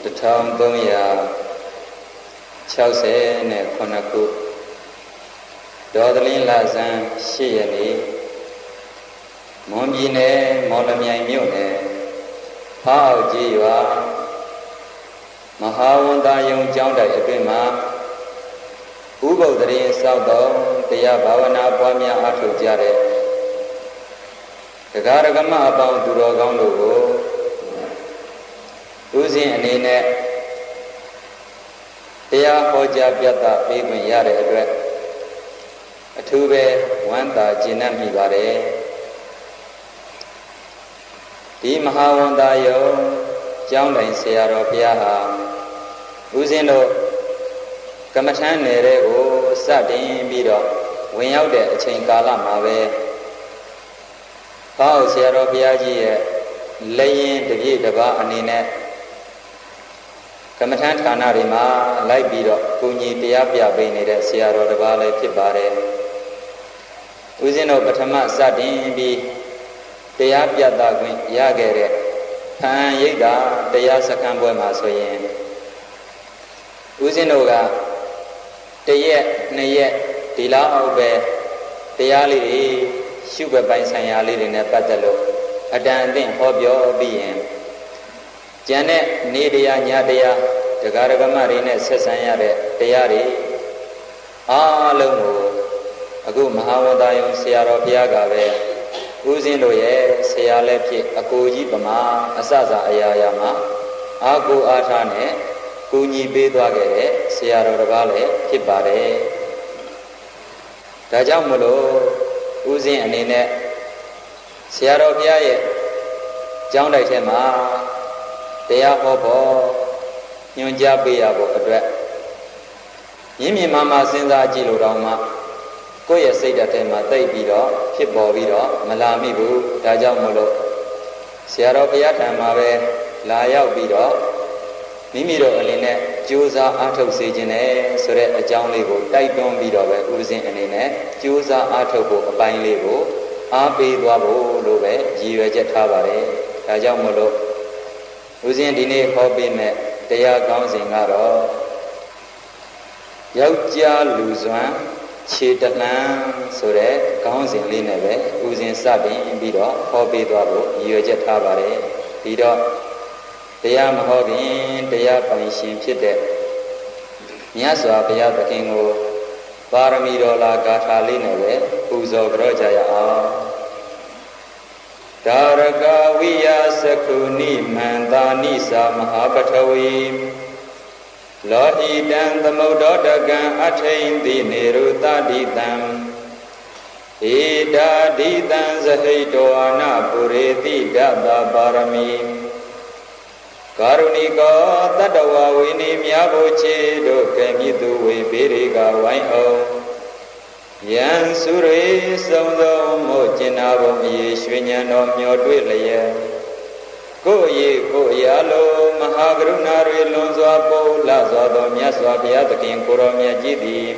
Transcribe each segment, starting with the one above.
1360ခုဒေါ်သလင်းလဆန်း8ရက်နေ့မွန်ပြည်နယ်မော်လမြိုင်မြို့နယ်ဖားအောက်ကြီးရွာမဟာဝန်သာယုံကျောင်းတိုက်အတွင်းမှာဥပုသ်တရင်စောက်တော်တရားဘာဝနာပွားများအားထုတ်ကြတဲ့တရားဓမ္မအပေါင်းသူတော်ကောင်းတို့ကိုဦးစဉ်အနေနဲ့တရားဟောကြားပြသပေးခွင့်ရတဲ့အတွက်အထူးပဲဝမ်းသာကျေနပ်မိပါတယ်ဒီမဟာဝန်သာယုံကျောင်းတိုင်ဆရာတော်ဘုရားဟာဦးဇင်းတို့ကမ္မထမ်းနယ်တွေကိုစတင်ပြီးတော့ဝင်ရောက်တဲ့အချိန်ကာလမှာပဲဟောဆရာတော်ဘုရားကြီးရဲ့လက်ရင်တပြည့်တစ်ပါးအနေနဲ့ကမ္မထမ်းဌာနတွေမှာလိုက်ပြီးတော့ကိုကြီးတရားပြပေးနေတဲ့ဆရာတော်တစ်ပါးလည်းဖြစ်ပါတယ်ဦးဇင်းတို့ပထမစတင်ပြီးတရားပြသခွင့်ရခဲ့တဲ့ဖန်ရိပ်သာတရားစခန်းပွဲမှာဆိုရင်ဦးဇင်းတို့ကတစ်ရက်နှစ်ရက်ဒီလောက်အောက်ပဲတရားလေးတွေရှုပ်ပိုင်းဆိုင်ရာလေးတွေနဲ့ပတ်သက်လို့အတန်အသင့်ဟောပြောပြီးရင်ကျန်တဲ့နေတရားညတရားတရားဓမ္မတွေနဲ့ဆက်ဆံရတဲ့တရားတွေအားလုံးကိုအခုမဟာဝတ္တယုံဆရာတော်ဘုရားကပဲဦးဇင်းတို့ရဲ့ဆရာလည်းဖြစ်အကိုကြီးပမာအစစအရာရာမှာအာကိုအားထားနဲ့ကိုညီပေးသွားခဲ့တဲ့ဆရာတော်တစ်ပါးလည်းဖြစ်ပါတယ်ဒါကြောင့်မလို့ဦးဇင်းအနေနဲ့ဆရာတော်ဘုရားရဲ့ကျောင်းတိုက်ထဲမှာတရားဟောဖို့ညွှန်ကြားပေးရဖို့အတွက်မြင့်မြင့်မားမားစဉ်းစားကြည့်လို့တော့မှကိုယ့်ရဲ့စိတ်ဓာတ်ထဲမှာသိပြီးတော့ဖြစ်ပေါ်ပြီးတော့မလာမိဘူးဒါကြောင့်မလို့ဆရာတော်ဘုရားထံမှာပဲလာရောက်ပြီးတော့မိမိတို့အနေနဲ့ကြိုးစားအားထုတ်စေခြင်းနဲ့ဆိုတဲ့အကြောင်းလေးကိုတိုက်တွန်းပြီးတော့ပဲဦးဇင်းအနေနဲ့ကြိုးစားအားထုတ်ဖို့အပိုင်းလေးကိုအားပေးသွားဖို့လို့ပဲရည်ရွယ်ချက်ထားပါတယ်ဒါကြောင့်မလို့ဦးဇင်းဒီနေ့ဟောပေးမဲ့တရားကောင်းစဉ်ကတော့ယောက်ျားလူစွမ်းခြေတလန်းဆိုတဲ့ခေါင်းစဉ်လေးနဲ့ပဲဦးဇင်းစတင်ပြီးတော့ဟောပေးသွားဖို့ရည်ရွယ်ချက်ထားပါတယ်ဒီတော့တရားမဟောခင်တရားပိုင်ရှင်ဖြစ်တဲ့မြတ်စွာဘုရားသခင်ကိုပါရမီတော်လာဂါထာလေးနဲ့ပဲပူဇော်ကြောကြရအောင်ဒါရကဝိယသကုဏိမန္တာနိသမဟာပထဝီလောဟိတံသမုဒ္ဒောတကံအထိန်တိနေရုတတိတံဧတာဒိတံဇဟိတောအနပုရေတိဒတပါရမီကာရုဏိကောတတ္တဝဝိနိမြာဘုချေတို့ကဲမြစ်သူဝေဘေရိကဝိုင်းအောင်ယံစုရေစုံစုံမို့ကျင်နာဘုံအေရွှေဉဏ်တော်မျောတွေ့လျက်ကိုယ်ရေကိုယ်ရာလုံးမဟာကရုဏာတွေလွန်စွာပို့လာစွာသောမြတ်စွာဘုရားသခင်ကိုရောမြတ်ကြီးသည်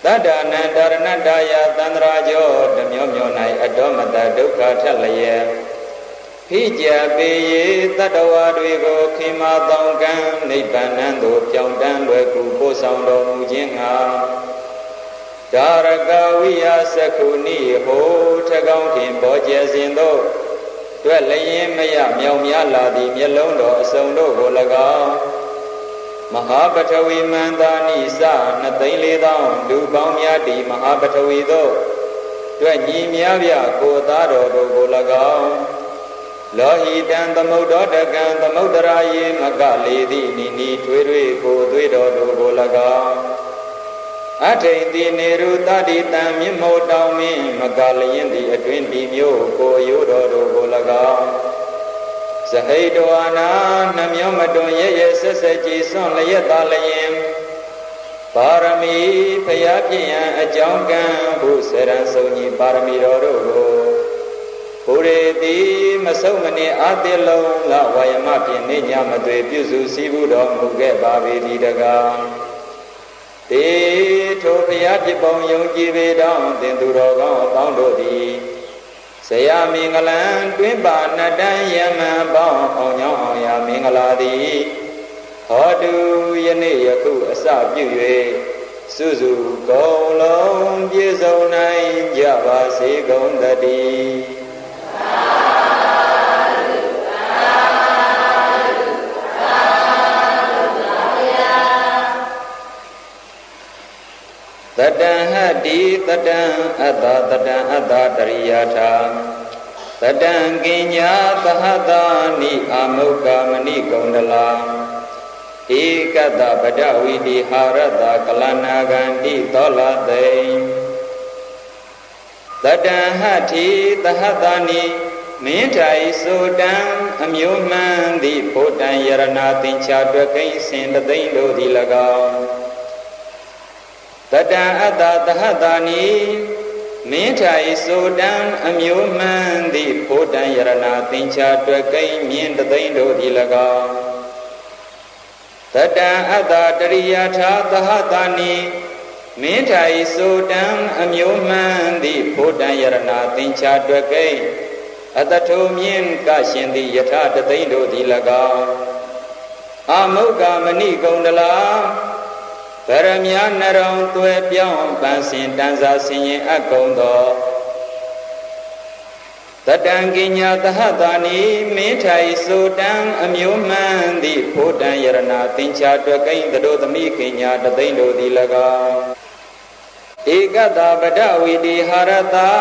တတ္တနန္တရဏတယသန္တရာကျော်ဓမျောမျော၌အတောမတဒုက္ခထက်လျက်ဖိကြပေရေတတ္တဝါတွေကိုခိမာတောင်းကံနိဗ္ဗာန်သို့ပြောင်းတန်းလွယ်ကူပို့ဆောင်တော်မူခြင်းငှာဒါရကဝိယသကုဏိဟိုထကောင်းခင်ပေါ်ကျစဉ်သို့တွေ့လျင်မရမြောင်များလာသည့်မျက်လုံးတော်အစုံတို့ကို၎င်းမဟာပထဝီမန္တာနိစ2,400,000လူပေါင်းများတီမဟာပထဝီသို့တွေ့ညီများပြကိုသားတော်တို့ကို၎င်းလောဟိတံသမုဒ္ဒောတကံသမုဒ္ဒရာယေမကလေသည့်နိနီထွေးထွေးကိုသွေးတော်တို့ကို၎င်းအထိန်တိနေရုတတိတံမြင့်မို့တောင်းမင်းမကလျင်သည်အတွင်ဒီမျိုးကိုရိုးတော်တို့ကို၎င်းဇဟိတောအနာနှမျောမတွန်ရဲ့ရဲ့ဆက်ဆက်ကြည်စွန့်လျက်သာလျင်ပါရမီဖျားဖြစ်ရန်အကြောင်းကံဘုဆရံစုံကြီးပါရမီတော်တို့ကိုဘုရေတိမဆုံးမနစ်အာတိလုံးလဝါယမဖြင့်နေညမသွေပြုစုစည်းဘူးတော်မူခဲ့ပါပေသည်တကားတေထိုဘုရားဖြစ်ပုံယုံကြည်ပေတောင်းသင်သူတော်ကောင်းအပေါင်းတို့သည် ဆရာမင်္ဂလံတွင်ပါနတန်ယမံပေါင်းအောင်ညောင်းအောင်ရာမင်္ဂလာသည်ဟောတုယနေ့ယခုအစပြု၍စုစုကုန်လုံးပြည့်စုံနိုင်ကြပါစေကုန်သတည်းတတံဟတိတတံအတ္တတတံအတ္တတရိယာထာတတံကိညာသဟတာနိအာမုကမဏိကုန္ဒလာဧကတပဒဝိတိဟာရတကလနာဂန္တိသောလသိတတံဟတိသဟတာနိမင်းထိုင်ဆိုတံအမျိုးမှန်သည်ဘုဒ္ဓံယရဏသင်္ချာတွကိဉ္စင်တသိမ့်တို့သည်၎င်းတတံအတ္တသဟတာနိမင်းထိုင်ဆိုတံအမျိုးမှန်သည်ဘုဒ္ဓံယရဏသင်္ချာတွကိဉ္မြင်တသိမ့်တို့သည်၎င်းတတံအတ္တတရိယာထာသဟတာနိမင်းထိုင်ဆိုတံအမျိုးမှန်သည်ဘုဒ္ဓံယရဏသင်္ချာတွကိဉ္အတ္တထုံမြင်ကရှင်သည်ယထာတသိမ့်တို့သည်၎င်းအာမုကမဏိကုန္ဒလာဗရမယနရုံသွဲပြောင်းပန်းစင်တန်စာဆင်ရင်အကုန်သောတတံကိညာသဟတာနိမင်းထိုင်ဆိုတံအမျိုးမှန်သည်ဘုဒ္ဓံယရဏသင်္ချာတွကိဉ္တတို့သမိကိညာတသိမ့်တို့သည်၎င်းဧကတပဒဝိတိဟာရတာ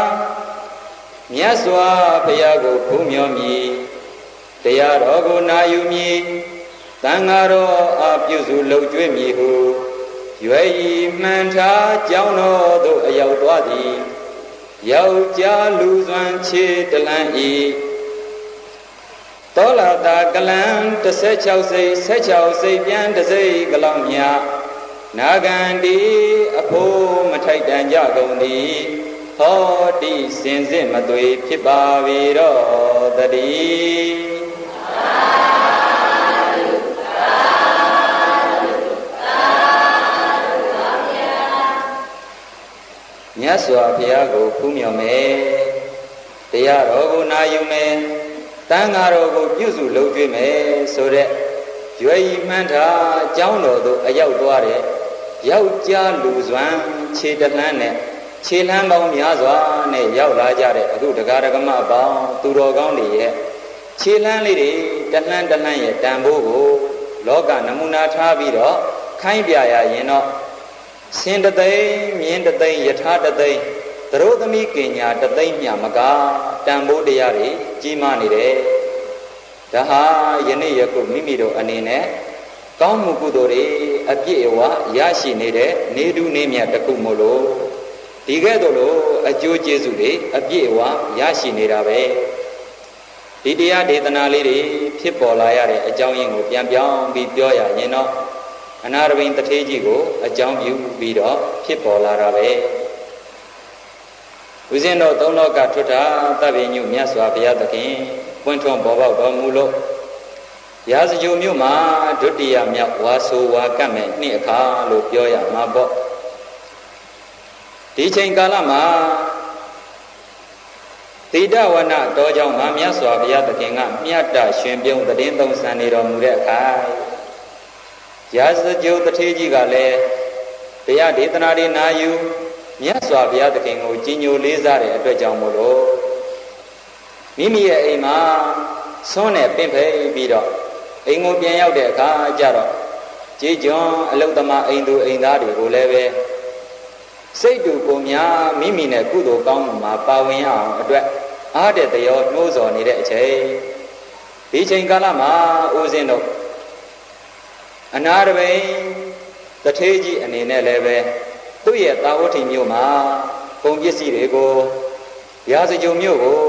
မြတ်စွာဘုရားကိုဖူးမြော်မည်တရားတော်ကိုနာယူမည်သံဃာတော်အပြုစုလုပ်ကျွေးမည်ဟုရွယ်ဤမှန်ထားကြောင်းတော်သို့အရောက်သွားသည်ယောက်ျားလူစွမ်းခြေတလန်းဤသောလာတာကလံ16စိတ်16စိတ်ပြန်တစိတ်ကလောက်မြနာဂန္တိအဖို့မထိုက်တန်ကြကုန်သည်ဟောတိစင်စစ်မသွေဖြစ်ပါပေတော့တည်းမြတ်စွာဘုရားကိုဖူးမြော်မယ်တရားတော်ကိုနာယူမယ်တန်ဃာတော်ကိုပြုစုလုပ်ကျွေးမယ်ဆိုတဲ့ရွယ်ဤမှန်းထားအကြောင်းတော်သို့အရောက်သွားတဲ့ယောက်ျားလူစွမ်းခြေတလှမ်းနဲ့ခြေလှမ်းပေါင်းများစွာနဲ့ရောက်လာကြတဲ့အခုတရားဓမ္မအပေါင်းသူတော်ကောင်းတွေရဲ့ခြေလှမ်းလေးတွေတလှမ်းတလှမ်းရဲ့တန်ဖိုးကိုလောကနမူနာထားပြီးတော့ခိုင်းပြရရင်တော့စင်တသိမ့်မြင်းတသိမ့်ယထာတသိမ့်သရိုသမီးကညာတသိမ့်မြမကတန်ဖိုးတရားတွေကြီးမားနေတယ်ဒါဟာယနေ့ယခုမိမိတို့အနေနဲ့ကောင်းမှုကုသိုလ်တွေအပြည့်အဝရရှိနေတဲ့နေတူနေမြတ်တစ်ခုမို့လို့ဒီကဲ့သို့လို့အကျိုးကျေးဇူးတွေအပြည့်အဝရရှိနေတာပဲဒီတရားဒေသနာလေးတွေဖြစ်ပေါ်လာရတဲ့အကြောင်းရင်းကိုပြန်ပြောင်းပြီးပြောရရင်တော့အနာရဘိန်တထေးကြီးကိုအကြောင်းပြုပြီးတော့ဖြစ်ပေါ်လာတာပဲဦးဇင်းတော်သုံးလောကထွဋ္ဌသဗ္ဗညုမြတ်စွာဘုရားသခင်ပွင့်ထွန်းပေါ်ပေါက်တော်မူလို့ရာဇဂိုမြို့မှာဒုတိယမြောက်ဝါဆိုဝါကတ်မဲ့နှစ်အခါလို့ပြောရမှာပေါ့ဒီချိန်ကာလမှာတိဒဝနတော်ကြောင့်မှာမြတ်စွာဘုရားသခင်ကမြတ်တရှင်ပြုံးတည်င်းသုံးဆန်နေတော်မူတဲ့အခါရာဇဂိုတထေးကြီးကလည်းတရားဒေသနာတွေနာယူမြတ်စွာဘုရားသခင်ကိုကြီးညိုလေးစားတဲ့အတွက်ကြောင့်မို့လို့မိမိရဲ့အိမ်မှာဆွမ်းနဲ့ပင့်ဖိတ်ပြီးတော့အိမ်ကိုပြန်ရောက်တဲ့အခါကျတော့ကြေးကျွန်အလုသမားအိမ်သူအိမ်သားတွေကိုလည်းပဲစိတ်တူကိုများမိမိနဲ့ကုသိုလ်ကောင်းမှုမှာပါဝင်အောင်အတွက်အားတဲ့တရောနှိုးဆော်နေတဲ့အချိန်ဒီချိန်ကာလမှာဦးဇင်းတို့အနာရဘိန်တထေးကြီးအနေနဲ့လည်းပဲသူ့ရဲ့သာဝတိမြို့မှာပုံပစ္စည်းတွေကိုရာဇဂိုမြို့ကို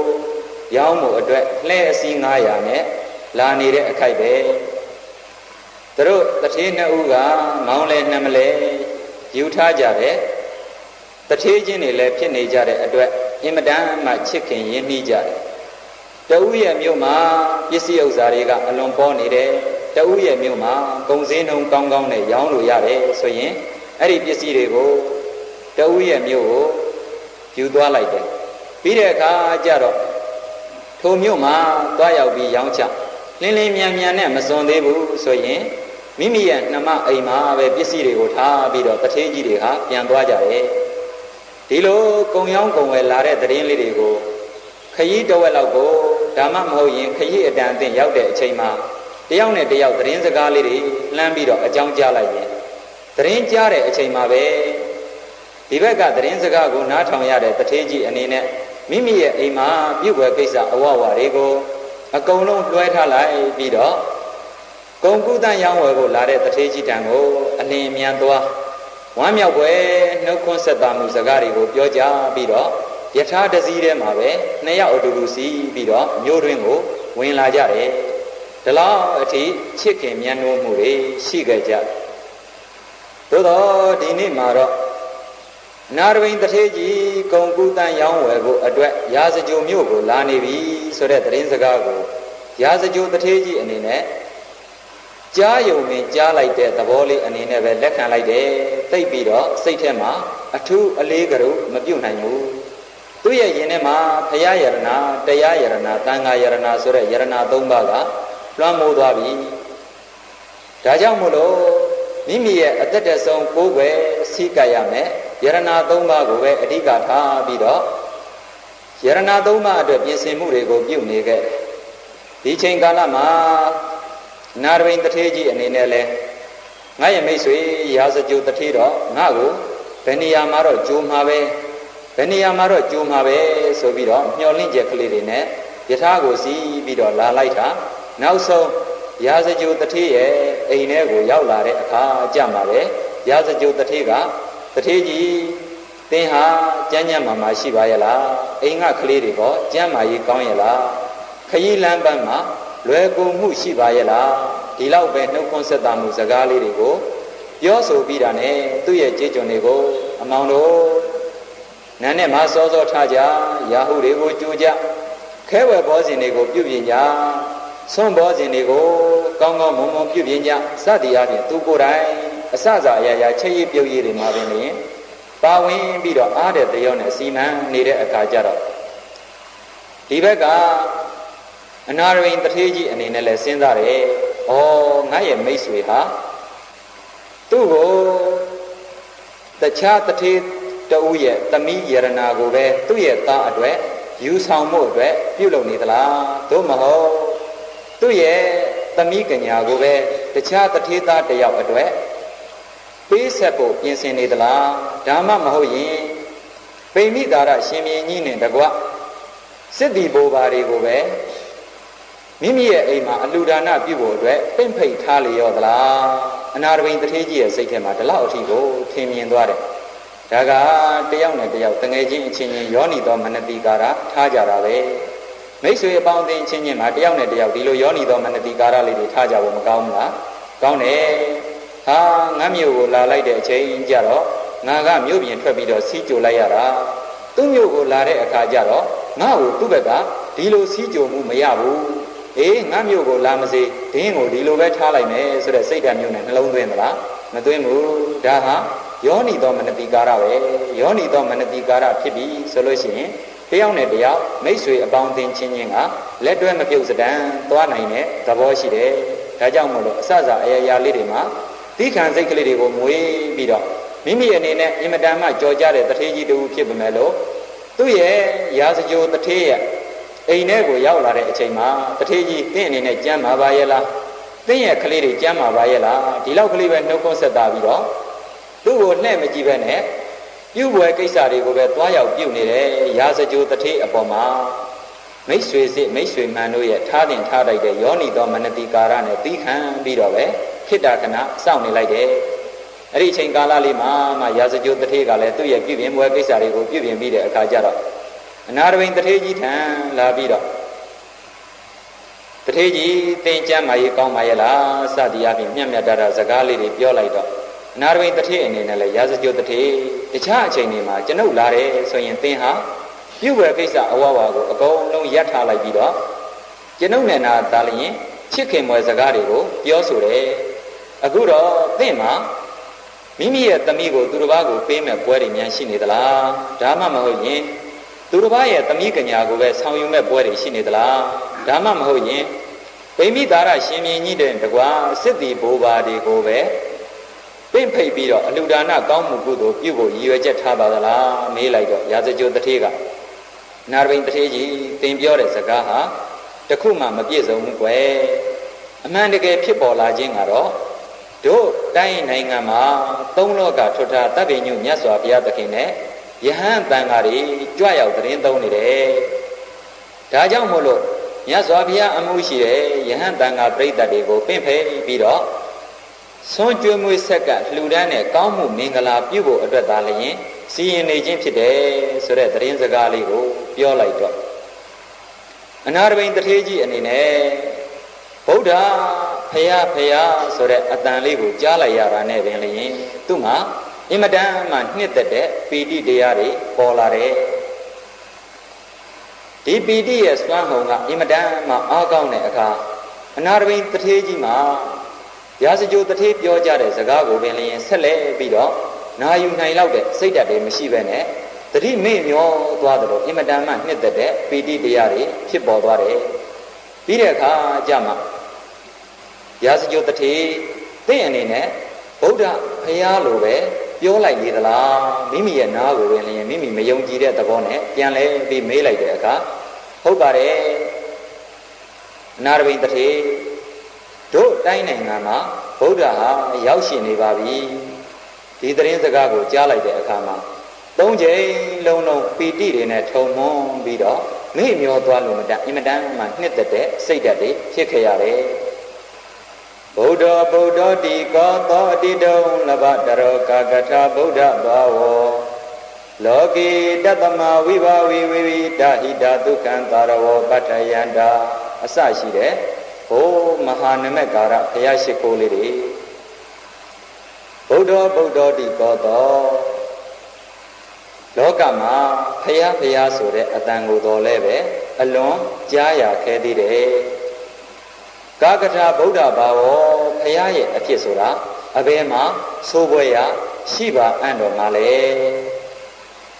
ရောင်းမှုအတွက်လှဲအစီး900နဲ့လာနေတဲ့အခိုက်ပဲသူတို့တထေးနှစ်ဦးကမောင်းလဲနှမလဲယူထားကြတယ်တထေးချင်းတွေလည်းဖြစ်နေကြတဲ့အတွက်အင်မတန်မှချစ်ခင်ရင်းနှီးကြတယ်တဦးရဲ့မြို့မှာပစ္စည်းဥစ္စာတွေကအလွန်ပေါ်နေတယ်တဦးရဲ့မြို့မှာကုန်စည်နှုန်းကောင်းကောင်းနဲ့ရောင်းလို့ရတယ်ဆိုရင်အဲ့ဒီပစ္စည်းတွေကိုတဦးရဲ့မြို့ကိုယူသွားလိုက်တယ်ပြီးတဲ့အခါကျတော့ ထိုမြို့မှာသွားရောက်ပြီးရောင်းချလင်းလင်းမြန်မြန်နဲ့မစွန်သေးဘူးဆိုရင်မိမိရဲ့နှမအိမ်မှာပဲပစ္စည်းတွေကိုထားပြီးတော့တထေးကြီးတွေကပြန်သွားကြတယ်ဒီလိုကုံရောင်းကုံဝယ်လာတဲ့သတင်းလေးတွေကိုခရီးတဝက်လောက်ကိုဒါမှမဟုတ်ရင်ခရီးအတန်အသင့်ရောက်တဲ့အချိန်မှာတယောက်နဲ့တယောက်သတင်းစကားလေးတွေလှမ်းပြီးတော့အကြောင်းကြားလိုက်ရင်သတင်းကြားတဲ့အချိန်မှာပဲဒီဘက်ကသတင်းစကားကိုနားထောင်ရတဲ့တထေးကြီးအနေနဲ့မိမိရဲ့အိမ်မှာပြုတ်ွယ်ကိစ္စအဝဝတွေကိုအကုန်လုံးလွှဲထားလိုက်ပြီးတော့ဂုံကုသရောင်းဝယ်ကိုလာတဲ့တထေးကြီးတံကိုအလင်းမြန်သွားဝမ်းမြောက်ပွဲနှုတ်ခွန်းဆက်သားမှုစကားတွေကိုပြောကြပြီးတော့ယထာတစည်းထဲမှာပဲနှစ်ယောက်အတူတူစီးပြီးတော့မြို့တွင်းကိုဝင်လာကြတယ်ဒီလောက်အထိချစ်ခင်မြတ်နိုးမှုတွေရှိခဲ့ကြသို့တော့ဒီနေ့မှာတော့နာရဝိန်တထေးကြီးဂုံကုသရောင်းဝယ်ကိုအတွက်ရာဇကြိုမြို့ကိုလာနေပြီဆိုတဲ့သတင်းစကားကိုရာဇကြိုတထေးကြီးအနေနဲ့ကြားယုံပင်ကြားလိုက်တဲ့သဘောလေးအနေနဲ့ပဲလက်ခံလိုက်တယ်သိပ်ပြီးတော့စိတ်ထဲမှာအထူးအလေးကရုမပြုတ်နိုင်ဘူးသူ့ရဲ့ယင်ထဲမှာဘုရားယရဏတရားယရဏသံဃာယရဏဆိုတဲ့ယရဏ၃ပါးကလွှမ်းမိုးသွားပြီဒါကြောင့်မို့လို့မိမိရဲ့အသက်တဆုံးကိုယ်ွယ်စီးကပ်ရမယ်ယရဏ၃ပါးကိုပဲအဓိကထားပြီးတော့ယရဏ၃ပါးအတွက်ပြင်ဆင်မှုတွေကိုပြုနေခဲ့ဒီချိန်ကာလမှာနာရဝိန်တထေးကြီးအနေနဲ့လဲငါရဲ့မိတ်ဆွေရာဇကြိုတထေးတော့ငါ့ကိုဘယ်နေရာမှာတော့ကြိုမှာပဲဘယ်နေရာမှာတော့ကြိုမှာပဲဆိုပြီးတော့မျှော်လင့်ချက်ကလေးတွေနဲ့ယထာကိုစီးပြီးတော့လာလိုက်တာနောက်ဆုံးရာဇကြိုတထေးရဲ့အိမ်ထဲကိုရောက်လာတဲ့အခါကြမှာပဲရာဇကြိုတထေးကတထေးကြီးသင်ဟာကျမ်းမာမာရှိပါရဲ့လားအိမ်ကကလေးတွေကကျမ်းမာရေးကောင်းရဲ့လားခရီးလမ်းပန်းမှာလွယ်ကူမှုရှိပါရဲ့လားဒီလောက်ပဲနှုတ်ခွန်းဆက်တာမှုစကားလေးတွေကိုပြောဆိုပြီးတာနဲ့သူ့ရဲ့ကြေးကျွန်တွေကိုအမောင်တို့နာနဲ့မစောစောထားကြရာဟုတွေကိုကြိုးကြခဲဝယ်ဘောဇင်တွေကိုပြုပြင်ကြဆွန့်ဘောဇင်တွေကိုကောင်းကောင်းမွန်မွန်ပြုပြင်ကြစသည်အားဖြင့်သူကိုယ်တိုင်အစစအရာရာချက်ရည်ပြုတ်ရည်တွေမှာပင်ပါဝင်ပြီးတော့အားတဲ့တရောနဲ့စီမံနေတဲ့အခါကျတော့ဒီဘက်ကအနာရဝိန်တထေးကြီးအနေနဲ့လဲစဉ်းစားတယ်။ဩငါရဲ့မိတ်ဆွေဟာသူ့ကိုတခြားတထေးတဦးရဲ့သမီးယရနာကိုပဲသူ့ရဲ့သားအတွက်ယူဆောင်မှုအတွက်ပြုလုပ်နေသလားသို့မဟုတ်သူ့ရဲ့သမီးကညာကိုပဲတခြားတထေးသားတယောက်အတွက်ပေးဆက်ဖို့ပြင်ဆင်နေသလားဒါမှမဟုတ်ရင်ပိမိတာရရှင်မြင်းကြီးနဲ့တကွစစ်တီဘိုးဘာတွေကိုပဲမိမိရဲ့အိမ်မှာအလှူဒါနပြုဖို့အတွက်ပင့်ဖိတ်ထားလေရောသလားအနာရဝိန်တထေးကြီးရဲ့စိတ်ထဲမှာဒီလောက်အထိကိုထင်မြင်သွားတယ်ဒါကတယောက်နဲ့တယောက်တငယ်ချင်းအချင်းချင်းယောနီသောမနတိကာရထားကြတာပဲမိတ်ဆွေအပေါင်းအသင်းချင်းချင်းမှာတယောက်နဲ့တယောက်ဒီလိုယောနီသောမနတိကာရလေးတွေထားကြဖို့မကောင်းဘူးလားကောင်းတယ်ဟာငါမြို့ကိုလာလိုက်တဲ့အချိန်ကြတော့ငါကမြို့ပြင်ထွက်ပြီးတော့စီးကြိုလိုက်ရတာသူ့မြို့ကိုလာတဲ့အခါကျတော့ငါ့ကိုသူ့ဘက်ကဒီလိုစီးကြိုမှုမရဘူးအေးငါမြို့ကိုလာမစေဒင်းကိုဒီလိုပဲထားလိုက်မယ်ဆိုတဲ့စိတ်ဓာတ်မျိုးနဲ့နှလုံးသွင်းသလားမသွင်းဘူးဒါဟာယောနီသောမနတိကာရပဲယောနီသောမနတိကာရဖြစ်ပြီဆိုလို့ရှိရင်တယောက်နဲ့တယောက်မိတ်ဆွေအပေါင်းအသင်းချင်းချင်းကလက်တွဲမပြုတ်စတန်သွားနိုင်တဲ့သဘောရှိတယ်ဒါကြောင့်မို့လို့အစစအရာရာလေးတွေမှာသီးခံစိတ်ကလေးတွေကိုမွေးပြီးတော့မိမိအနေနဲ့အင်မတန်မှကြော်ကြတဲ့တထေးကြီးတူဖြစ်ပေမဲ့လို့သူ့ရဲ့ရာဇကြိုတထေးရဲ့အိမ်ထဲကိုရောက်လာတဲ့အချိန်မှာတထေးကြီးသင်အနေနဲ့ကြမ်းမာပါရဲ့လားသင်ရဲ့ကလေးတွေကြမ်းမာပါရဲ့လားဒီလောက်ကလေးပဲနှုတ်ခွန်းဆက်တာပြီးတော့သူ့ကိုလှည့်မကြည့်ပဲနဲ့ပြုပွဲကိစ္စတွေကိုပဲသွားရောက်ပြုနေတယ်ရာဇကြိုတထေးအပေါ်မှာမိတ်ဆွေစစ်မိတ်ဆွေမှန်တို့ရဲ့ထားတင်ထားလိုက်တဲ့ယောနီသောမနတိကာရနဲ့သီးခံပြီးတော့ပဲခိတ္တကနာစောင့်နေလိုက်တယ်အဲ့ဒီအချိန်ကာလလေးမှာရာဇကြိုတထေးကလည်းသူ့ရဲ့ပြုပြင်ပွဲကိစ္စတွေကိုပြုပြင်ပြီးတဲ့အခါကျတော့အနာရဝိန်တထေးကြီးထံလာပြီးတော့တထေးကြီးသင်ကျမ်းမာရေးကောင်းပါရဲ့လားစသည်အပြင်မြတ်မြတ်တာစကားလေးတွေပြောလိုက်တော့အနာရဝိန်တထေးအနေနဲ့လည်းရာဇကြိုတထေးတခြားအချိန်တွေမှာကျွန်ုပ်လာတယ်ဆိုရင်သင်ဟာပြုဝယ်ကိစ္စအဝဝကိုအကုန်လုံးရပ်ထားလိုက်ပြီးတော့ကျွန်ုပ်နဲ့နာသာလျင်ချစ်ခင်မွယ်စကားတွေကိုပြောဆိုတယ်အခုတော့သင်မှာမိမိရဲ့သမီးကိုသူတစ်ပါးကိုပေးမဲ့ပွဲတွေများရှိနေသလားဒါမှမဟုတ်ရင် သူတစ်ပါးရဲ့သမီးကညာကိုပဲဆောင်ယူမဲ့ပွဲတွေရှိနေသလားဒါမှမဟုတ်ရင်ဗိမိသာရရှင်မြင်းကြီးတဲ့တကွာစစ်တီဘိုးဘာတွေကိုပဲပင့်ဖိတ်ပြီးတော့အလှူဒါနကောင်းမှုကုသိုလ်ပြုဖို့ရည်ရွယ်ချက်ထားပါသလားမေးလိုက်တော့ရာဇကြိုတထေးကနာရဘိန်တထေးကြီးသင်ပြောတဲ့စကားဟာတခုမှမပြည့်စုံဘူးကွယ်အမှန်တကယ်ဖြစ်ပေါ်လာခြင်းကတော့တို့တိုင်းနိုင်ငံမှာသုံးလောကထွတ်ထားတပ်ပင်ညုမြတ်စွာဘုရားသခင်နဲ့ယဟန်တန်ဃာတွေကြွရောက်သတင်းသုံးနေတယ်ဒါကြောင့်မို့လို့မြတ်စွာဘုရားအမှုရှိတဲ့ယဟန်တန်ဃာပရိသတ်တွေကိုပင့်ဖယ်ပြီးတော့ဆွမ်းကြွေးမွေးဆက်ကလှူဒန်းတဲ့ကောင်းမှုမင်္ဂလာပြုဖို့အတွက်သာလျင်စီရင်နေခြင်းဖြစ်တယ်ဆိုတဲ့သတင်းစကားလေးကိုပြောလိုက်တော့အနာရဘိန်တထေးကြီးအနေနဲ့ဗုဒ္ဓဖယားဆိုတဲ့အတန်လေးကိုကြားလိုက်ရတာနဲ့ပင်လျင်သူ့မှာအင်မတန်မှနှစ်သက်တဲ့ပီတိတရားတွေပေါ်လာတယ်ဒီပီတိရဲ့စွမ်းဟုန်ကအင်မတန်မှအားကောင်းတဲ့အခါအနာရဘိန်တထေးကြီးမှာရာဇကြိုတထေးပြောကြတဲ့စကားကိုပင်လျင်ဆက်လက်ပြီးတော့နာယူနိုင်လောက်တဲ့စိတ်ဓာတ်တွေမရှိဘဲနဲ့တတိမေ့မျောသွားတယ်လို့အင်မတန်မှနှစ်သက်တဲ့ပီတိတရားတွေဖြစ်ပေါ်သွားတယ်ပြီးတဲ့အခါကြမှာရာဇကြိုတထေးသင်အနေနဲ့ဗုဒ္ဓဖယားလိုပဲပြောလိုက်လေသလားမိမိရဲ့နားကိုပင်လျင်မိမိမယုံကြည်တဲ့သဘောနဲ့ပြန်လဲပြီးမေးလိုက်တဲ့အခါဟုတ်ပါတယ်အနာရဘိန်တထေးတို့တိုင်းနိုင်ငံမှာဗုဒ္ဓဟာရောက်ရှိနေပါပြီဒီသတင်းစကားကိုကြားလိုက်တဲ့အခါမှာသုံးချိန်လုံးလုံးပီတိတွေနဲ့ထုံမွန်းပြီးတော့မေ့မျောသွားလို့အင်မတန်မှနှစ်သက်တဲ့စိတ်ဓာတ်တွေဖြစ်ခဲ့ရတယ်ဗုဒ္ဓတိကောသောအတိတုံလဘတရောကာကထာဗုဒ္ဓဘာဝောလောကီတတမဝိဘာဝိဝိဝိဒဟိတဒုက္ခံတာရဝပတ္ထယန္တာအစရှိတဲ့ဟိုမဟာနမကာရဘုရားရှိခိုးလေးတွေဗုဒ္ဓတိကောသောလောကမှာဘုရားဆိုတဲ့အတန်ကိုတော်လဲပဲအလွန်ကြားရခဲသေးတယ်ကာကထာဗုဒ္ဓဘာဝောဘုရားရဲ့အဖြစ်ဆိုတာအဘယ်မှာဆိုးပွဲရရှိပါအံ့တော်မှာလဲ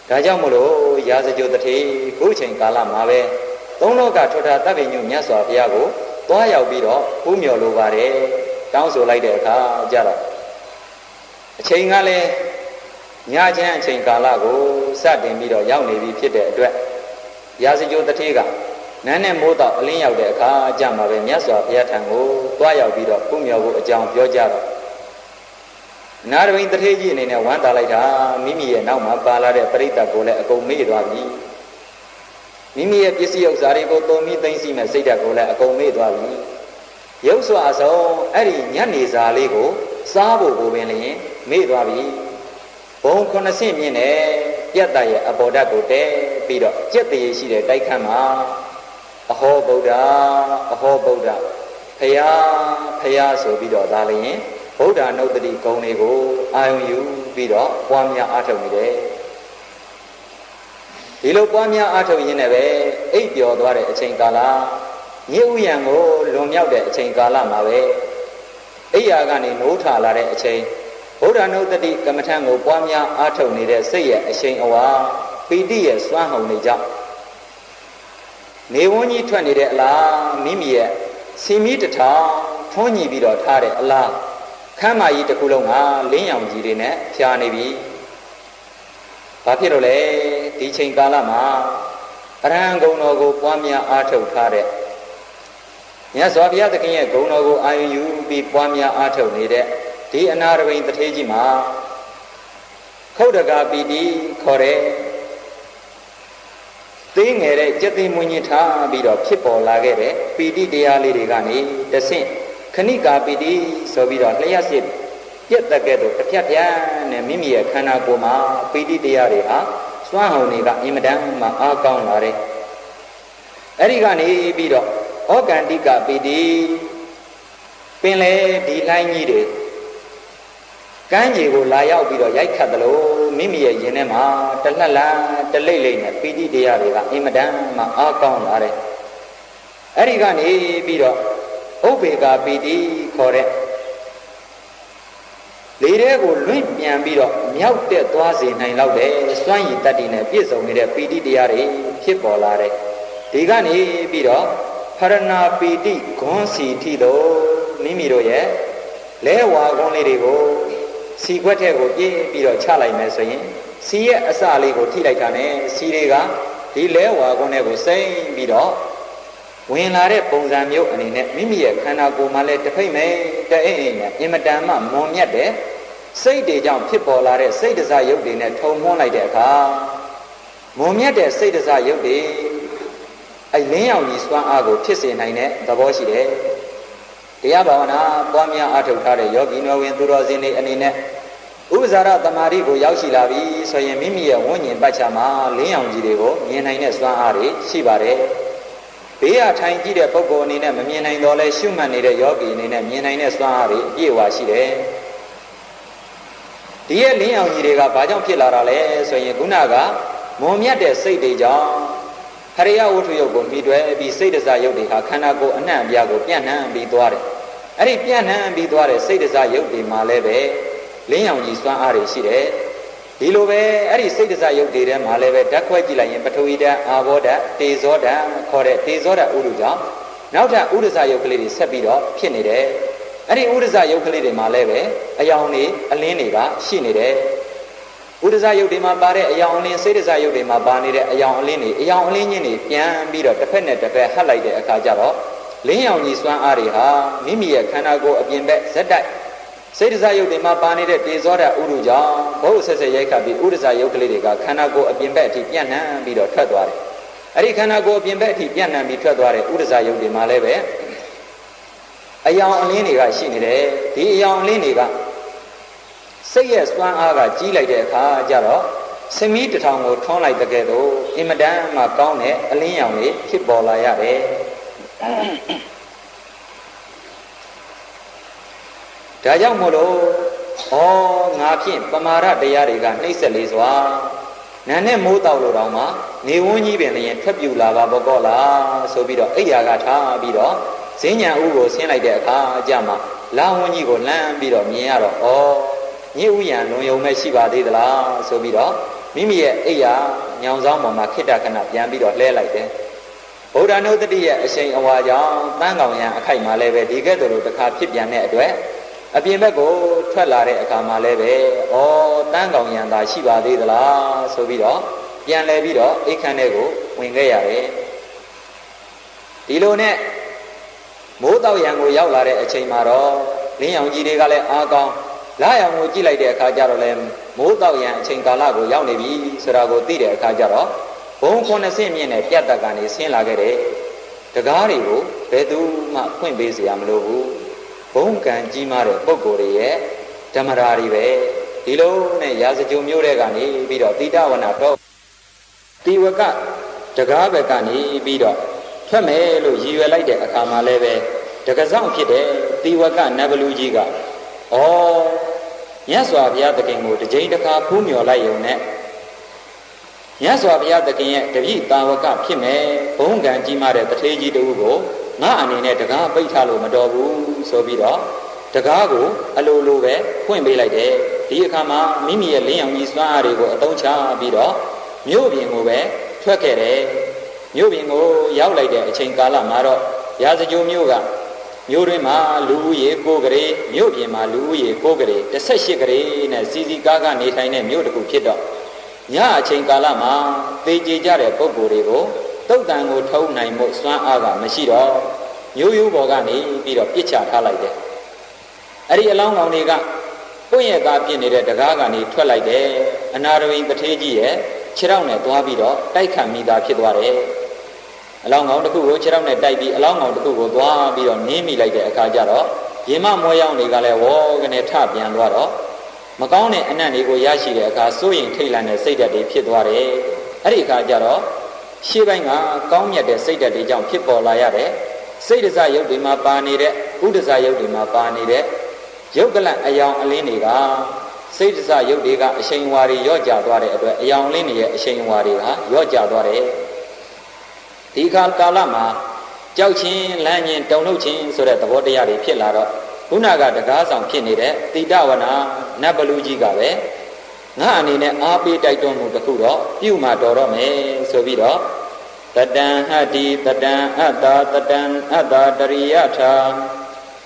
ဒါကြောင့်မလို့ရာဇကြိုတထေးခုချိန်ကာလမှာပဲသုံးလောကထွတ်ထားတပ်ပင်ညုမြတ်စွာဘုရားကိုသွားရောက်ပြီးတော့ပူးမြော်လိုပါတယ်တောင်းဆိုလိုက်တဲ့အခါကြတော့အချိန်ကလည်းညချမ်းအချိန်ကာလကိုစတင်ပြီးတော့ရောက်နေပြီဖြစ်တဲ့အတွက်ရာဇကြိုတထေးကနန်းနဲ့မိုးတော့အလင်းရောက်တဲ့အခါကြမှာပဲမြတ်စွာဘုရားထံကိုသွားရောက်ပြီးတော့ပူးမြော်ဖို့အကြောင်းပြောကြတော့အနာရဘိန်တထေးကြီးအနေနဲ့ဝမ်းသာလိုက်တာမိမိရဲ့နောက်မှာပါလာတဲ့ပရိသတ်ကိုလည်းအကုန်မေ့သွားပြီမိမိရဲ့ပစ္စည်းဥစ္စာတွေကိုသုံးပြီးသိမ်းစီမဲ့စိတ်ဓာတ်ကိုလည်းအကုန်မေ့သွားပြီရုပ်စွာဆုံးအဲ့ဒီညနေစာလေးကိုစားဖို့ကိုပင်လျင်မေ့သွားပြီဘုံ9ဆင့်မြင့်တဲ့ပြတ်သားရဲ့အပေါ်ဓာတ်ကိုတဲပြီးတော့ကြက်တရေရှိတဲ့တိုက်ခန်းမှာအဟောဗုဒ္ဓဖယားဆိုပြီးတော့ဒါလျင်ဗုဒ္ဓနုတ္တိဂုဏ်တွေကိုအာယုံယူပြီးတော့ပွားများအားထုတ်နေတယ်ဒီလိုပွားများအားထုတ်ရင်းနဲ့ပဲအိပ်ပျော်သွားတဲ့အချိန်ကာလညဥ်ဥယျံကိုလွန်မြောက်တဲ့အချိန်ကာလမှာပဲအိယာကနေနိုးထလာတဲ့အချိန်ဗုဒ္ဓနုတ္တိကမ္မထံကိုပွားများအားထုတ်နေတဲ့စိတ်ရဲ့အရှိန်အဝါပီတိရဲ့စွမ်းဟုန်တွေကြောင့်နေဝန်းကြီးထွက်နေတဲ့အလားမိမိရဲ့စီမီတထောင်ထွန်းညီပြီးတော့ထားတဲ့အလားခမ်းမကြီးတစ်ခုလုံးကလင်းရောင်ကြီးတွေနဲ့ဖြာနေပြီဘာဖြစ်လို့လဲဒီချိန်ကာလမှာအရဟံဂုဏ်တော်ကိုပွားများအားထုတ်ထားတဲ့မြတ်စွာဘုရားသခင်ရဲ့ဂုဏ်တော်ကိုအာရုံယူပြီးပွားများအားထုတ်နေတဲ့ဒီအနာရဘိန်တထေးကြီးမှာခုတ်တကာပီတိခေါ်တဲ့သေးငယ်တဲ့ကြက်သိမ်မွင်းကြီးထားပြီးတော့ဖြစ်ပေါ်လာခဲ့တဲ့ပီတိတရားလေးတွေကနေတဆင့်ခဏိကာပီတိဆိုပြီးတော့လျှက်စစ်ပြက်တက်ကဲ့သို့တစ်ဖြတ်ပြန်နဲ့မိမိရဲ့ခန္ဓာကိုယ်မှာပီတိတရားတွေဟာစွမ်းဟောင်တွေကအင်မတန်မှအားကောင်းလာတယ်အဲ့ဒီကနေပြီးတော့ဩကန္တိကပီတိပင်လေဒီလိုင်းကြီးတွေကမ်းခြေကိုလာရောက်ပြီးတော့ရိုက်ခတ်သလိုမိမိရဲ့ရင်ထဲမှာတလှလှတလိမ့်လိမ့်နဲ့ပီတိတရားတွေကအင်မတန်မှအားကောင်းလာတယ်အဲ့ဒီကနေပြီးတော့ဥပေက္ခပီတိခေါ်တဲ့ လေထဲကိုလွင့်ပြန်ပြီးတော့မြောက်တက်သွားစေနိုင်လောက်တဲ့စွမ်းရည်တတ္တိနဲ့ပြည့်စုံနေတဲ့ပီတိတရားတွေဖြစ်ပေါ်လာတယ်ဒီကနေပြီးတော့ဖရဏပီတိဂွန်းစီထိတော့မိမိတို့ရဲ့လဲဝါကွန်းလေးတွေကိုစီခွက်ထဲကိုပြေးပြီးတော့ချလိုက်မယ်ဆိုရင်စီရဲ့အစလေးကိုထိလိုက်တာနဲ့စီတွေကဒီလဲဝါကွန်းတွေကိုစိမ့်ပြီးတော့ဝင်လာတဲ့ပုံစံမျိုးအနေနဲ့မိမိရဲ့ခန္ဓာကိုယ်မှာလည်းတစ်ဖိတ်မဲ့တအိမ်အိမ်နဲ့အင်မတန်မှမွန်မြတ်တဲ့စိတ်တွေကြောင့်ဖြစ်ပေါ်လာတဲ့စိတ်တစားရုပ်တွေနဲ့ထုံမွှန်းလိုက်တဲ့အခါမွန်မြတ်တဲ့စိတ်တစားရုပ်တွေအလင်းရောင်ကြီးစွမ်းအားကိုဖြစ်စေနိုင်တဲ့သဘောရှိတယ်တရားဘာဝနာပွားများအားထုတ်ထားတဲ့ယောဂီနွယ်ဝင်သူတော်စင်တွေအနေနဲ့ဥပဇာရတမာတိကိုရောက်ရှိလာပြီဆိုရင်မိမိရဲ့ဝိညာဉ်ပတ်ချာမှာလင်းရောင်ကြီးတွေကိုမြင်နိုင်တဲ့စွမ်းအားတွေရှိပါတယ်ဘေးအထိုင်ကြည့်တဲ့ပုဂ္ဂိုလ်အနေနဲ့မမြင်နိုင်တော့လဲရှုမှတ်နေတဲ့ယောဂီအနေနဲ့မြင်နိုင်တဲ့စွမ်းအားတွေအပြည့်အဝရှိတယ်ဒီရဲ့လင်းရောင်ကြီးတွေကဘာကြောင့်ဖြစ်လာတာလဲဆိုရင်ခုနကမွန်မြတ်တဲ့စိတ်တွေကြောင့်ဟရိယဝတ္ထုယုတ်ကိုမိတွဲပြီးစိတ်တစားယုတ်တွေဟာခန္ဓာကိုယ်အနှံ့အပြားကိုပြန့်နှံ့ပြီးသွားတယ်အဲ့ဒီပြန့်နှံ့ပြီးသွားတဲ့စိတ်တစားယုတ်တွေမှာလည်းပဲလင်းရောင်ကြီးစွမ်းအားတွေရှိတယ်ဒီလိုပဲအဲ့ဒီစိတ်တစားယုတ်တွေထဲမှာလည်းပဲဓာတ်ခွဲကြည့်လိုက်ရင်ပထဝီဓာတ်အာဘောဓာတ်တေဇောဓာတ်ခေါ်တဲ့တေဇောဓာတ်ဥဒုကြောင့်နောက်ထပ်ဥဒ္ဒဇယုတ်ကလေးတွေဆက်ပြီးတော့ဖြစ်နေတယ်အဲ့ဒီဥဒ္ဒဇယုတ်ကလေးတွေမှာလည်းပဲအယောင်တွေအလင်းတွေကရှိနေတယ်ဥဒ္ဒဇယုတ်တွေမှာပါတဲ့အယောင်အလင်းစိတ်တစားယုတ်တွေမှာပါနေတဲ့အယောင်အလင်းတွေအယောင်အလင်းချင်းတွေပြန်ပြီးတော့တစ်ဖက်နဲ့တစ်ဖက်ဟပ်လိုက်တဲ့အခါကျတော့လင်းရောင်ကြီးစွမ်းအားတွေဟာမိမိရဲ့ခန္ဓာကိုယ်အပြင်ဘက်ဇက်တိုက်စိတ်တစားယုတ်တွေမှာပါနေတဲ့တေဇောဓာတ်ဥဒုကြောင့်ဘုဟုဆက်ဆက်ရိုက်ခတ်ပြီးဥဒ္ဒဇယုတ်ကလေးတွေကခန္ဓာကိုယ်အပြင်ဘက်အထိပြန့်နှံ့ပြီးတော့ထွက်သွားတယ်အဲ့ဒီခန္ဓာကိုယ်အပြင်ဘက်အထိပြန့်နှံ့ပြီးထွက်သွားတဲ့ဥဒ္ဒဇယုတ်တွေမှာလည်းပဲအယောင်အလင်းတွေကရှိနေတယ်ဒီအယောင်အလင်းတွေကစိတ်ရဲ့စွမ်းအားကကြီးလိုက်တဲ့အခါကျတော့စမီးတစ်ထောင်ကိုထွန်းလိုက်တဲ့ကဲ့သို့အင်မတန်မှကောင်းတဲ့အလင်းရောင်တွေဖြစ်ပေါ်လာရတယ်ဒါကြောင့်မို့လို့ငါဖြင့်ပမာဒတရားတွေကနှိမ့်ဆက်လေးစွာနာနဲ့မိုးတောက်လို့တောင်မှနေဝန်းကြီးပင်လည်းထွက်ပြူလာပါဘောကောလားဆိုပြီးတော့အိယာကထားပြီးတော့ဈဉ္ညာဥကိုဆင်းလိုက်တဲ့အခါအကြမှာလာဝန်းကြီးကိုလှမ်းပြီးတော့မြင်ရတော့ညစ်ဥယံလွန်ယုံမဲ့ရှိပါသေးသလားဆိုပြီးတော့မိမိရဲ့အိယာညောင်ဆောင်ပေါ်မှာခိတ္တခဏပြန်ပြီးတော့လှဲလိုက်တယ်ဗုဒ္ဓနုတ္တိရဲ့အရှိန်အဝါကြောင့်တန်းကောင်ရံအခိုက်မှာလည်းပဲဒီကဲ့သို့တစ်ခါဖြစ်ပြန်တဲ့အတွက်အပြင်ဘက်ကိုထွက်လာတဲ့အခါမှာလည်းပဲတန်းကောင်ရံသာရှိပါသေးသလားဆိုပြီးတော့ပြန်လဲပြီးတော့အိတ်ခမ်းထဲကိုဝင်ခဲ့ရတယ်ဒီလိုနဲ့မိုးတောက်ရံကိုရောက်လာတဲ့အချိန်မှာတော့လင်းရောင်ကြီးတွေကလည်းအားကောင်းလာရောင်ကိုကြည့်လိုက်တဲ့အခါကျတော့လည်းမိုးတောက်ရံအချိန်ကာလကိုရောက်နေပြီဆိုတာကိုသိတဲ့အခါကျတော့ဘုံ90မြင့်နဲ့ပြတ်တက်ကနေဆင်းလာခဲ့တဲ့တကားတွေကိုဘယ်သူမှဖွင့်ပေးစရာမလိုဘူးဘုံကံကြီးမားတဲ့ပုဂ္ဂိုလ်တွေရဲ့ဓမ္မရာတွေပဲဒီလိုနဲ့ရာဇကြုံမျိုးတွေကနေပြီးတော့တိတဝနာတော့တိဝကတကားဘက်ကနေပြီးတော့ထွက်မယ်လို့ရည်ရွယ်လိုက်တဲ့အခါမှာလည်းပဲတကဆောင်ဖြစ်တဲ့တိဝကနတ်ဘလူကြီးကမြတ်စွာဘုရားသခင်ကိုတစ်ကြိမ်တစ်ခါဖူးမြော်လိုက်ရုံနဲ့မြတ်စွာဘုရားသခင်ရဲ့တပည့်တာဝကဖြစ်မယ်ဘုံကံကြီးမားတဲ့တထေးကြီးတူကိုငါအနေနဲ့တကားပိတ်ထားလို့မတော်ဘူးဆိုပြီးတော့တကားကိုအလိုလိုပဲဖွင့်ပေးလိုက်တယ်ဒီအခါမှာမိမိရဲ့လင်းရောင်ကြီးစွမ်းအားတွေကိုအသုံးချပြီးတော့မြို့ပြင်ကိုပဲထွက်ခဲ့တယ်မြို့ပြင်ကိုရောက်လိုက်တဲ့အချိန်ကာလမှာတော့ရာဇကြိုမြို့ကမြို့တွင်မှာလူဦးရေ9ကလေးမြို့ပြင်မှာလူဦးရေ9ကလေး18ကလေးနဲ့စီစီကားကနေထိုင်တဲ့မြို့တစ်ခုဖြစ်တော့ညအချိန်ကာလမှာသေကြေကြတဲ့ပုဂ္ဂိုလ်တွေကိုတုတ်တန်ကိုထုံးနိုင်မှုစွမ်းအားကမရှိတော့မျိုးရိုးပေါ်ကနေပြီးတော့ပြစ်ချထားလိုက်တယ်အဲ့ဒီအလောင်းကောင်တွေကပွင့်ရသားပြစ်နေတဲ့တကားကနေထွက်လိုက်တယ်အနာရဝိတထေးကြီးရဲ့ခြေထောက်နဲ့သွားပြီးတော့တိုက်ခတ်မိတာဖြစ်သွားတယ်အလောင်းကောင်တစ်ခုကိုခြေထောက်နဲ့တိုက်ပြီးအလောင်းကောင်တစ်ခုကိုသွားပြီးတော့နင်းမိလိုက်တဲ့အခါကျတော့ရင်မမွဲရောင်တွေကလည်းဝေါကနေထပြန်သွားတော့မကောင်းတဲ့အနံ့တွေကိုရရှိတဲ့အခါစိုးရင်ထိတ်လန့်တဲ့စိတ်ဓာတ်တွေဖြစ်သွားတယ်အဲ့ဒီအခါကျတော့ရှေ့ပိုင်းကကောင်းမြတ်တဲ့စိတ်ဓာတ်တွေကြောင့်ဖြစ်ပေါ်လာရတဲ့စိတ်ဒဇယုတ်တွေမှာပါနေတဲ့ဥဒဇယုတ်တွေမှာပါနေတဲ့ယုတ်ကလန့်အယောင်အလင်းတွေကစိတ်ဒဇယုတ်တွေကအရှိန်ဝါတွေရော့ကျသွားတဲ့အတွက်အယောင်အလင်းတွေရဲ့အရှိန်ဝါတွေကရော့ကျသွားတယ်ဒီကာလမှာကြောက်ချင်းလန့်ချင်းတုန်လှုပ်ချင်းဆိုတဲ့သဘောတရားတွေဖြစ်လာတော့ခု ခုနကတကားဆောင်ဖြစ်နေတဲ့တိတဝနာနတ်ဘလူကြီးကပဲငါအနေနဲ့အားပေးတိုက်တွန်းမှုတစ်ခုတော့ပြုမှတော်တော့မယ်ဆိုပြီးတော့တတံဟတ္တိတတံအတ္တတတံအတ္တတရိယထာ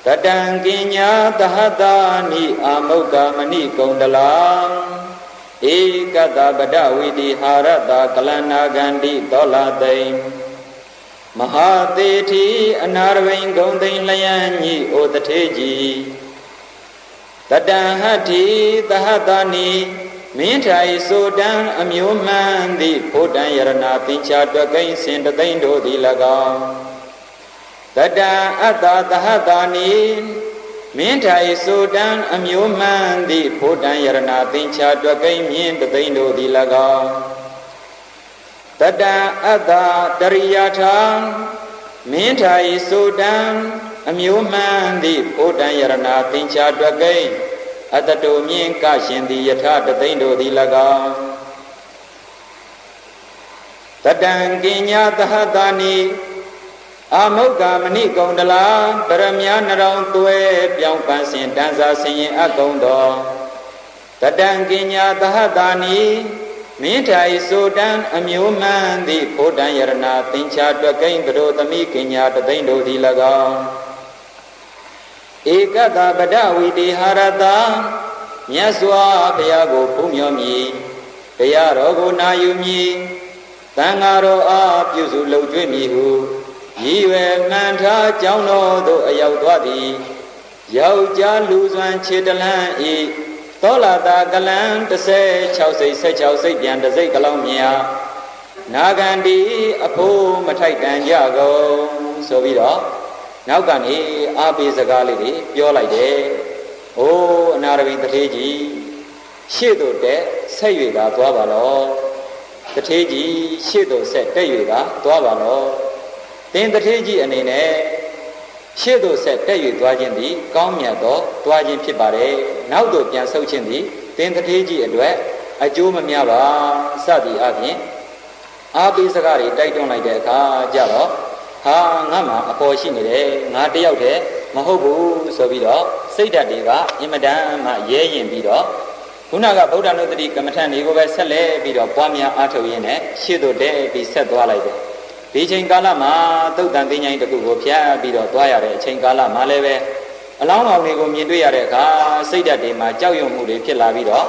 တတံကင်ညာသဟတာနိအာမုက္ခမဏိကုံတလာဧကတပဒဝိတိဟာရတကလနာဂန္တိသောလာသိမ့်မဟာသေတိအနာရဝိန်ဂုံသိမ့်လျံညိဩတထေကြီးတတံဟတ္တိသဟတာနိမင်းထိုင်ဆိုတံအမျိုးမှန်သည့်ဘုဒ္ဓံယရဏသင်္ချာတွကိဉ္စင်တသိမ့်တို့သည်၎င်းတတံအတ္တသဟတာနိမင်းထိုင်ဆိုတံအမျိုးမှန်သည့်ဘုဒ္ဓံယရဏသင်္ချာတွကိဉ္မြင့်တသိမ့်တို့သည်၎င်းတတံအတ္တတရိယထာမင်းထိုင်ဆိုတံအမျိုးမှန်သည့်ဘုဒ္ဓံယရဏသင်္ချာတွကိဉ္အတတုမြင့်ကရှင်သည်ယထာတသိမ့်တို့သည်၎င်းတတံကင်ညာသဟတာနိအာမုက္ခမဏိကုံတလာပရမညာနရောင်သွဲပြောင်းပန်းစင်တန်းစာဆင်ရင်အကုံတော်တတံကင်ညာသဟတာနိမင်းထိုင်ဆိုတံအမျိုးမှန်သည့်ဘုဒ္ဓံယရဏသင်္ချာတွကိဉ္ကရောသမိကင်ညာတသိမ့်တို့သည်၎င်းဧကတပဒဝိတိဟာရတာမြတ်စွာဘုရားကိုဖူးမြော်မည်ဘုရားတော်ကိုနာယူမည်သံဃာတော်အားပြုစုလှုပ်ကြွေးမည်ဟုရည်ရွယ်မှန်ထားကြောင်းတော်သို့အရောက်သွားသည်ယောက်ျားလူစွမ်းခြေတလန်းဤသောလာတာကလန်း16စိတ်16စိတ်ပြန်တစ်စိတ်ကလောင်းမြာနာဂန္ဒီအဖိုးမထိုက်တန်ကြကုန်ဆိုပြီးတော့နောက်ကနေအားပေးစကားလေးတွေပြောလိုက်တယ်။အိုးအနာရဝိတထေကြီးရှေ့သို့တက်ဆက်၍သာသွားပါလော။တထေကြီးရှေ့သို့ဆက်တက်၍သာသွားပါလော။သင်တထေကြီးအနေနဲ့ရှေ့သို့ဆက်တက်၍သွားခြင်းသည်ကောင်းမြတ်သောသွားခြင်းဖြစ်ပါတယ်။နောက်သို့ပြန်ဆုတ်ခြင်းသည်သင်တထေကြီးအတွက်အကျိုးမများပါစသည်အပြင်အားပေးစကားတွေတိုက်တွန်းလိုက်တဲ့အခါကျတော့ဟာငါမှအပေါ်ရှိနေတယ်ငါတယောက်တည်းမဟုတ်ဘူးဆိုပြီးတော့စိတ်ဓာတ်တွေကအင်မတန်မှရဲရင်ပြီးတော့ခုနကဗုဒ္ဓနုတ္တိကမ္မထန်တွေကိုပဲဆက်လက်ပြီးတော့ပွားများအားထုတ်ရင်းနဲ့ရှေ့သို့တည့်ပြီးဆက်သွားလိုက်တယ်ဒီချိန်ကာလမှာသုတ်တန်သိဉ္ဇိုင်းတစ်ခုကိုဖြတ်ပြီးတော့သွားရတဲ့အချိန်ကာလမှာလည်းပဲအလောင်းကောင်တွေကိုမြင်တွေ့ရတဲ့အခါစိတ်ဓာတ်တွေမှာကြောက်ရွံ့မှုတွေဖြစ်လာပြီးတော့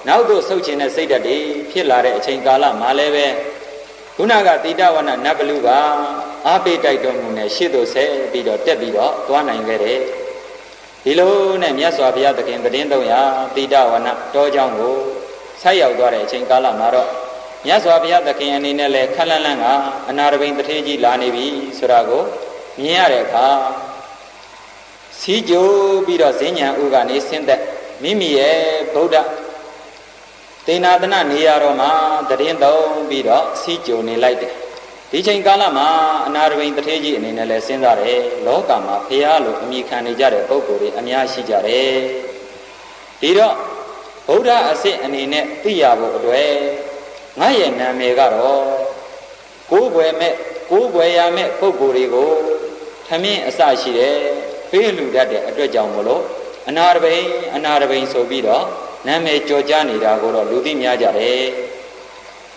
နောက်သို့ဆုတ်ချင်တဲ့စိတ်ဓာတ်တွေဖြစ်လာတဲ့အချိန်ကာလမှာလည်းပဲခုနကတိတဝနနတ်ဘလူကအားပေးတိုက်တွန်းမှုနဲ့ရှေ့သို့ဆက်ပြီးတော့တက်ပြီးတော့သွားနိုင်ခဲ့တယ်ဒီလိုနဲ့မြတ်စွာဘုရားသခင်သတင်း300တိတဝနတောเจ้าကိုဆိုက်ရောက်သွားတဲ့အချိန်ကာလမှာတော့မြတ်စွာဘုရားသခင်အနေနဲ့လည်းခက်လန့်လန့်ကအနာရဘိန်တထေကြီးလာနေပြီဆိုတာကိုမြင်ရတဲ့အခါစီးကြိုးပြီးတော့ဇင်းညာဥကနေဆင်းသက်မိမိရဲ့ဗုဒ္ဓတေနာသနနေရာတော်မှာသတင်းသုံးပြီးတော့စီးကြိုနေလိုက်တယ်ဒီချိန်ကာလမှာအနာရဘိန်တထေကြီးအနေနဲ့လည်းစဉ်းစားတယ်လောကမှာဖရာလို့အမိခံနေကြတဲ့ပုဂ္ဂိုလ်တွေအများရှိကြတယ်ဒီတော့ဗုဒ္ဓအစစ်အနေနဲ့သိရဖို့အတွက်ငါရဲ့နာမည်ကတော့ကိုးကွယ်ရမဲ့ပုဂ္ဂိုလ်တွေကိုထမင်းအစရှိတယ်ဖေးလူတတ်တဲ့အတွက်ကြောင့်မလို့အနာရဘိန်ဆိုပြီးတော့နာမည်ကြော်ကြားနေတာကိုတော့လူသိများကြတယ်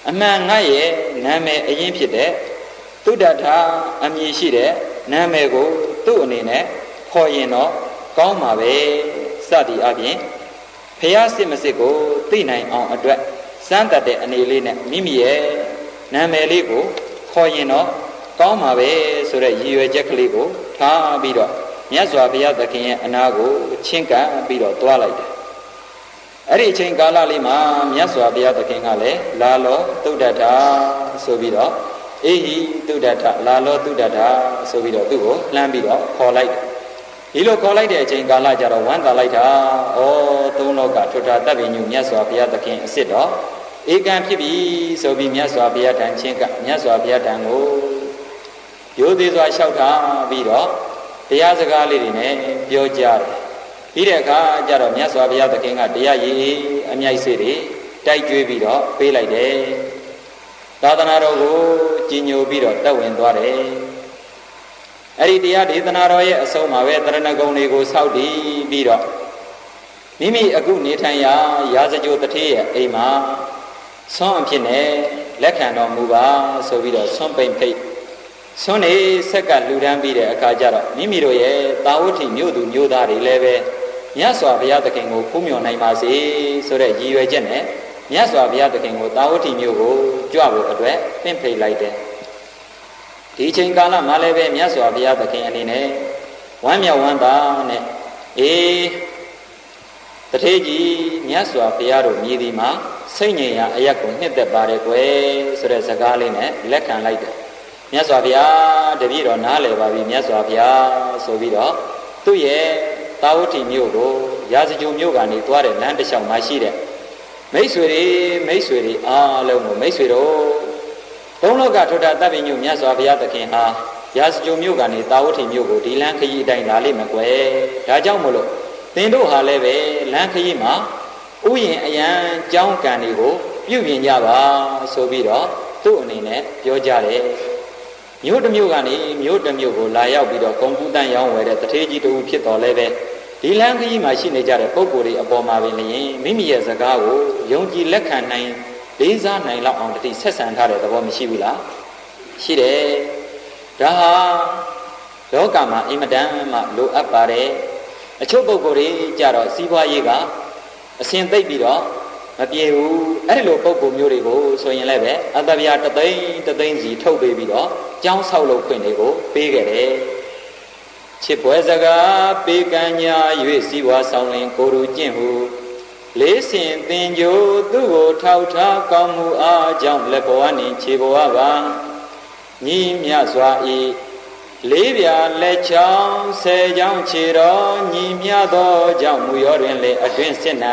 အမှန်ငါရဲ့နာမည်အရင်ဖြစ်တဲ့သုဒ္ဓထာအမည်ရှိတဲ့နာမည်ကိုသူ့အနေနဲ့ခေါ်ရင်တော့ကောင်းမှာပဲစသည်အပြင်ဖျားစစ်မစစ်ကိုသိနိုင်အောင်အတွက်စမ်းတတ်တဲ့အနေလေးနဲ့မိမိရဲ့နာမည်လေးကိုခေါ်ရင်တော့ကောင်းမှာပဲဆိုတဲ့ရည်ရွယ်ချက်ကလေးကိုထားပြီးတော့မြတ်စွာဘုရားသခင်ရဲ့အနာကိုချင့်ကပ်ပြီးတော့တွားလိုက်တယ်အဲ့ဒီအချိန်ကာလလေးမှာမြတ်စွာဘုရားသခင်ကလည်းလာလောသုဒ္ဓထာဆိုပြီးတော့အေဟိသုဒ္ဓထာလာလောသုဒ္ဓထာဆိုပြီးတော့သူ့ကိုလှမ်းပြီးတော့ခေါ်လိုက်တယ်ဒီလိုခေါ်လိုက်တဲ့အချိန်ကာလကျတော့ဝမ်းသာလိုက်တာဩသုံးလောကထွဋ္ဌာတပ်ပညုမြတ်စွာဘုရားသခင်အစ်စ်တော်ဧကံဖြစ်ပြီဆိုပြီးမြတ်စွာဘုရားထံချင်းကမြတ်စွာဘုရားထံကိုရိုသေစွာလျှောက်ထားပြီးတော့တရားစကားလေးတွေနဲ့ပြောကြတယ်ပြီးတဲ့အခါကျတော့မြတ်စွာဘုရားသခင်ကတရားရည်အမြိုက်စေတွေတိုက်ကြွေးပြီးတော့ပေးလိုက်တယ်သာသနာတော်ကိုကြီးညိုပြီးတော့တက်ဝင်သွားတယ် အဲ့ဒီတရားဒေသနာတော်ရဲ့အဆုံးမှာပဲတရဏဂုံတွေကိုစောက်တည်ပြီးတော့မိမိအခုနေထိုင်ရာရာဇဂိုတထေးရဲ့အိမ်မှာဆွမ်းအဖြစ်နဲ့လက်ခံတော်မူပါဆိုပြီးတော့ဆွမ်းပိန်ဖိတ်ဆွမ်းနေဆက်ကလူတန်းပြီးတဲ့အခါကျတော့မိမိတို့ရဲ့တာဝတိမြို့သူမြို့သားတွေလည်းပဲမြတ်စွာဘုရားသခင်ကိုဖူးမြော်နိုင်ပါစေဆိုတဲ့ရည်ရွယ်ချက်နဲ့မြတ်စွာဘုရားသခင်ကိုတာဝတိမြို့ကိုကြွဖို့အတွက်ပင့်ဖိတ်လိုက်တယ်ဒီချိန်ကာလမှာလည်းပဲမြတ်စွာဘုရားသခင်အနေနဲ့ဝမ်းမြောက်ဝမ်းသာနဲ့တထေးကြီးမြတ်စွာဘုရားတို့မြည်ဒီမှာစိတ်ငြိမ်ရာအရက်ကိုနှစ်သက်ပါတယ်ကွယ်ဆိုတဲ့စကားလေးနဲ့လက်ခံလိုက်တယ်မြတ်စွာဘုရားတပည့်တော်နားလည်ပါပြီမြတ်စွာဘုရားဆိုပြီးတော့သူ့ရဲ့တာဝတိမြို့ကိုရာဇဂိုမြို့ကနေသွားတဲ့လမ်းတစ်လျှောက်မှာရှိတဲ့မိတ်ဆွေတွေအားလုံးကိုမိတ်ဆွေတို့ဘုံလောကထွတ်တာတပ်ပညုမြတ်စွာဘုရားသခင်ဟာရာဇဂိုမြို့ကနေတာဝတိမြို့ကိုဒီလမ်းခရီးအတိုင်းလာလိမ့်မယ်ကွယ်ဒါကြောင့်မို့လို့သင်တို့ဟာလည်းပဲလမ်းခရီးမှာဥယျာဉ်အယံကြောင်းကံတွေကိုပြုပြင်ကြပါဆိုပြီးတော့သူ့အနေနဲ့ပြောကြတယ်မြို့တစ်မြို့ကနေမြို့တစ်မြို့ကိုလာရောက်ပြီးတော့ဂုံကူးတန်းရောင်းဝယ်တဲ့တထေးကြီးတူဖြစ်တော်လဲပဲဒီလမ်းခရီးမှာရှိနေကြတဲ့ပုဂ္ဂိုလ်တွေအပေါ်မှာပင်လျင်မိမိရဲ့စကားကိုယုံကြည်လက်ခံနိုင်လေးစားနိုင်လောက်အောင်တတိဆက်ဆံထားတဲ့သဘောမရှိဘူးလားရှိတယ်ဒါဟာလောကမှာအင်မတန်မှလိုအပ်ပါတယ်အချို့ပုဂ္ဂိုလ်တွေကြတော့စီးပွားရေးကအစဉ်သိပ်ပြီးတော့မပြေဘူးအဲ့ဒီလိုပုဂ္ဂိုလ်မျိုးတွေကိုဆိုရင်လည်းပဲအတ္တဗျာတသိန်းစီထုတ်ပေးပြီးတော့ကျောင်းဆောက်လုပ်ခွင့်တွေကိုပေးခဲ့တယ်ချစ်ပွဲစကားပေးကမ်းညာ၍စီးပွားဆောင်လင်ကိုရူကျင့်ဟုလေးစင်သင်ကြိုသူ့ကိုထောက်ထားကောင်းမှုအားကြောင့်လက်ဘဝနှင့်ခြေဘဝပါညီမြစွာဤလေးပြလက်ချောင်းဆယ်ချောင်းခြေတော်ညီမြသောကြောင့်မူရောတွင်လေအတွင်စစ်၌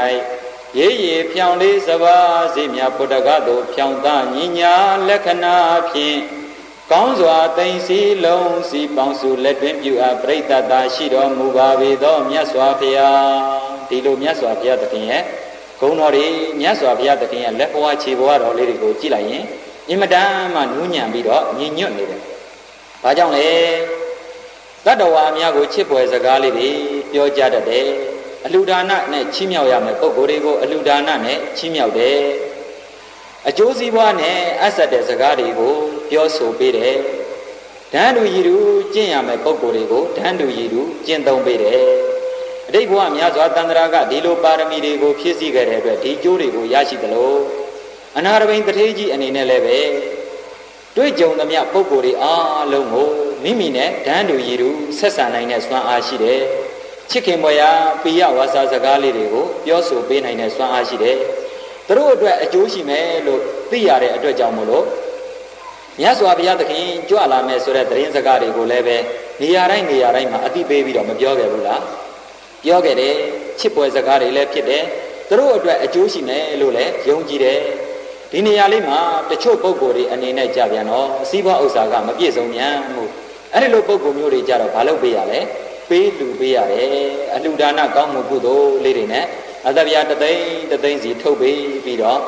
ရေရေဖြောင်းလေးစပါးစီမြဘုဒ္ဓဂသို့ဖြောင်းသားညီညာလက္ခဏာဖြင့်ကောင်းစွာသိမ့်စီလုံးစီပေါင်းစုလက်တွင်ပြုအပ်ပြိတ္တတာရှိတော်မူပါပေသောမြတ်စွာဘုရားဒီလိုမြတ်စွာဘုရားသခင်ရဲ့ဂုဏ်တော်တွေမြတ်စွာဘုရားသခင်ရဲ့လက်ဘဝခြေဘဝတော်လေးတွေကိုကြည့်လိုက်ရင်အင်မတန်မှနူးညံ့ပြီးတော့ညင်ညွတ်နေတယ်။ဘာကြောင့်လဲတတ္တဝါများကိုချစ်ဖွယ်စကားလေးတွေပြောကြတတ်တယ်။အလှူဒါနနဲ့ချီးမြှောက်ရမယ်ပုဂ္ဂိုလ်တွေကိုအလှူဒါနနဲ့ချီးမြှောက်တယ်။အကျိုးစီးပွားနဲ့အဆက်တဲ့စကားတွေကိုပြောဆိုပေးတယ်။ဓာန်တူရည်တူကျင့်ရမယ်ပုဂ္ဂိုလ်တွေကိုဓာန်တူရည်တူကျင့်သုံးပေးတယ်။အတိတ်ဘဝများစွာတန်ត្រာကဒီလိုပါရမီတွေကိုဖြည့်ဆည်းခဲ့တဲ့အတွက်ဒီကျိုးတွေကိုရရှိသလိုအနာရဘိန်တထေးကြီးအနေနဲ့လည်းပဲတွေ့ကြုံသမျှပုဂ္ဂိုလ်တွေအားလုံးကိုမိမိနဲ့ဓာန်တူရည်တူဆက်ဆံနိုင်တဲ့စွမ်းအားရှိတယ်။ချစ်ခင်မွေရာပိယဝါစာစကားလေးတွေကိုပြောဆိုပေးနိုင်တဲ့စွမ်းအားရှိတယ်။သူတို့အတွက်အကျိုးရှိမယ်လို့သိရတဲ့အတွက်ကြောင့်မို့လို့မြတ်စွာဘုရားသခင်ကြွလာမယ်ဆိုတဲ့သတင်းစကားတွေကိုလည်းပဲနေရာတိုင်းမှာအတိပေးပြီးတော့မပြောခဲ့ဘူးလား။ပြောခဲ့တယ်ချစ်ပွဲစကားတွေလည်းဖြစ်တယ်သူတို့အတွက်အကျိုးရှိမယ်လို့လည်းယုံကြည်တယ်ဒီနေရာလေးမှာတချို့ပုဂ္ဂိုလ်တွေအနေနဲ့ကြပြန်တော့အစည်းအဝေးဥစ္စာကမပြည့်စုံမြန်မှုအဲ့ဒီလိုပုဂ္ဂိုလ်မျိုးတွေကြတော့ဘာလုပ်ပေးရလဲပေးလူပေးရတယ်အလှူဒါနကောင်းမှုကုသိုလ်လေးတွေနဲ့အတ္တဗျာတသိန်းစီထုတ်ပေးပြီးတော့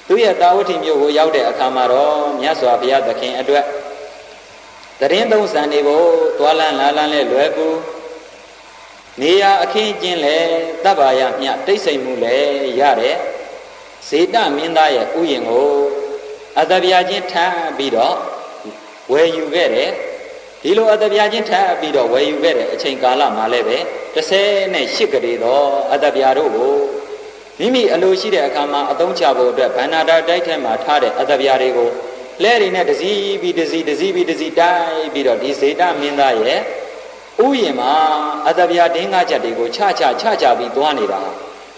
သူရဲ့တာဝတိမြို့ကိုရောက်တဲ့အခါမှာတော့မြတ်စွာဘုရားသခင်အတွက်တရင်သုံးဆန်တွေကိုတွာလန်းလာလန်းလဲလွယ်ကူနေရာအခင်းကျင်းလဲတပ်ပါရမြတိတ်ဆိတ်မှုလဲရတဲ့ဇေတမင်းသားရဲ့ဥယျာဉ်ကိုအတ္တဗျာချင်းထမ်းပြီးတော့ဝယ်ယူခဲ့တယ်ဒီလိုအတ္တဗျာချင်းထမ်းပြီးတော့ဝယ်ယူခဲ့တဲ့အချိန်ကာလမှာလည်းပဲ18ကလေးတော့အတ္တဗျာတို့ကိုမိမိအလိုရှိတဲ့အခါမှာအသုံးချဖို့အတွက်ဗန္နာတာတိုက်ထဲမှာထားတဲ့အတ္တဗျာတွေကိုလဲတွေနဲ့တစည်းပြီးတိုက်ပြီးတော့ဒီဇေတမင်းသားရဲ့ဥယျာဉ်မှာအတ္တဗျာတင်းကားချက်တွေကိုချပြီးသွားနေတာ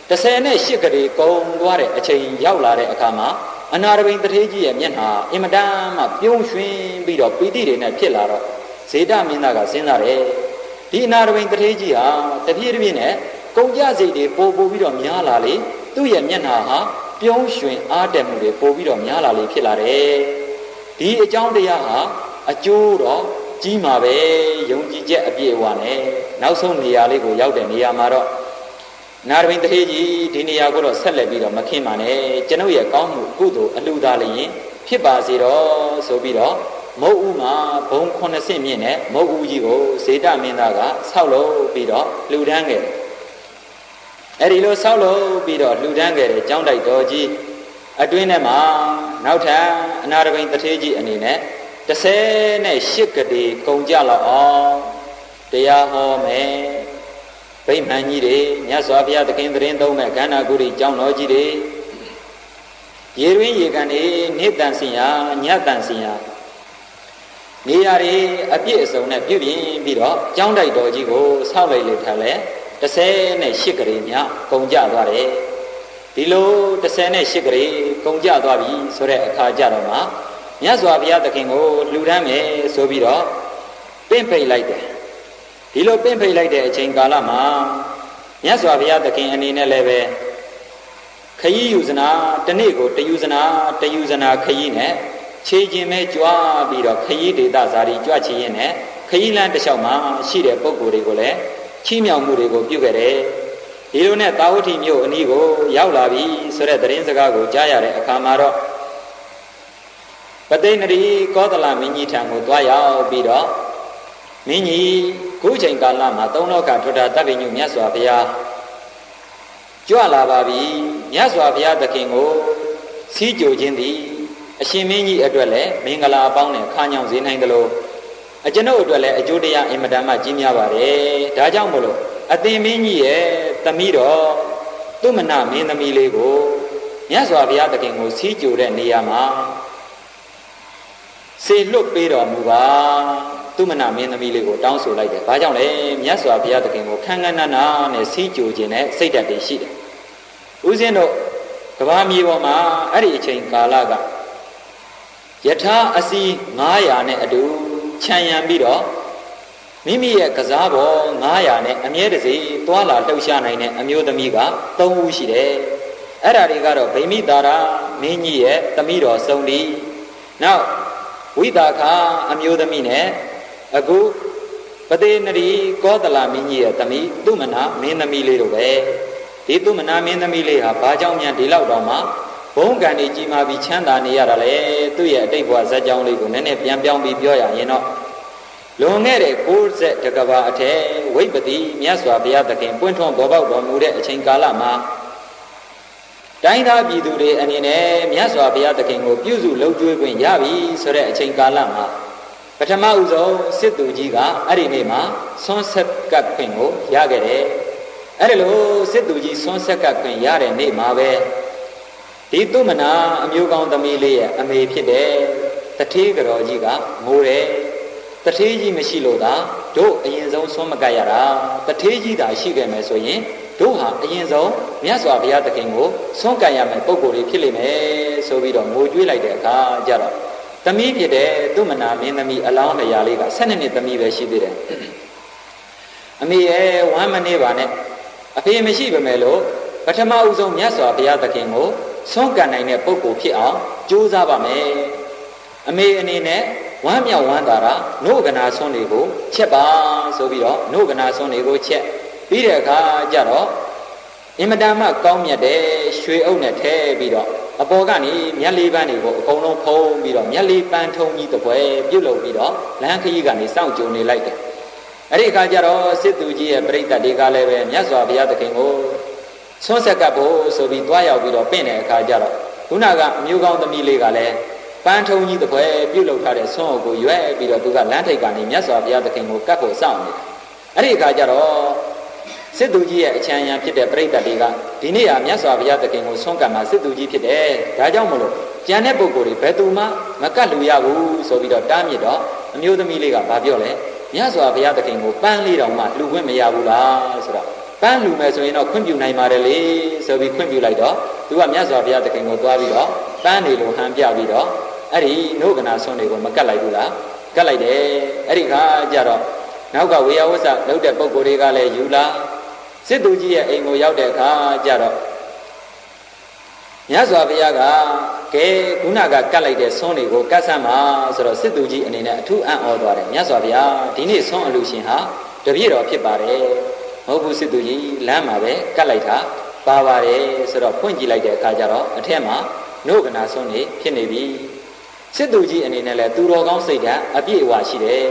18ကလေးကုံသွားတဲ့အချိန်ရောက်လာတဲ့အခါမှာအနာရဘိန်တထေးကြီးရဲ့မျက်နှာအင်မတန်မှပြုံးရွှင်ပြီးတော့ပီတိတွေနဲ့ဖြစ်လာတော့ဇေတမင်းသားကစဉ်းစားတယ်ဒီအနာရဘိန်တထေးကြီးဟာတပြေးနဲ့ကုန်ကြစိတ်တွေပိုပြီးတော့များလာလေသူ့ရဲ့မျက်နှာဟာပြုံးရွှင်အားတက်မှုတွေပိုပြီးတော့များလာလေဖြစ်လာတယ်ဒီအကြောင်းတရားဟာအကျိုးတော့ကြီးမှာပဲယုံကြည်ချက်အပြည့်အဝနဲ့နောက်ဆုံးနေရာလေးကိုရောက်တဲ့နေရာမှာတော့နာရဘိန်တထေးကြီးဒီနေရာကိုတော့ဆက်လက်ပြီးတော့မခင်းပါနဲ့ကျွန်ုပ်ရဲ့ကောင်းမှုကုသိုလ်အလှူဒါလျင်ဖြစ်ပါစေတော့ဆိုပြီးတော့ မုတ်ဦးမှာဘုံ80မြင့်နဲ့မုတ်ဦးကြီးကိုဇေတမင်းသားကဆောက်လုပ်ပြီးတော့လှူဒန်းခဲ့အဲ့ဒီလိုဆောက်လုပ်ပြီးတော့လှူဒန်းခဲ့တဲ့ကျောင်းတိုက်တော်ကြီးအတွင်းထဲမှာနောက်ထပ်အနာရဘိန်တထေးကြီးအနေနဲ့18ကတိကုန်ကြလောက်အောင်တရားဟောမယ်ဗိမာန်ကြီးတွေမြတ်စွာဘုရားသခင်သတင်းသုံးမဲ့ကန္နာဂုရီကျောင်းတော်ကြီးတွေရေရင်းရေကန်တွေနေ့တန်စင်ရာညတန်စင်ရာနေရာတွေအပြည့်အစုံနဲ့ပြုပြင်ပြီးတော့ကျောင်းတိုက်တော်ကြီးကိုဆောက်လိုက်လေထားလဲ18ကတိမြကုန်ကြသွားတယ်ဒီလို18ကတိကုန်ကြသွားပြီဆိုတဲ့အခါကြတော့မှမြတ်စွာဘုရားသခင်ကိုလှူဒန်းမယ်ဆိုပြီးတော့ပင့်ဖိတ်လိုက်တယ်ဒီလိုပင့်ဖိတ်လိုက်တဲ့အချိန်ကာလမှာမြတ်စွာဘုရားသခင်အနေနဲ့လည်းပဲခရီးယူဇနာတနေ့ကိုတယူဇနာခရီးနဲ့ခြေကျင်မဲ့ကြွားပြီးတော့ခရီးဒေသဇာတိကြွချီရင်နဲ့ခရီးလမ်းတစ်လျှောက်မှာရှိတဲ့ပုဂ္ဂိုလ်တွေကိုလည်းချီးမြှောက်မှုတွေကိုပြုခဲ့တယ်ဒီလိုနဲ့တာဝတိမြို့အနီးကိုရောက်လာပြီဆိုတဲ့သတင်းစကားကိုကြားရတဲ့အခါမှာတော့ပသိဏရီကောသလမင်းကြီးထံကိုသွားရောက်ပြီးတော့မင်းကြီးခုချိန်ကာလမှာသုံးလောကထွတ်တာတပ်ပိညုမြတ်စွာဘုရားကြွလာပါပြီမြတ်စွာဘုရားသခင်ကိုစီးကြိုခြင်းသည်အရှင်မင်းကြီးအတွက်လည်းမင်္ဂလာအပေါင်းနဲ့ခါညောင်စေနိုင်သလိုအကျွန်ုပ်အတွက်လည်းအကျိုးတရားအင်မတန်မှကြီးများပါတယ်ဒါကြောင့်မို့လို့အသင်မင်းကြီးရဲ့သမီးတော်သူမနာမင်းသမီးလေးကိုမြတ်စွာဘုရားသခင်ကိုစီးကြိုတဲ့နေရာမှာစေလွတ်ပေးတော်မူပါသူမနာမင်းသမီးလေးကိုတောင်းဆိုလိုက်တယ်ဘာကြောင့်လဲမြတ်စွာဘုရားသခင်ကိုခန်းခန်းနာနာနဲ့စီးကြိုခြင်းနဲ့စိတ်ဓာတ်တွေရှိတယ်ဦးဇင်းတို့ကဘာမြေပေါ်မှာအဲ့ဒီအချိန်ကာလကယထာအစီ900နဲ့အတူခြံရံပြီးတော့မိမိရဲ့ကစားပေါ်900နဲ့အမြဲတစေသွားလာလှုပ်ရှားနိုင်တဲ့အမျိုးသမီးက3ဦးရှိတယ်အဲ့ဒါတွေကတော့ဗိမိတာရာမင်းကြီးရဲ့သမီးတော်စုံဒီနောက်ဝိတာခအမျိုးသမီးနဲ့အခုပတိနရီကောသလမင်းကြီးရဲ့သမီးသူမနာမင်းသမီးလေးတို့ပဲဒီသူမနာမင်းသမီးလေးဟာဘာကြောင့်များဒီလောက်တော့မှဘုံကံတွေကြီးမားပြီးချမ်းသာနေရတာလေသူ့ရဲ့အတိတ်ဘဝဇာတ်ကြောင်းလေးကိုနည်းနည်းပြန်ပြောင်းပြီးပြောရရင်တော့လွန်ခဲ့တဲ့60ကဘာအထက်ဝိပတိမြတ်စွာဘုရားသခင်ပွင့်ထွန်းပေါ်ပေါက်တော်မူတဲ့အချိန်ကာလမှာတိုင်းသားပြည်သူတွေအနေနဲ့မြတ်စွာဘုရားသခင်ကိုပြုစုလုပ်ကြွေးခွင့်ရပြီဆိုတဲ့အချိန်ကာလမှာပထမဦးဆုံးစစ်သူကြီးကအဲ့ဒီနေ့မှာဆွမ်းဆက်ကပ်ခွင့်ကိုရခဲ့တယ်အဲ့ဒီလိုစစ်သူကြီးဆွမ်းဆက်ကပ်ခွင့်ရတဲ့နေ့မှာပဲဒီသူမနာအမျိုးကောင်းသမီးလေးရဲ့အမေဖြစ်တဲ့တထေးကတော်ကြီးကမိုးတယ်တထေးကြီးမရှိလို့သာတို့အရင်ဆုံးဆွမ်းမကပ်ရတာတထေးကြီးသာရှိခဲ့မယ်ဆိုရင်တို့ဟာအရင်ဆုံးမြတ်စွာဘုရားသခင်ကိုဆွမ်းကပ်ရမယ်ပုံကိုယ်လေးဖြစ်လိမ့်မယ်ဆိုပြီးတော့ငိုကြွေးလိုက်တဲ့အခါကျတော့သမီးဖြစ်တဲ့သူမနာမင်းသမီးအလောင်းလျာလေးက12နှစ်သမီးပဲရှိသေးတယ်အမေရဲ့ဝမ်းမနေပါနဲ့အဖေမရှိပါမယ်လို့ပထမဦးဆုံးမြတ်စွာဘုရားသခင်ကိုဆွမ်းကပ်နိုင်တဲ့ပုဂ္ဂိုလ်ဖြစ်အောင်ကြိုးစားပါမယ်အမေအနေနဲ့ဝမ်းမြောက်ဝမ်းသာတာနှုတ်ကနာဆွမ်းတွေကိုချက်ပါဆိုပြီးတော့နှုတ်ကနာဆွမ်းတွေကိုချက်ပြီးတဲ့အခါကျတော့အင်မတန်မှကောင်းမြတ်တဲ့ရွှေအုပ်နဲ့ထဲပြီးတော့အပေါ်ကနေမြက်လေးပန်းတွေကိုအကုန်လုံးဖုံးပြီးတော့မြက်လေးပန်းထုံကြီးတစ်ပွဲပြုတ်လုပ်ပြီးတော့လမ်းခရီးကနေစောင့်ကြုံနေလိုက်တယ်အဲ့ဒီအခါကျတော့စစ်သူကြီးရဲ့ပြိဿတွေကလည်းပဲမြတ်စွာဘုရားသခင်ကိုဆွမ်းဆက်ကပ်ဖို့ဆိုပြီးတွားရောက်ပြီးတော့ပင့်တဲ့အခါကျတော့ခုနကအမျိုးကောင်းသမီးလေးကလည်းပန်းထုံကြီးတစ်ပွဲပြုတ်လုပ်ထားတဲ့ဆွမ်းအုပ်ကိုရွဲ့ပြီးတော့သူကလမ်းထိပ်ကနေမြတ်စွာဘုရားသခင်ကိုကပ်ဖို့စောင့်နေတာအဲ့ဒီအခါကျတော့စစ်သူကြီးရဲ့အချမ်းရံဖြစ်တဲ့ပြိဿတွေကဒီနေ့ဟာမြတ်စွာဘုရားသခင်ကိုဆွမ်းကပ်မှာစစ်သူကြီးဖြစ်တယ်ဒါကြောင့်မလို့ကျန်တဲ့ပုဂ္ဂိုလ်တွေဘယ်သူမှမကပ်လို့ရဘူးဆိုပြီးတော့တားမြစ်တော့အမျိုးသမီးလေးကဘာပြောလဲမြတ်စွာဘုရားသခင်ကိုပန်းလေးတောင်မှလှူခွင့်မရဘူးလားဆိုတော့ပန်းလှူမယ်ဆိုရင်တော့ခွင့်ပြုနိုင်ပါတယ်လေဆိုပြီးခွင့်ပြုလိုက်တော့သူကမြတ်စွာဘုရားသခင်ကိုသွားပြီးတော့ပန်းနေလို့ဟန်ပြပြီးတော့အဲ့ဒီနှုတ်ကနာဆွမ်းတွေကိုမကပ်လိုက်ဘူးလားကပ်လိုက်တယ်အဲ့ဒီခါကျတော့နောက်ကဝေယဝဆလုပ်တဲ့ပုဂ္ဂိုလ်တွေကလည်းယူလာစစ်သူကြီးရဲ့အိမ်ကိုရောက်တဲ့အခါကျတော့မြတ်စွာဘုရားကကဲခုနကကတ်လိုက်တဲ့ဆွမ်းတွေကိုကတ်ဆမ်းပါဆိုတော့စစ်သူကြီးအနေနဲ့အထူးအံ့ဩသွားတယ်မြတ်စွာဘုရားဒီနေ့ဆွမ်းအလူရှင်ဟာတပည့်တော်ဖြစ်ပါတယ်မဟုတ်ဘူးစစ်သူကြီးလမ်းမှာပဲကတ်လိုက်တာပါပါတယ်ဆိုတော့ဖွင့်ကြည့်လိုက်တဲ့အခါကျတော့အထက်မှာနှုတ်ကနာဆွမ်းနေဖြစ်နေပြီ စစ်သူကြီးအနေနဲ့လဲသူတော်ကောင်းစိတ်ဓာတ်အပြည့်အဝရှိတယ်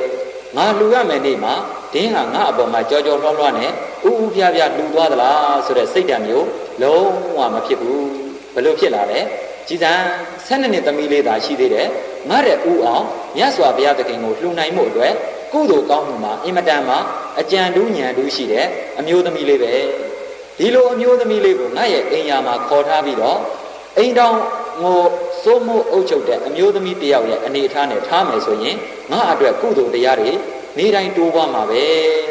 ငါလူရမယ်နေ့မှာဒင်းဟာငါအပေါ်မှာကြော်ကြော်လွှားလွှားနဲ့ဥဥပြပြလူသွားသလားဆိုတဲ့စိတ်ဓာတ်မျိုးလုံးဝမဖြစ်ဘူးဘယ်လိုဖြစ်လာလဲကြည်စံ12နှစ်သမီးလေးသာရှိသေးတယ်ငါတဲ့ဥအောင်မြတ်စွာဘုရားသခင်ကိုလှူနိုင်မှုအတွက်ကုသိုလ်ကောင်းမှုမှာအင်မတန်မှအကြံတူးညံတူးရှိတဲ့အမျိုးသမီးလေးပဲဒီလိုအမျိုးသမီးလေးကိုငါရဲ့အိမ်ယာမှာခေါ်ထားပြီးတော့အိမ်တောင်ငိုစိုးမိုးအုပ်ချုပ်တဲ့အမျိုးသမီးတယောက်ရဲ့အနေအထားနဲ့ထားမယ်ဆိုရင်ငါအတွက်ကုသိုလ်တရားတွေနေတိုင်းတိုးပွားမှာပဲ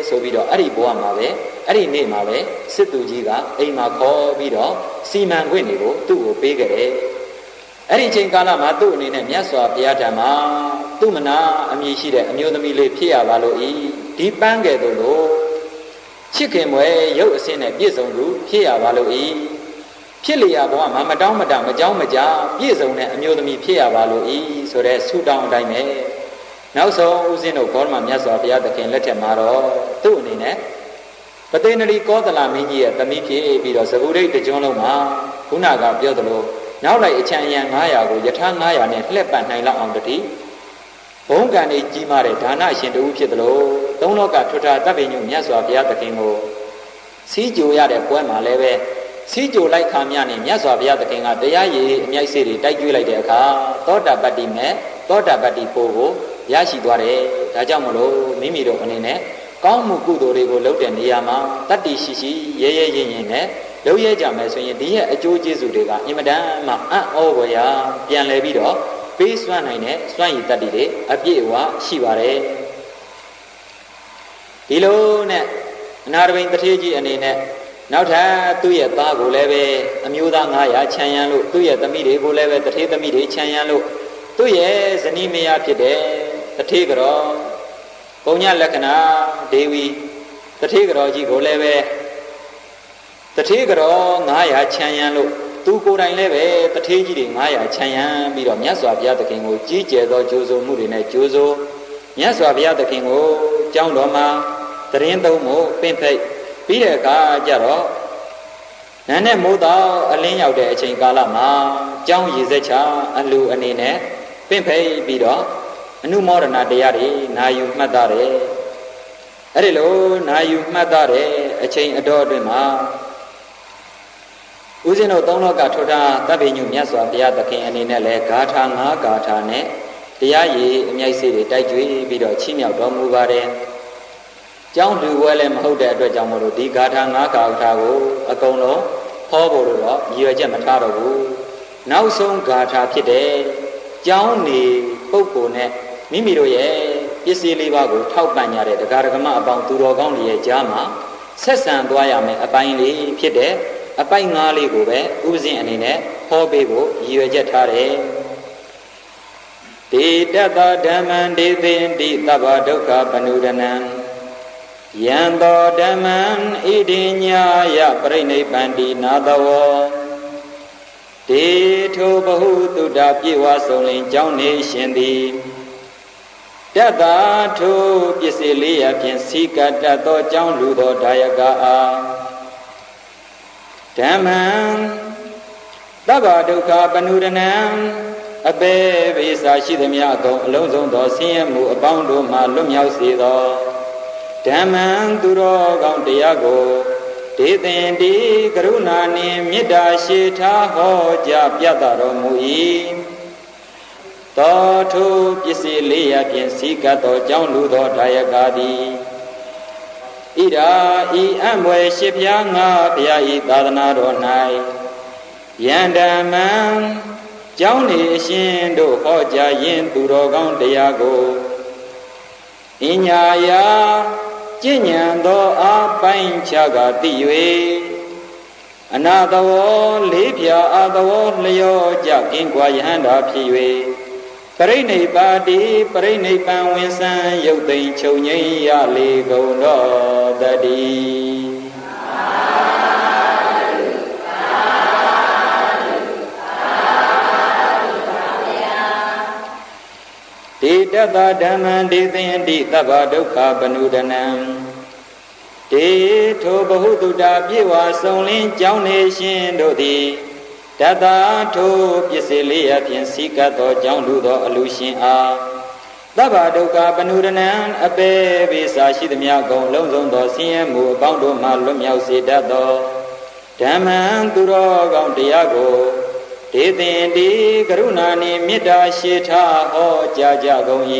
ဆိုပြီးတော့အဲ့ဒီဘဝမှာပဲအဲ့ဒီနေ့မှာပဲစစ်သူကြီးကအိမ်မှာခေါ်ပြီးတော့စီမံခွင့်တွေကိုသူ့ကိုပေးခဲ့တယ်အဲ့ဒီချိန်ကာလမှာသူ့အနေနဲ့မြတ်စွာဘုရားထံမှာသူ့မနာအမည်ရှိတဲ့အမျိုးသမီးလေးဖြစ်ရပါလို့ဤဒီပန်းကဲ့သို့လို့ချစ်ခင်မွယ်ရုပ်အစင်းနဲ့ပြည့်စုံသူဖြစ်ရပါလို့ဤဖြစ်လျာဘဝမှာမတောင်းမတမကြောင်းမကြပြည့်စုံတဲ့အမျိုးသမီးဖြစ်ရပါလို့ဤဆိုတဲ့ဆုတောင်းအတိုင်းပဲနောက်ဆုံးဦးဇင်းတို့ဘောဓမမြတ်စွာဘုရားသခင်လက်ထက်မှာတော့သူ့အနေနဲ့ပသိဏရီကောသလမင်းကြီးရဲ့သမီးဖြစ်ပြီးတော့ဇဂုရိတ်တကျွန်းလုံးမှာခုနကပြောသလိုနောက်လိုက်အချမ်းအယံ900ကိုယထာ900နဲ့လှည့်ပတ်နိုင်လောက်အောင်တတိဘုံကံကြီးကြီးမားတဲ့ဒါနရှင်တူဖြစ်သလိုသုံးလောကထွဋ္ဌာတပ်ပင်ညုမြတ်စွာဘုရားသခင်ကိုစီးကြိုရတဲ့ပွဲမှာလည်းပဲစီးကြိုလိုက်ခါမြနဲ့မြတ်စွာဘုရားသခင်ကတရားရည်အမြိုက်စေးတွေတိုက်ကျွေးလိုက်တဲ့အခါသောတာပတ္တိမဲ့သောတာပတ္တိပို့ကိုရရှိသွားတယ်ဒါကြောင့်မလို့မိမိတို့အနေနဲ့ကောင်းမှုကုသိုလ်တွေကိုလုပ်တဲ့နေရာမှာတတ္တိရှိရှိရဲရဲရင်ရင်နဲ့လုပ်ရကြမယ်ဆိုရင်ဒီရဲ့အကျိုးကျေးဇူးတွေကအင်မတန်မှအံ့ဩဖွယ်ရာပြန်လည်ပြီးတော့ပေးစွမ်းနိုင်တဲ့စွမ်းရည်တတ္တိတွေအပြည့်အဝရှိပါတယ်ဒီလိုနဲ့အနာရဘိန်တထေးကြီးအနေနဲ့နောက်ထပ်သူ့ရဲ့သားကိုလည်းပဲအမျိုးသား900ခြံရံလို့သူ့ရဲ့သမီးတွေကိုလည်းပဲတထေးသမီးတွေခြံရံလို့သူ့ရဲ့ဇနီးမယားဖြစ်တဲ့တထေးကတော်ပုံညလက္ခဏာဒေဝီတထေးကတော်ကြီးကိုလည်းပဲတထေးကတော်900ခြံရံလို့သူကိုယ်တိုင်လည်းပဲတထေးကြီးတွေ900ခြံရံပြီးတော့မြတ်စွာဘုရားသခင်ကိုကြီးကျယ်သောကြိုးစိုးမှုတွေနဲ့ကြိုးစိုးမြတ်စွာဘုရားသခင်ကိုကျောင်းတော်မှာတရင်သုံးဖို့ပင့်ဖိတ်ပြီးတဲ့အခါကျတော့နန်းနဲ့မိုးတော်အလင်းရောက်တဲ့အချိန်ကာလမှာကျောင်းရည်စက်ချအလူအနေနဲ့ပင့်ဖိတ်ပြီးတော့အနုမောဒနာတရားတွေနာယူမှတ်သားတယ်အဲ့ဒီလိုနာယူမှတ်သားတဲ့အချိန်အတော်အတွင်းမှာဦးဇင်းတို့သုံးလောကထွဋ္ဌာတပ်ပင်ညုမြတ်စွာဘုရားသခင်အနေနဲ့လည်းဂါထာ9ဂါထာနဲ့တရားရည်အမြိုက်စေးတွေတိုက်ကြွေးပြီးတော့ချီးမြှောက်တော်မူပါတယ်ကျောင်းလူဝဲလည်းမဟုတ်တဲ့အတွက်ကြောင့်မလို့ဒီဂါထာ9ဂါထာကိုအကုန်လုံးဟောဖို့တော့ရည်ရွယ်ချက်မထားတော့ဘူးနောက်ဆုံးဂါထာဖြစ်တဲ့ကျောင်းနေပုဂ္ဂိုလ်နဲ့မိမိတို့ရဲ့ပစ္စည်းလေးပါးကိုထောက်ပံ့ကြတဲ့တရားဓမ္မအပေါင်းသူတော်ကောင်းတွေရဲ့ကြားမှာဆက်ဆံသွားရမယ်အပိုင်းလေးဖြစ်တဲ့အပိုင်း9လေးကိုပဲဥပဇင်းအနေနဲ့ဟောပေးဖို့ရည်ရွယ်ချက်ထားတယ်ဒေတတဓမ္မံဒေသင်တိသဗ္ဗဒုက္ခပနုဒနံယံသောဓမ္မံဣဒိညာယပရိနိဗ္ဗန္တိနာသဝောဒေထိုဘဟုတုတ္တပြေဝဆုံးလင်ကြောင်းနေရှင်သည်တတ္တာထိုပစ္စည်းလေးရဖြင့်စီကတတ်သောကြောင်းလူသောဒါယကအားဓမ္မံသဗ္ဗဒုက္ခပနုဒနံအပေဘေးစာရှိသည်များအကုန်အလုံးစုံသောဆင်းရဲမှုအပေါင်းတို့မှလွတ်မြောက်စေသောဓမ္မံသူတော်ကောင်းတရားကိုဒေသင်တိကရုဏာနှင့်မေတ္တာရှိထားဟောကြားပြသတော်မူ၏သောထိုပစ္စည်းလေးရဖြင့်စီကတ်သောကြောင်းလူသောဒါယကသည်ဣရာဤအံ့မွယ်ရှိဖျားငါဘုရားဤသာသနာတော်၌ယံဓမ္မံကြောင်းနေအရှင်တို့ဟောကြားယင်သူတော်ကောင်းတရားကိုအညာယာကျင့်ဉဏ်သောအပိုင်းခြားကသိ၍အနာတဝောလေးဖြာအတဝောလျောကြကင်းကွာယဟန္တာဖြစ်၍ပရိနိဗ္ဗာတိပရိနိဗ္ဗာန်ဝင်ဆံရုပ်သိမ်းချုပ်ငြိမ်းရလေကုန်တော်တည်းဒေတတဓမ္မံဒေသင်တိသဗ္ဗဒုက္ခပနုဒနံဒေထိုဘဟုတုတ္တပြေဝဆုံးလင်းကြောင်းနေရှင်တို့သည်တ တတထိုပစ္စည်းလေးရဖြင့်စီကတ်သောကြောင့်လူသောအလူရှင်အားသဗ္ဗဒုက္ခပနုရဏံအပေပိစာရှိသမျှကုန်လုံးစုံသောဆင်းရဲမှုအပေါင်းတို့မှလွတ်မြောက်စေတတ်သောဓမ္မံသူတော်ကောင်းတရားကိုဒေသင်ဒီကရုဏာနှင့်မေတ္တာရှိထားဟောကြားကြကုန်၏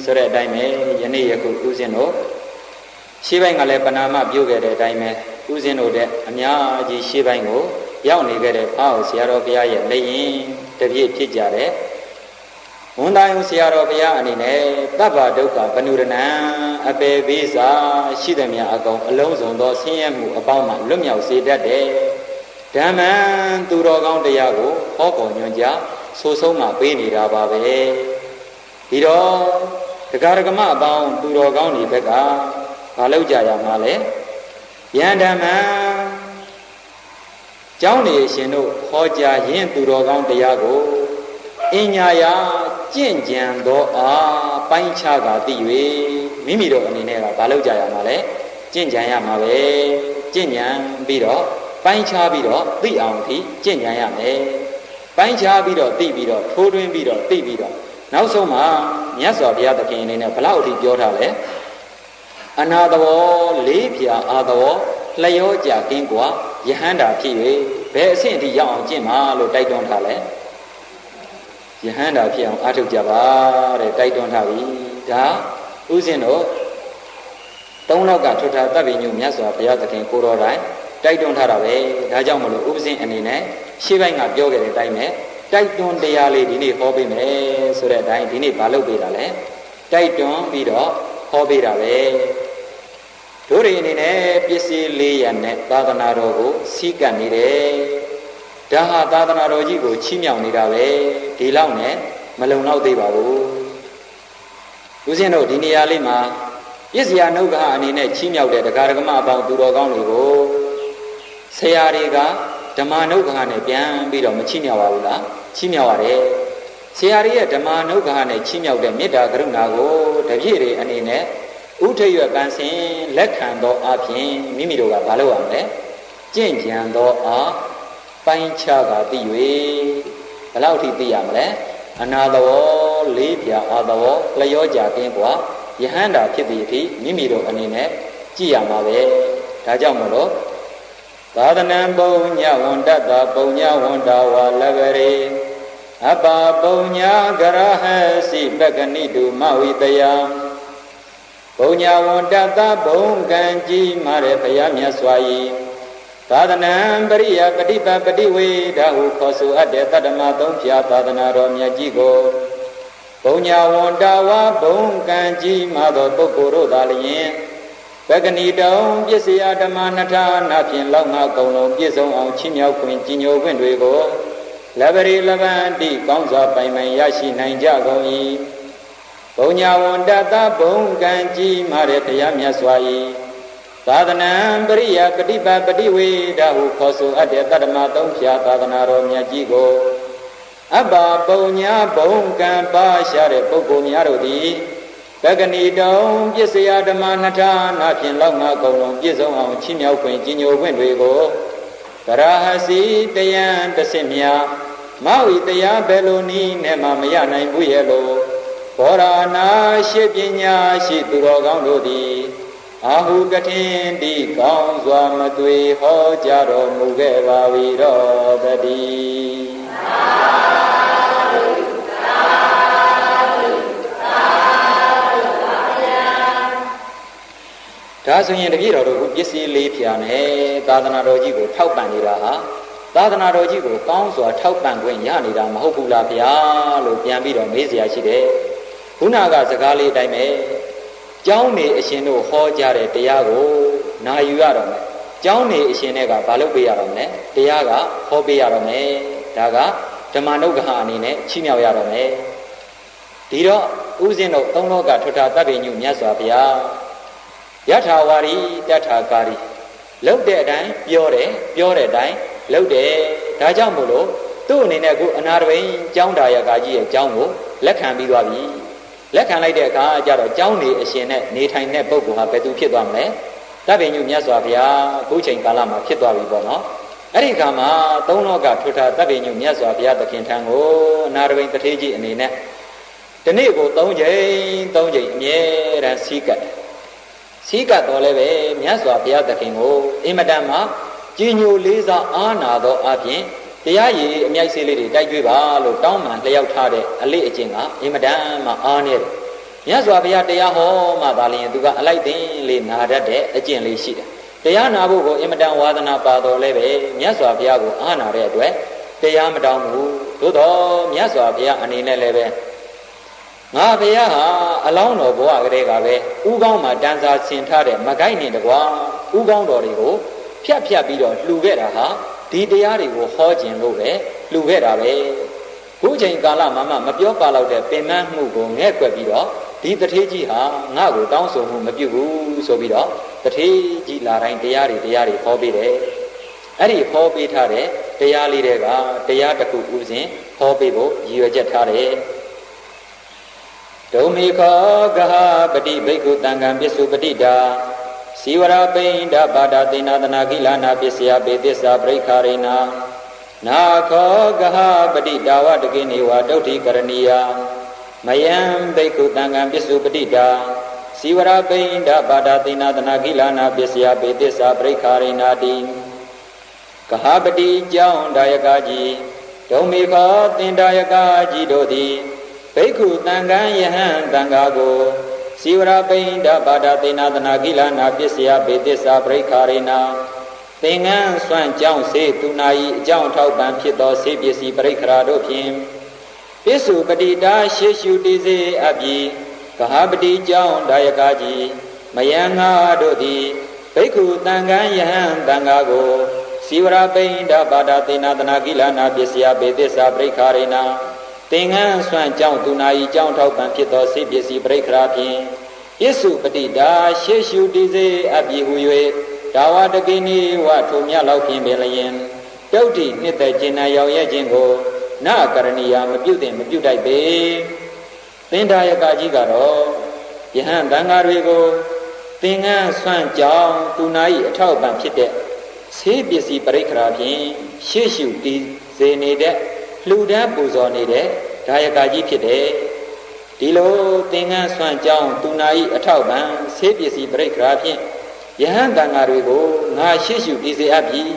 ဆိုတဲ့အတိုင်းပဲယနေ့ယခုဦးဇင်းတို့ရှေးပိုင်းကလည်းပဏာမပြုခဲ့တဲ့အတိုင်းပဲဦးဇင်းတို့တဲ့အများကြီးရှေးပိုင်းကိုရောက်နေခဲ့တဲ့ဖောက်ဆရာတော်ဘုရားရဲ့လက်ရင်တပြည့်ဖြစ်ကြတဲ့ဝန်သားယုံဆရာတော်ဘုရားအနေနဲ့သဗ္ဗဒုက္ခပနုရဏံအပေပိစာရှိသမျှအကုန်အလုံးစုံသောဆင်းရဲမှုအပေါင်းမှလွတ်မြောက်စေတတ်တဲ့ဓမ္မံသူတော်ကောင်းတရားကိုဟောပေါ်ညွှန်ကြားဆိုဆုံးမှပေးနေတာပါပဲဒီတော့တရားဓမ္မအပေါင်းသူတော်ကောင်းတွေဘက်ကမလုပ်ကြရမှာလဲယန္ဓမ္မံကျောင်းနေရှင်တို့ဟောကြားရင်းသူတော်ကောင်းတရားကိုအညာယာကြင့်ကြံသောအားပိုင်းခြားကသိ၍မိမိတို့အနေနဲ့ကမလုပ်ကြရမှာလဲကြင့်ကြံရမှာပဲကြင့်ကြံပြီးတော့ပိုင်းခြားပြီးတော့သိအောင်ဒီကြင့်ကြံရမယ်ပိုင်းခြားပြီးတော့သိပြီးတော့ထိုးတွင်းပြီးတော့သိပြီးတော့နောက်ဆုံးမှာမြတ်စွာဘုရားသခင်အနေနဲ့ဘလောက်အထိပြောထားလဲအနာတဘောလေးဖြာအာတဘောလျောကြကင်းกว่าယဟန္တာဖြစ်၍ဘယ်အဆင့်အထိရောက်အောင်ကျင့်မှာလို့တိုက်တွန်းထားလဲယဟန္တာဖြစ်အောင်အားထုတ်ကြပါတဲ့တိုက်တွန်းထားပြီဒါဥစဉ်တို့သုံးလောက်ကထွတ်ထားတပ်ပင်ညုမြတ်စွာဘုရားသခင်ကိုတော်တိုင်တိုက်တွန်းထားတာပဲဒါကြောင့်မလို့ဥပဇင်းအနေနဲ့ရှေ့ပိုင်းကပြောခဲ့တဲ့အတိုင်းပဲတိုက်တွန်းတရားလေးဒီနေ့ဟောပေးမယ်ဆိုတဲ့အတိုင်းဒီနေ့မလုပ်ပေးတာလဲတိုက်တွန်းပြီးတော့ဟောပေးတာပဲတို့တွေအနေနဲ့ပစ္စည်းလေးရနဲ့သာသနာတော်ကိုစီးကပ်နေတယ်ဒါဟာသာသနာတော်ကြီးကိုချီးမြှောက်နေတာပဲဒီလောက်နဲ့မလုံလောက်သေးပါဘူးဦးဇင်းတို့ဒီနေရာလေးမှာပစ္စယနုဂ္ဂအနေနဲ့ချီးမြှောက်တဲ့တရားဓမ္မအပေါင်းသူတော်ကောင်းတွေကိုဆရာတွေကဓမ္မနုဂ္ဂနဲ့ပြန်ပြီးတော့မချီးမြှောက်ပါဘူးလားချီးမြှောက်ရတယ်ဆရာတွေရဲ့ဓမ္မနုဂ္ဂနဲ့ချီးမြှောက်တဲ့မေတ္တာကရုဏာကိုတပြည့်တွေအနေနဲ့ဥထရွက်ကံစင်လက်ခံသောအပြင်မိမိတို့ကမလုပ်ရမလဲကြင့်ကြံသောအားပိုင်းခြားကသိ၍ဘယ်လောက်ထိသိရမလဲအနာသဘောလေးပြအာသဘောလျောကြကင်းกว่าယဟန္တာဖြစ်သည့်အထိမိမိတို့အနေနဲ့ကြည့်ရမှာပဲဒါကြောင့်မလို့သာသနံပုံညဝန္တတပုံညဝန္တာဝါလဗရေအပပုံညဂရဟစီပကနိတုမဝိတယပုံညဝန္တတဘုံကံကြီးမာတဲ့ဘုရားမြတ်စွာ၏သာသနံပရိယပฏิပပฏิဝေဒဟုခေါ်ဆိုအပ်တဲ့တတ္တမသုံးဖြာသာသနာတော်မြတ်ကြီးကိုဘုံညာဝန္တာဝဘုံကံကြီးမာသောပုဂ္ဂိုလ်တို့သာလျှင်ပကဏီတောင်ပစ္စယဓမ္မနထာနာဖြင့်လောက်ငါကုံလုံးပြည့်စုံအောင်ချီးမြှောက်ခွင့်ကြီးညိုခွင့်တွေကိုလဗရီလဗန္တိကောင်းစွာပိုင်ပိုင်ရရှိနိုင်ကြကုန်၏ဘုံညာဝန္တတဘုံကံကြီးမာတဲ့ဘုရားမြတ်စွာ၏သာသနံပရိယပฏิပပฏิဝေဒဟုခေါ်ဆိုအပ်တဲ့တတ္တမသုံးဖြာသာသနာတော်မြတ်ကြီးကိုအပပုံညာဘုံကံပါရှာတဲ့ပုဂ္ဂိုလ်များတို့သည်ပကဏီတောင်ပစ္စယဓမ္မနထာနာဖြင့်လောက်ငါကုံလုံးပြည့်စုံအောင်ချီးမြှောက်ခွင့်ကြီးညိုခွင့်တွေကိုကရဟစီတယံတဆင့်မြမဝိတရားဘယ်လိုနည်းနဲ့မှမရနိုင်ဘူးရဲ့လို့ဘောရာနာရှိပညာရှိသူတော်ကောင်းတို့သည်အာဟုကထင်တိကောင်းစွာမသွေဟောကြားတော်မူခဲ့ပါ၏တော်တည်းဒါဆိုရင်တပည့်တော်တို့ပစ္စည်းလေးဖြာနဲ့သာသနာတော်ကြီးကိုထောက်ပံ့နေတာဟာသာသနာတော်ကြီးကိုကောင်းစွာထောက်ပံ့ခွင့်ရနေတာမဟုတ်ဘူးလားဗျာလို့ပြန်ပြီးတော့မေးစရာရှိတယ်ခုနကစကားလေးအတိုင်းပဲကျောင်းနေအရှင်တို့ဟောကြားတဲ့တရားကိုနာယူရတော့မယ်ကျောင်းနေအရှင်တွေကဘာလုပ်ပေးရတော့မလဲတရားကဟောပေးရတော့မယ်ဒါကဓမ္မနုဂ္ဂဟအနေနဲ့ချီးမြှောက်ရတော့မယ်ဒီတော့ဥစဉ်တို့သုံးလောကထွတ်တာတပ်ပင်ညုမြတ်စွာဘုရားယထာဝါရီတထာကာရီလုပ်တဲ့အတိုင်းပြောတဲ့အတိုင်းလုပ်တယ်ဒါကြောင့်မို့လို့သူ့အနေနဲ့အခုအနာတပိန်ကျောင်းဒါယကာကြီးရဲ့ကျောင်းကိုလက်ခံပြီးသွားပြီလက်ခံလိုက်တဲ့အခါကျတော့ကျောင်းနေအရှင်နဲ့နေထိုင်တဲ့ပုဂ္ဂိုလ်ဟာဘယ်သူဖြစ်သွားမလဲတပ်ပင်ညုမြတ်စွာဘုရားအခုချိန်ကာလမှာဖြစ်သွားပြီပေါ့နော် အဲ့ဒီခါမှာသုံးလောကထွတ်ထားတပ်ပင်ညုမြတ်စွာဘုရားသခင်ထံကိုအနာရဘိန်တထေးကြီးအနေနဲ့ဒီနေ့ကို3ချိန်အမြဲတမ်းစီးကပ်တော်လည်းပဲမြတ်စွာဘုရားသခင်ကိုအင်မတန်မှကြီးညိုလေးစားအားနာသောအပြင်တရားရည်အမြိုက်ဆေးလေးတွေတိုက်ကြွေးပါလို့တောင်းပန်လျှောက်ထားတဲ့အလေးအကျင့်ကအင်မတန်မှအားနေတယ်မြတ်စွာဘုရားတရားဟောမှသာလျှင်သူကအလိုက်သိလေးနာတတ်တဲ့အကျင့်လေးရှိတယ်တရားနာဖို့ကိုအင်မတန်ဝါသနာပါတော်လည်းပဲမြတ်စွာဘုရားကိုအားနာတဲ့အတွက်တရားမတောင်းဘူးသို့တော်မြတ်စွာဘုရားအနေနဲ့လည်းပဲငါဘုရားဟာအလောင်းတော်ဘဝကလေးကပဲဥကောင်းမှာတန်းစားဆင်ထားတဲ့မကိုက်နဲ့တကွာဥကောင်းတော်တွေကိုဖြတ်ပြီးတော့လှူခဲ့တာဟာဒီတရားတွေကိုဟောခြင်းလို့ပဲလှူခဲ့တာပဲခုချိန်ကာလမှာမပြောပါတော့တဲ့ပင်မမှုကိုငဲ့ကွက်ပြီးတော့ဒီတထေးကြီးဟာငါ့ကိုတောင်းဆိုမှုမပြုဘူးဆိုပြီးတော့တထေးကြီးလာတိုင်းတရားတွေဟောပေးတယ်အဲ့ဒီဟောပေးထားတဲ့တရားလေးတွေကတရားတစ်ခုဥစဉ်ဟောပေးဖို့ရည်ရွယ်ချက်ထားတယ်ဒုံမေခောဂဟပတိဘိက္ခုတံဃံပစ္စုပတိတာစီဝရပိန္ဒပါဒသေနာသနာကိလနာပစ္စယပေသစ္စာပရိခာရိနာနာခောဂဟပတိတာဝတကိနေဝဒုဋ္ဌိကရဏီယမယံဘိက္ခုတံဃံပစ္စုပတိတာစီဝရပိန္ဒပါဒသေနာသနာကိလနာပစ္စယပေသစ္စာပရိခာရိနာတိကဟပတိကြောင့်ဒါယကကြီးဒုံမေခောသင်္ဒါယကကြီးတို့သည်ဘိက္ခုတံဃံယဟန်တံဃာကိုစီဝရပိန္ဒပါဒသေနာသနာကိလနာပစ္စယပေသစ္စာပရိခာရိနာသင်္ကန်းစွန့်ကြောင်းစေသူနာဤအကြောင်းထောက်ပံ့ဖြစ်သောစေပစ္စည်းပရိခရာတို့ဖြင့်ပစ္စုပတိတာရှေရှုတည်စေအပ်ပြီးကဟပတိကြောင့်ဒါယကကြီးမယံငါတို့သည်ဘိက္ခုတံဃံယဟန်တံဃာကိုစီဝရပိန္ဒပါဒသေနာသနာကိလနာပစ္စယပေသစ္စာပရိခာရိနာသင်္ကန်းစွန့်ကြောင်းသူနာဤကြောင်းထောက်ပံ့ဖြစ်သောစေပစ္စည်းပရိခရာဖြင့်ပစ္စုပတိတာရှေရှုတည်စေအပ်ပြီးဟူ၍ဒါဝတကိနိဝထိုမြတ်လောက်ဖြင့်ပင်လျင်တုဋ္ဌိနှစ်သက်ခြင်းနာရောက်ရဲ့ခြင်းကိုနကရဏီယာမပြုသင့်မပြုတိုက်ပေသင်္ဒါယကကြီးကတော့ယဟန်တန်ဃာတွေကိုသင်္ကန်းစွန့်ကြောင်းသူနာဤအထောက်ပံ့ဖြစ်တဲ့စေပစ္စည်းပရိခရာဖြင့်ရှေရှုတည်စေနေတဲ့လှူဒန်းပူဇော်နေတဲ့ဒါယကကြီးဖြစ်တယ်ဒီလိုသင်္ကန်းစွန့်ကြောင်းသူနာဤအထောက်ပံ့စေပစ္စည်းပရိခရာဖြင့်ယဟန်တန်ဃာတွေကိုငါရှေ့ရှုတည်စေအပ်ပြီး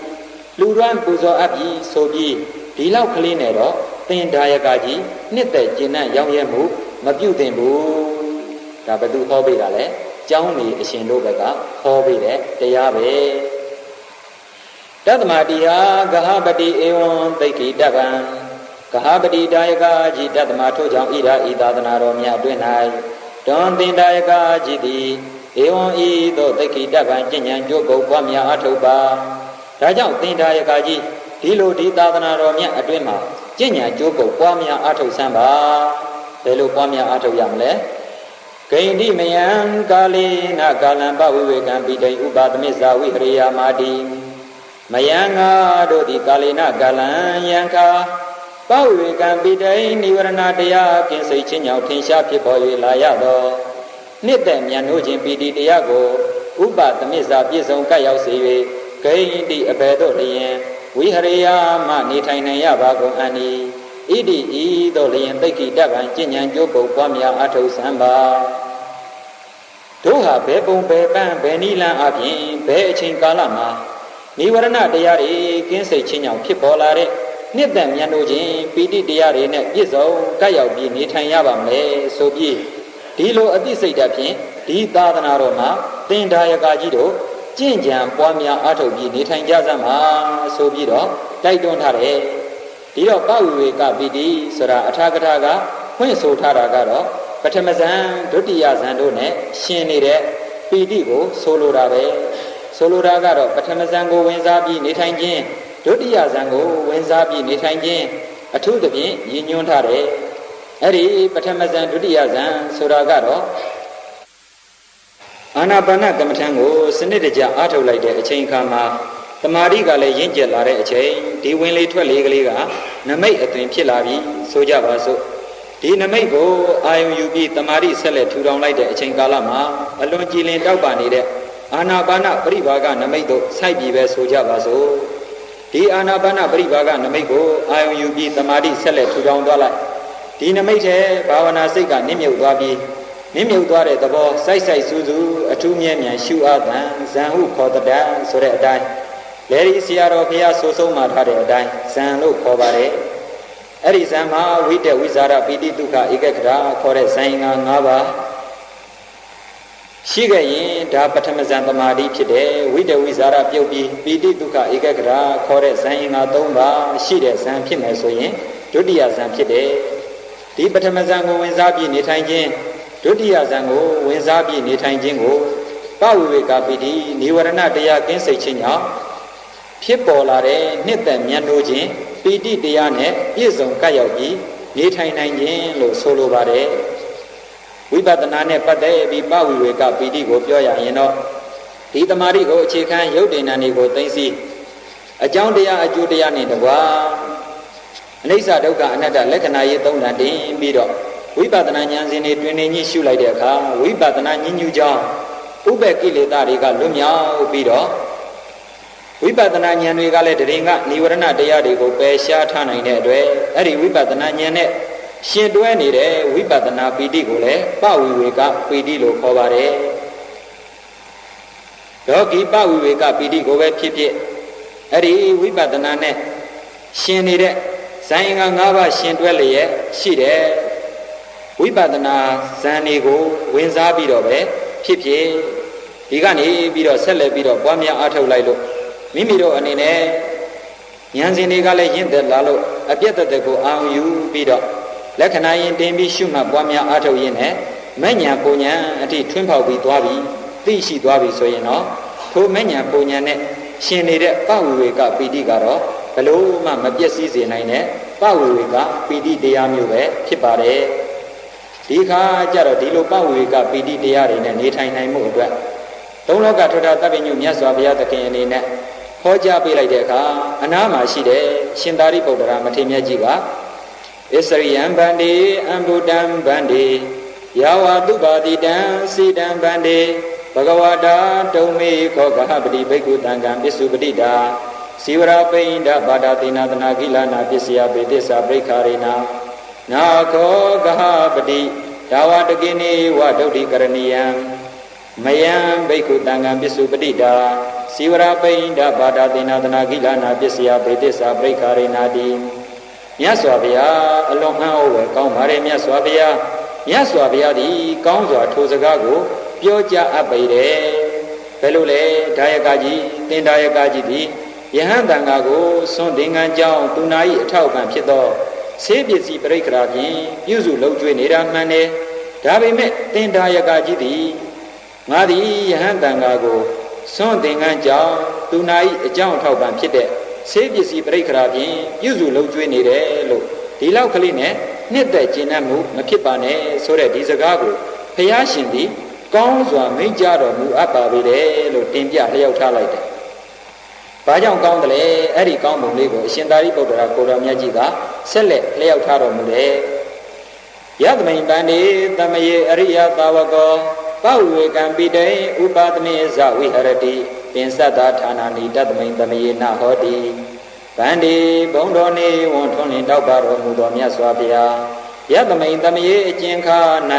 လူတွန်းပူဇော်အပ်ပြီးဆိုပြီးဒီလောက်ကလေးနဲ့တော့သင်္ဒါယကကြီးနှစ်သက်ကျဉ်းနှံ့ရောင်းရဲမှုမပြုသင့်ဘူးဒါဘယ်သူဟောပေးတာလဲကျောင်းနေအရှင်တို့ဘက်ကဟောပေးတဲ့တရားပဲတသမတိဟာဂဟပတိဧဝံသိက္ခိတဗံဂဟပတိဒါယကကြီးတသမထို့ကြောင့်ဣဒာဤသာသနာတော်မြတ်အတွင်း၌တွန်သင်္ဒါယကကြီးသည်ဧဝံဤသို့သိက္ခိတဗံကျင့်ဉာဏ်ကြိုးကုပ်ပွားများအထုတ်ပါဒါကြောင့်သင်္ဒါယကကြီးဒီလိုဒီသာသနာတော်မြတ်အတွင်းမှာကျင့်ဉာဏ်ကြိုးကုပ်ပွားများအထုတ်စမ်းပါဘယ်လိုပွားများအထုတ်ရမလဲဂိန္တိမယံကာလေနကာလံပဝိဝေကံပိတိဥပါသမစ္ဆာဝိဟရိယာမာတိမယံငါတို့သည်ကာလေနကာလံယံခာပဝိဝေကံပိတိနိဝရဏတရားကင်းစိတ်ချင်းညောင်ထင်ရှားဖြစ်ပေါ်၍လာရသောနှစ်သက်မြတ်နိုးခြင်းပီတိတရားကိုဥပသမစ္ဆာပြည့်စုံကပ်ရောက်စေ၍ဂိန္တိအဘယ်သို့လျင်ဝိဟရိယာမနေထိုင်နိုင်ရပါကုန်အံ့ဤဣတိဤသို့လျင်သိက္ခိတဗံကျင့်ဉာဏ်ကြိုးပုပ်ပွားများအထုတ်စမ်းပါတို့ဟာဘယ်ပုံဘယ်ပန်းဘယ်နိလန်းအပြင်ဘယ်အချိန်ကာလမှာနိဝရဏတရားတွေကင်းစိတ်ချင်းညောင်ဖြစ်ပေါ်လာတဲ့နှစ်သက်မြတ်နိုးခြင်းပီတိတရားတွေနဲ့ပြည့်စုံကပ်ရောက်ပြီးနေထိုင်ရပါမယ်ဆိုပြီးဒီလိုအသိစိတ်ဓာတ်ဖြင့်ဒီသာသနာတော်မှာသင်္ဒါယကကြီးတို့ကျင့်ကြံပွားများအားထုတ်ပြီးနေထိုင်ကြစမ်းပါဆိုပြီးတော့တိုက်တွန်းထားတယ်ဒီတော့ပဝိဝေကပိတိဆိုတာအထာကထာကဖွင့်ဆိုထားတာကတော့ပထမဇန်ဒုတိယဇန်တို့နဲ့ရှင်နေတဲ့ပီတိကိုဆိုလိုတာပဲဆိုလိုတာကတော့ပထမဇန်ကိုဝင်စားပြီးနေထိုင်ခြင်းဒုတိယဇန်ကိုဝင်စားပြီးနေထိုင်ခြင်းအထူးသဖြင့်ရည်ညွှန်းထားတယ်အဲ့ဒီပထမဇန်ဒုတိယဇန်ဆိုတာကတော့အာနာပါနကမ္မထံကိုစနစ်တကျအားထုတ်လိုက်တဲ့အချိန်ခါမှာတမာရီကလည်းရင့်ကျက်လာတဲ့အချိန်ဒီဝင်လေထွက်လေကလေးကနမိတ်အသွင်ဖြစ်လာပြီးဆိုကြပါစို့ဒီနမိတ်ကိုအာယုံယူပြီးတမာရီဆက်လက်ထူထောင်လိုက်တဲ့အချိန်ကာလမှာအလွန်ကြည်လင်တောက်ပနေတဲ့အာနာပါနပရိဘာကနမိတ်တို့စိုက်ပြီးပဲဆိုကြပါစို့ ဒီအာနာပါနပရိပါကနမိတ်ကိုအာယုံယူပြီးတမာတိဆက်လက်ထူထောင်သွားလိုက်ဒီနမိတ်ထဲဘာဝနာစိတ်ကနစ်မြုပ်သွားပြီးနစ်မြုပ်သွားတဲ့သဘောစိုက်စိုက်စူးစူးအထူးမြဲမြံရှုအားသံဇံဟုခေါ်တဲ့ဆိုတဲ့အတိုင်းလေဒီဆရာတော်ဘုရားဆိုဆုံးမှာထားတဲ့အတိုင်းဇံလို့ခေါ်ပါတယ်အဲ့ဒီဇံမှာဝိတ္တဝိဇာရပိတိဒုက္ခဧကခရာခေါ်တဲ့ဇံငါ၅ပါးရှိခဲ့ရင်ဒါပထမဇံသမာဓိဖြစ်တယ်ဝိတ္တဝိဇာရပြုတ်ပြီးပိတိဒုက္ခဧကခရာခေါ်တဲ့ဇံငါ၃ပါးရှိတဲ့ဇံဖြစ်မယ်ဆိုရင်ဒုတိယဇံဖြစ်တယ်ဒီပထမဇံကိုဝင်စားပြီးနေထိုင်ခြင်းဒုတိယဇံကိုဝင်စားပြီးနေထိုင်ခြင်းကိုပဝိဝေကပိတိနိဝရဏတရားကင်းစိတ်ခြင်းကြောင့်ဖြစ်ပေါ်လာတဲ့နှစ်သက်မြတ်လို့ခြင်းပိဋိတရားနဲ့ပြည့်စုံကပ်ရောက်ပြီးနေထိုင်နိုင်ခြင်းလို့ဆိုလိုပါတယ်ဝိပဿနာနဲ့ပတ်သက်ပြီးပဝိဝေကပိဋိကိုပြောရရင်တော့ဒီတမာတိကိုအခြေခံရုပ်တည်နာနေကိုသိသိအကြောင်းတရားအကျိုးတရားနဲ့တကွာအနိစ္စဒုက္ခအနတ္တလက္ခဏာရေးသုံးတန်တင်ပြီးတော့ဝိပဿနာဉာဏ်စဉ်တွေတွင်နေညှိရှုလိုက်တဲ့အခါဝိပဿနာညှဉ်းညူကြောင်းဥပ္ပကိလေသာတွေကလွတ်မြောက်ပြီးတော့ဝိပဿနာဉာဏ်တွေကလည်းတရင်ကនិဝရဏတရားတွေကိုပယ်ရှားထားနိုင်တဲ့အတွက်အဲ့ဒီဝိပဿနာဉာဏ်နဲ့ရှင်တွဲနေတဲ့ဝိပဿနာပီတိကိုလည်းပဝိဝေကပီတိလို့ခေါ်ပါတယ်ယောဂီပဝိဝေကပီတိကိုပဲဖြစ်ဖြစ်အဲ့ဒီဝိပဿနာနဲ့ရှင်နေတဲ့ဇာယင်္ဂ၅ပါးရှင်တွဲလျက်ရှိတဲ့ဝိပဿနာဇန်တွေကိုဝင်စားပြီးတော့ပဲဖြစ်ဖြစ်ဒီကနေပြီးတော့ဆက်လက်ပြီးတော့ပွားများအားထုတ်လိုက်လို့မိမိတို့အနေနဲ့ဉာဏ်စဉ်တွေကလည်းရင့်သက်လာလို့အပြည့်တသက်ကိုအာရုံယူပြီးတော့လက္ခဏာရင်တင်ပြီးရှုမှတ်ပွားများအားထုတ်ရင်းနဲ့မဉ္ဇဉ်ပုံဉဏ်အထိထွန်းဖောက်ပြီးသွားပြီးသိရှိသွားပြီဆိုရင်တော့ထိုမဉ္ဇဉ်ပုံဉဏ်နဲ့ရှင်နေတဲ့ပဝိဝေကပီတိကတော့ဘလို့မှမပျက်စီးစေနိုင်တဲ့ပဝိဝေကပီတိတရားမျိုးပဲဖြစ်ပါတယ်ဒီခါကျတော့ဒီလိုပဝိဝေကပီတိတရားတွေနဲ့နေထိုင်နိုင်မှုအတွက်သုံးလောကထွဋ္ဌတပ်ပညုမြတ်စွာဘုရားသခင်အနေနဲ့ဟောကြားပေးလိုက်တဲ့အခါအနားမှာရှိတဲ့ရှင်သာရိပုတ္တရာမထေရမြတ်ကြီးကဣစရိယံဗန္တိအံဗုဒ္ဓံဗန္တိယာဝတုပါတိတံစီတံဗန္တိဘဂဝတာတုံမေခောကဟပတိဘိက္ခုတံကံပစ္စုပတိတာစီဝရပိန္ဒဘာဒတိနာတနာကိလနာပစ္စယပေသစ္စာပရိခာရေနာနာခောကဟပတိဒါဝတကိနေဝဒုဋ္ဌိကရဏီယံမယံဘိက္ခုတံကံပစ္စုပတိတာစီဝရပိန္ဒဘာဒတိနာတနာကိလနာပစ္စယပေသစ္စာပရိခာရေနာတိမြတ်စွာဘုရားအလွန်အံ့ဩဝယ်ကောင်းပါတယ်မြတ်စွာဘုရားမြတ်စွာဘုရားသည်ကောင်းစွာထိုစကားကိုပြောကြားအပ်ပေတယ်ဘယ်လိုလဲဒါယကကြီးသင်္ဒါယကကြီးသည်ယဟန်တန်ဃာကိုစွန့်သင်္ကန်းကြောင်းသူနာ၏အထောက်အပံ့ဖြစ်သောဆေးပစ္စည်းပရိက္ခရာဖြင့်ပြုစုလုပ်ကျွေးနေတာမှန်တယ်ဒါပေမဲ့သင်္ဒါယကကြီးသည်ငါသည်ယဟန်တန်ဃာကိုစွန့်သင်္ကန်းကြောင်းသူနာ၏အကြောင်းအထောက်အပံ့ဖြစ်တဲ့ဆေးပစ္စည်းပရိက္ခရာဖြင့်ပြုစုလုပ်ကျွေးနေတယ်လို့ဒီလောက်ကလေးနဲ့နှစ်သက်ကျင့်တတ်မှုမဖြစ်ပါနဲ့ဆိုတဲ့ဒီစကားကိုဘုရားရှင်သည်ကောင်းစွာမိန့်ကြားတော်မူအပ်ပါပေတယ်လို့တင်ပြလျှောက်ထားလိုက်တယ်။ဘာကြောင့်ကောင်းတယ်လဲအဲ့ဒီကောင်းပုံလေးကိုအရှင်သာရိပုတ္တရာကိုတော်မြတ်ကြီးကဆက်လက်လျှောက်ထားတော်မူတယ်။ယသမိန်ပန္တိသမယေအရိယသာဝကောပဝေကံပိတေဥပါဒမေဇဝိဟရတိပင်စတ္တာဌာနာနိတသမိန်သမယေနဟောတိဗန္တိဘုံတော်နေဝန်ထွန်းလင်းတောက်ပါတော်မူသောမြတ်စွာဘုရားယသမိန်သမယေအကျဉ်ခါ၌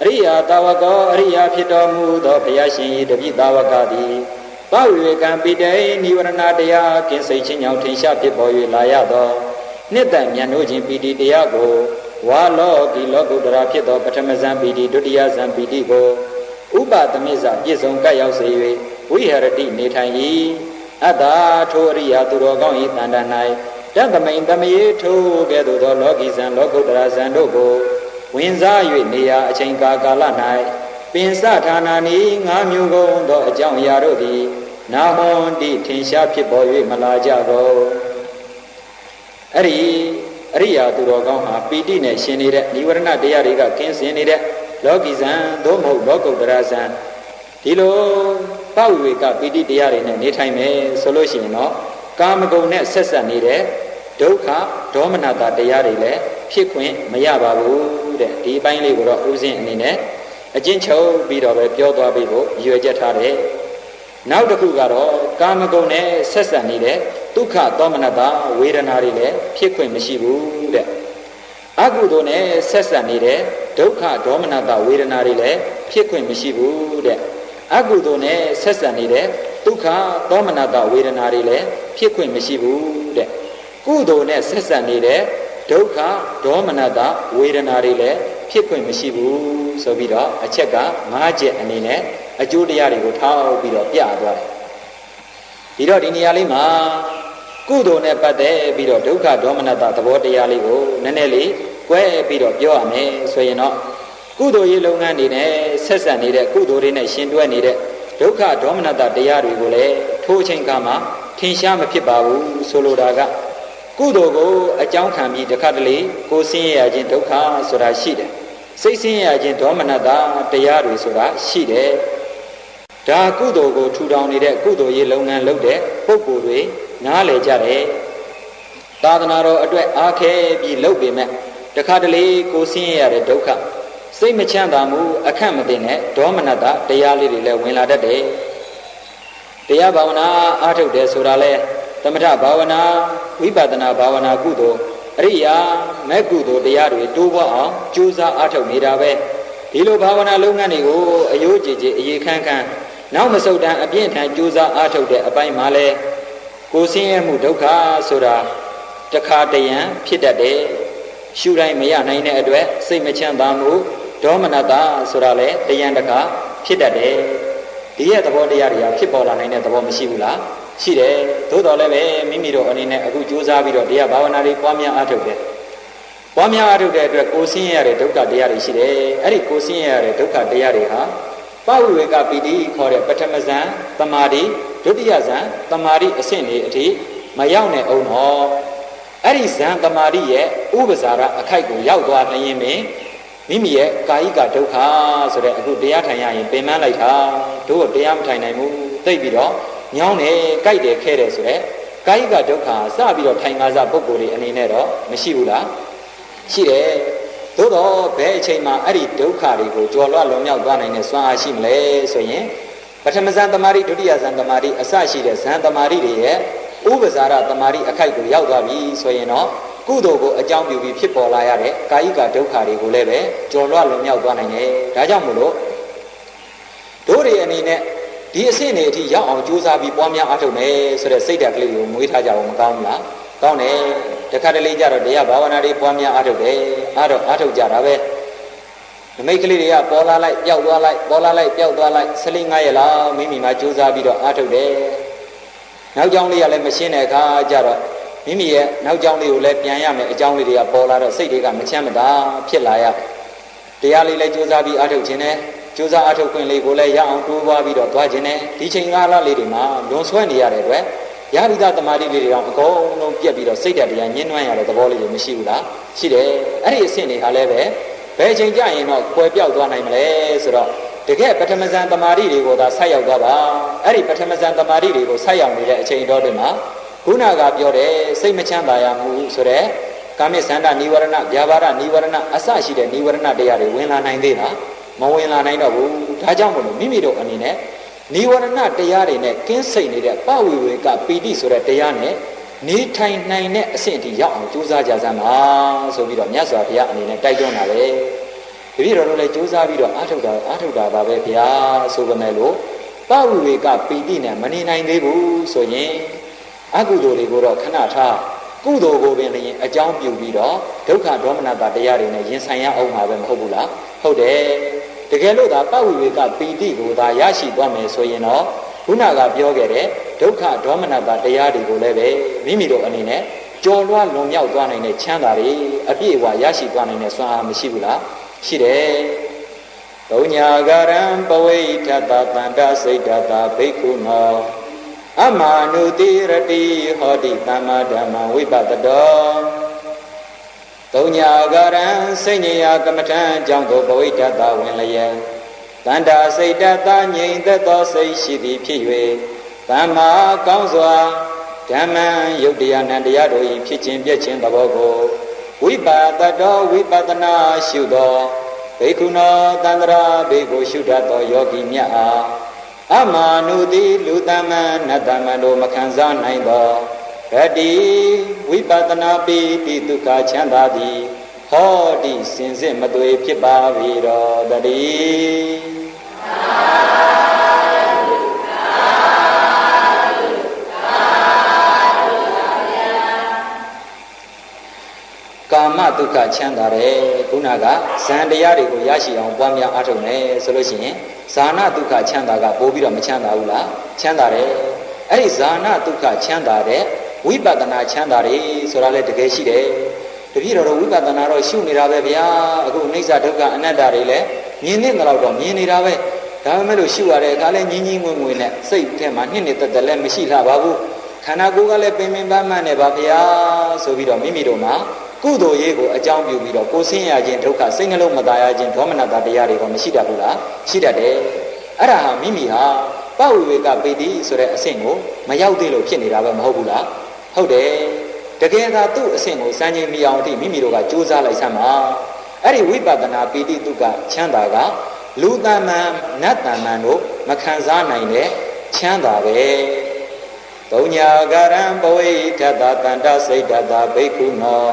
အရိယာသာဝကောအရိယာဖြစ်တော်မူသောဘုရားရှင်၏တပည့်သာဝကသည်ပဝေကံပိတေနိဝရဏတရားကင်းစိတ်ချင်းကြောင့်ထင်ရှားဖြစ်ပေါ်၍လာရသောနှစ်သက်မြတ်နိုးခြင်းပိတိတရားကိုဝါလောကီလောကုတ္တရာဖြစ်သောပထမဇံပိတိဒုတိယဇံပိတိကိုဥပသမိစ္ဆပြည့်စုံကပ်ရောက်စေ၍ဝိဟရတိနေထိုင်၏အတ္တထိုအရိယာသူတော်ကောင်း၏တန်တ၌တသမိန်သမယေထိုကဲ့သို့သောလောကီဇံလောကုတ္တရာဇံတို့ကိုဝင်စား၍နေရာအချိန်ကာလ၌ပင်စဌာနာနီငါးမျိုးကုန်သောအကြောင်းအရာတို့သည်နာဟွန်တိထင်ရှားဖြစ်ပေါ်၍မလာကြတော့အဲ့ဒီအရိယာသူတော်ကောင်းဟာပီတိနဲ့ရှင်နေတဲ့និဝရဏတရားတွေကကင်းစင်နေတဲ့လောကီဇံသို့မဟုတ်လောကုတ္တရာဇံဒီလိုပဝိဝေကပီတိတရားတွေနဲ့နေထိုင်မယ်ဆိုလို့ရှိရင်တော့ကာမဂုဏ်နဲ့ဆက်ဆက်နေတဲ့ဒုက္ခဒေါမနတာတရားတွေလည်းဖြစ်ခွင့်မရပါဘူးတဲ့ဒီအပိုင်းလေးကိုတော့ဥစဉ်အနေနဲ့အကျဉ်းချုပ်ပြီးတော့ပဲပြောသွားပြီးဖို့ရည်ရွယ်ချက်ထားတယ်နောက်တစ်ခုကတော့ကာမဂုဏ်နဲ့ဆက်ဆက်နေတဲ့ ဒုက္ခသောမနတာဝေဒနာတွေလည်းဖြစ်ခွင့်မရှိဘူးတဲ့အကုသိုလ်နဲ့ဆက်ဆက်နေတဲ့ဒုက္ခဒေါမနတာဝေဒနာတွေလည်းဖြစ်ခွင့်မရှိဘူးတဲ့အကုသိုလ်နဲ့ဆက်ဆက်နေတဲ့ဒုက္ခသောမနတာဝေဒနာတွေလည်းဖြစ်ခွင့်မရှိဘူးတဲ့ကုသိုလ်နဲ့ဆက်ဆက်နေတဲ့ဒုက္ခဒေါမနတာဝေဒနာတွေလည်းဖြစ်ခွင့်မရှိဘူးဆိုပြီးတော့အချက်က၅ချက်အနေနဲ့အကျိုးတရားတွေကိုထောက်ပြီးတော့ပြသွားတယ်ဒီတော့ဒီနေရာလေးမှာကုသိုလ်နဲ့ပတ်သက်ပြီးတော့ဒုက္ခဒေါမနတာသဘောတရားလေးကိုနည်းနည်းလေးကွဲပြီးတော့ပြောရမယ်ဆိုရင်တော့ကုသိုလ်ရေးလုပ်ငန်းတွေနဲ့ဆက်ဆက်နေတဲ့ကုသိုလ်တွေနဲ့ရှင်တွဲနေတဲ့ဒုက္ခဒေါမနတာတရားတွေကိုလည်းထိုးချိန်ကမှထင်ရှားမဖြစ်ပါဘူးဆိုလိုတာကကုသိုလ်ကိုအကြောင်းခံပြီးတစ်ခါတလေကိုဆင်းရဲခြင်းဒုက္ခဆိုတာရှိတယ်စိတ်ဆင်းရဲခြင်းဒေါမနတာတရားတွေဆိုတာရှိတယ်ဒါကုသိုလ်ကိုထူထောင်နေတဲ့ကုသိုလ်ရေးလုပ်ငန်းလုပ်တဲ့ပုဂ္ဂိုလ်တွေနားလည်ကြတယ်သာသနာတော်အတွက်အားခဲပြီးလုပ်ပေမဲ့တခါတလေကိုဆင်းရဲရတဲ့ဒုက္ခစိတ်မချမ်းသာမှုအခက်မသိတဲ့ဒေါမနတာတရားလေးတွေလည်းဝင်လာတတ်တယ်တရားဘာဝနာအားထုတ်တယ်ဆိုတာလဲသမထဘာဝနာဝိပဿနာဘာဝနာကုသိုလ်အရိယာမဲ့ကုသိုလ်တရားတွေတိုးပွားအောင်ကြိုးစားအားထုတ်နေတာပဲဒီလိုဘာဝနာလုပ်ငန်းတွေကိုအယိုးကြည်ကြည်အရေးခမ်းခမ်းနောက်မဆုတ်တမ်းအပြည့်အထန်ကြိုးစားအားထုတ်တဲ့အပိုင်းမှာလဲကိုဆင်းရဲမှုဒုက္ခဆိုတာတခါတရံဖြစ်တတ်တယ်ရှုတိုင်းမရနိုင်တဲ့အတွက်စိတ်မချမ်းသာမှုဒေါမနတာဆိုတာလဲတရံတခါဖြစ်တတ်တယ်ဒီရဲ့သဘောတရားတွေကဖြစ်ပေါ်လာနိုင်တဲ့သဘောမရှိဘူးလားရှိတယ်သို့တော်လည်းပဲမိမိတို့အနေနဲ့အခုကြိုးစားပြီးတော့တရားဘာဝနာတွေပွားများအားထုတ်တယ်ပွားများအားထုတ်တဲ့အတွက်ကိုဆင်းရဲရတဲ့ဒုက္ခတရားတွေရှိတယ်အဲ့ဒီကိုဆင်းရဲရတဲ့ဒုက္ခတရားတွေဟာပဝိဝေကပီတိခေါ်တဲ့ပထမဇန်သမာဓိဒုတိယဇန်သမာဓိအဆင့်တွေအထိမရောက်နဲ့အောင်တော့အဲ့ဒီဇန်သမာဓိရဲ့ဥပဇာရအခိုက်ကိုရောက်သွားလျင်မိမိရဲ့ကာယိကဒုက္ခဆိုတဲ့အခုတရားထိုင်ရရင်ပင်ပန်းလိုက်တာတို့တရားမထိုင်နိုင်ဘူးသိပြီးတော့ညောင်းတယ်ကြိုက်တယ်ခဲတယ်ဆိုတဲ့ကာယိကဒုက္ခစပြီးတော့ထိုင်ကားစားပုဂ္ဂိုလ်တွေအနေနဲ့တော့မရှိဘူးလားရှိတယ်သို့တော့ဘယ်အချိန်မှာအဲ့ဒီဒုက္ခတွေကိုကြော်လွှတ်လွန်မြောက်သွားနိုင်တဲ့စွမ်းအားရှိမလဲဆိုရင်ပထမဇန်သမာဓိဒုတိယဇန်သမာဓိအစရှိတဲ့ဇန်သမာဓိတွေရဲ့ဥပဇာရသမာဓိအခိုက်ကိုရောက်သွားပြီဆိုရင်တော့ကုသိုလ်ကိုအကြောင်းပြုပြီးဖြစ်ပေါ်လာရတဲ့ကာယိကဒုက္ခတွေကိုလည်းပဲကြော်လွှတ်လွန်မြောက်သွားနိုင်တယ်ဒါကြောင့်မို့လို့တို့တွေအနေနဲ့ဒီအဆင့်တွေအထိရောက်အောင်ကြိုးစားပြီးပွားများအားထုတ်မယ်ဆိုတဲ့စိတ်ဓာတ်ကလေးကိုမွေးထားကြအောင်မကောင်းဘူးလားကောင်းတယ်တခါတလေကြတော့တရားဘာဝနာတွေပွားများအားထုတ်တယ်အားထုတ်ကြတာပဲနမိတ်ကလေးတွေကပေါ်လာလိုက်ပျောက်သွားလိုက်ပေါ်လာလိုက်ပျောက်သွားလိုက်15ရက်လောက်မိမိမှာကြိုးစားပြီးတော့အားထုတ်တယ်နောက်ကြောင်းလေးကလည်းမရှင်းတဲ့အခါကျတော့မိမိရဲ့နောက်ကြောင်းလေးကိုလည်းပြန်ရမယ်အကြောင်းလေးတွေကပေါ်လာတော့စိတ်တွေကမချမ်းမသာဖြစ်လာရတရားလေးလည်းကြိုးစားပြီးအားထုတ်ခြင်းနဲ့ကြိုးစားအားထုတ်ခွင့်လေးကိုလည်းရအောင်တိုးပွားပြီးတော့သွားခြင်းနဲ့ဒီချိန်ကာလလေးတွေမှာလွန်ဆွဲနေရတဲ့အတွက်ရပိသသမာဓိလေးတွေတော့အကုန်လုံးပြက်ပြီးတော့စိတ်ဓာတ်တရားညှင်းနှွမ်းရတဲ့သဘောလေးတွေမရှိဘူးလားရှိတယ်အဲ့ဒီအဆင့်တွေဟာလည်းပဲဘယ်ချိန်ကြရင်တော့ကွယ်ပြောက်သွားနိုင်မလဲဆိုတော့တကယ်ပထမဇန်သမာဓိတွေကိုသာဆက်ရောက်သွားပါအဲ့ဒီပထမဇန်သမာဓိတွေကိုဆက်ရောက်နေတဲ့အချိန်တော်တွေမှာခုနကပြောတဲ့စိတ်မချမ်းသာရမှုဆိုတဲ့ကာမိသန္တာနိဝရဏဗျာပါဒနိဝရဏအစရှိတဲ့နိဝရဏတရားတွေဝင်လာနိုင်သေးလားမဝင်လာနိုင်တော့ဘူးဒါကြောင့်မို့လို့မိမိတို့အနေနဲ့နိဝရဏတရားတွေနဲ့ကင်းစိတ်နေတဲ့ပဝိဝေကပီတိဆိုတဲ့တရားနဲ့နေထိုင်နိုင်တဲ့အဆင့်အထိရောက်အောင်ကြိုးစားကြစမ်းပါဆိုပြီးတော့မြတ်စွာဘုရားအနေနဲ့တိုက်တွန်းတာလေတပည့်တော်တို့လည်းကြိုးစားပြီးတော့အားထုတ်တာပါပဲဗျာဆိုကြမယ်လို့ပဝိဝေကပီတိနဲ့မနေနိုင်သေးဘူးဆိုရင်အကုသိုလ်တွေကိုတော့ခဏထားကုသိုလ်ကိုပင်လည်းအကြောင်းပြုပြီးတော့ဒုက္ခဒေါမနတာတရားတွေနဲ့ရင်ဆိုင်ရအောင်မှာပဲမဟုတ်ဘူးလားဟုတ်တယ်တကယ်လို့သာပဝိဝေကပီတိကိုသာရရှိသွားမယ်ဆိုရင်တော့ခုနကပြောခဲ့တဲ့ဒုက္ခဒေါမနတာတရားတွေကိုလည်းပဲမိမိတို့အနေနဲ့ကြော်လွှားလွန်မြောက်သွားနိုင်တဲ့ချမ်းသာတွေအပြည့်အဝရရှိသွားနိုင်တဲ့စွမ်းအားမရှိဘူးလားရှိတယ်။သုံးညာဂရံပဝိထတတန္တစိတ်တတဘိက္ခုနောအမာနုတိရတိဟောတိသမ္မာဓမ္မဝိပတတောသုံးညာဂရံစိတ်ဉ္ဇာကမ္မထံကြောင့်သောပဝိထတဝင်လျက်တန္တာစိတ်တတငြိမ်သက်သောစိတ်ရှိသည်ဖြစ်၍သမ္မာကောင်းစွာဓမ္မံယုတ်တရားနံတရားတို့၏ဖြစ်ခြင်းပြည့်ခြင်းသဘောကိုဝိပါတတောဝိပဿနာရှုသောဘိက္ခုနောတန္တရာဘေကိုရှုတတ်သောယောဂီမြတ်အားအမာနုတိလူတမ္မနတ္တမတို့မခံစားနိုင်သော ရတ္တိဝိပဿနာပိတိဒုက္ခချမ်းသာသည်ဟောတိစင်စစ်မသွေဖြစ်ပါ၏တော်တည်းကာမဒုက္ခချမ်းသာတယ်ခုနကဇန်တရားတွေကိုရရှိအောင်ပွားများအားထုတ်မယ်ဆိုလို့ရှိရင်ဇာနာဒုက္ခချမ်းသာကပိုးပြီးတော့မချမ်းသာဘူးလားချမ်းသာတယ်အဲ့ဒီဇာနာဒုက္ခချမ်းသာတဲ့ဝိပဿနာချမ်းသာတယ်ဆိုတာလည်းတကယ်ရှိတယ်တပည့်တော်ဝိပဿနာတော့ရှုနေတာပဲဗျာအခုအိဋ္ဌဒုက္ခအနတ္တတွေလည်းမြင်နေတဲ့လောက်တော့မြင်နေတာပဲဒါပေမဲ့လို့ရှုရတဲ့အခါလဲညင်းညင်းငွေငွေနဲ့စိတ်ထဲမှာနှစ်သက်သက်လည်းမရှိလှပါဘူးခန္ဓာကိုယ်ကလည်းပင်ပင်ပန်းပန်းနဲ့ပါဗျာဆိုပြီးတော့မိမိတို့မှာကုသိုလ်ရေးကိုအကြောင်းပြုပြီးတော့ကိုယ်ဆင်းရခြင်းဒုက္ခစိတ်နှလုံးမသာရခြင်းဒေါမနတာတရားတွေကမရှိတတ်ဘူးလားရှိတတ်တယ်အဲ့ဒါဟာမိမိဟာပဝိဝေကပိတိဆိုတဲ့အဆင့်ကိုမရောက်သေးလို့ဖြစ်နေတာပဲမဟုတ်ဘူးလားဟုတ်တယ်တကယ်သာသူ့အဆင့်ကိုစမ်းကြည့်မိအောင်အထိမိမိတို့ကကြိုးစားလိုက်စမ်းပါအဲ့ဒီဝိပဿနာပိတိဒုက္ခချမ်းသာကလူတမန်နတ်တမန်တို့မခံစားနိုင်တဲ့ချမ်းသာပဲသုံးညာကရံဘဝိထတတန္တစိတ်တတဘိက္ခုနော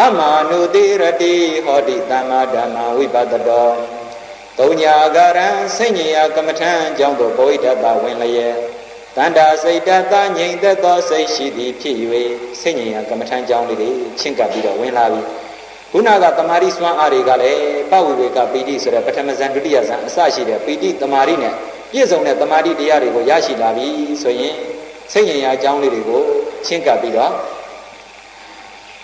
အမနုတိရတိဟောတိသမ္မာဓမ္မဝိပဿတောသုံးညာကရံစိတ်ဉာကမ္မထံကြောင့်တို့ဘဝိထတဝင်လျက်တန္တာစိတ်တတငြိမ်သက်သောစိတ်ရှိသည်ဖြစ်၍စိတ်ဉာကမ္မထံကြောင့်လေးတွေချင်းကပ်ပြီးတော့ဝင်လာပြီခုနကတမာရိစွမ်းအားတွေကလည်းပဝိဝေကပိတိဆိုတဲ့ပထမဇန်ဒုတိယဇန်အစရှိတဲ့ပိတိတမာရိနဲ့ပြည့်စုံတဲ့တမာရိတရားတွေကိုရရှိလာပြီဆိုရင်စိတ်ဉာဏ်အကြောင်းလေးတွေကိုချင်းကပ်ပြီးတော့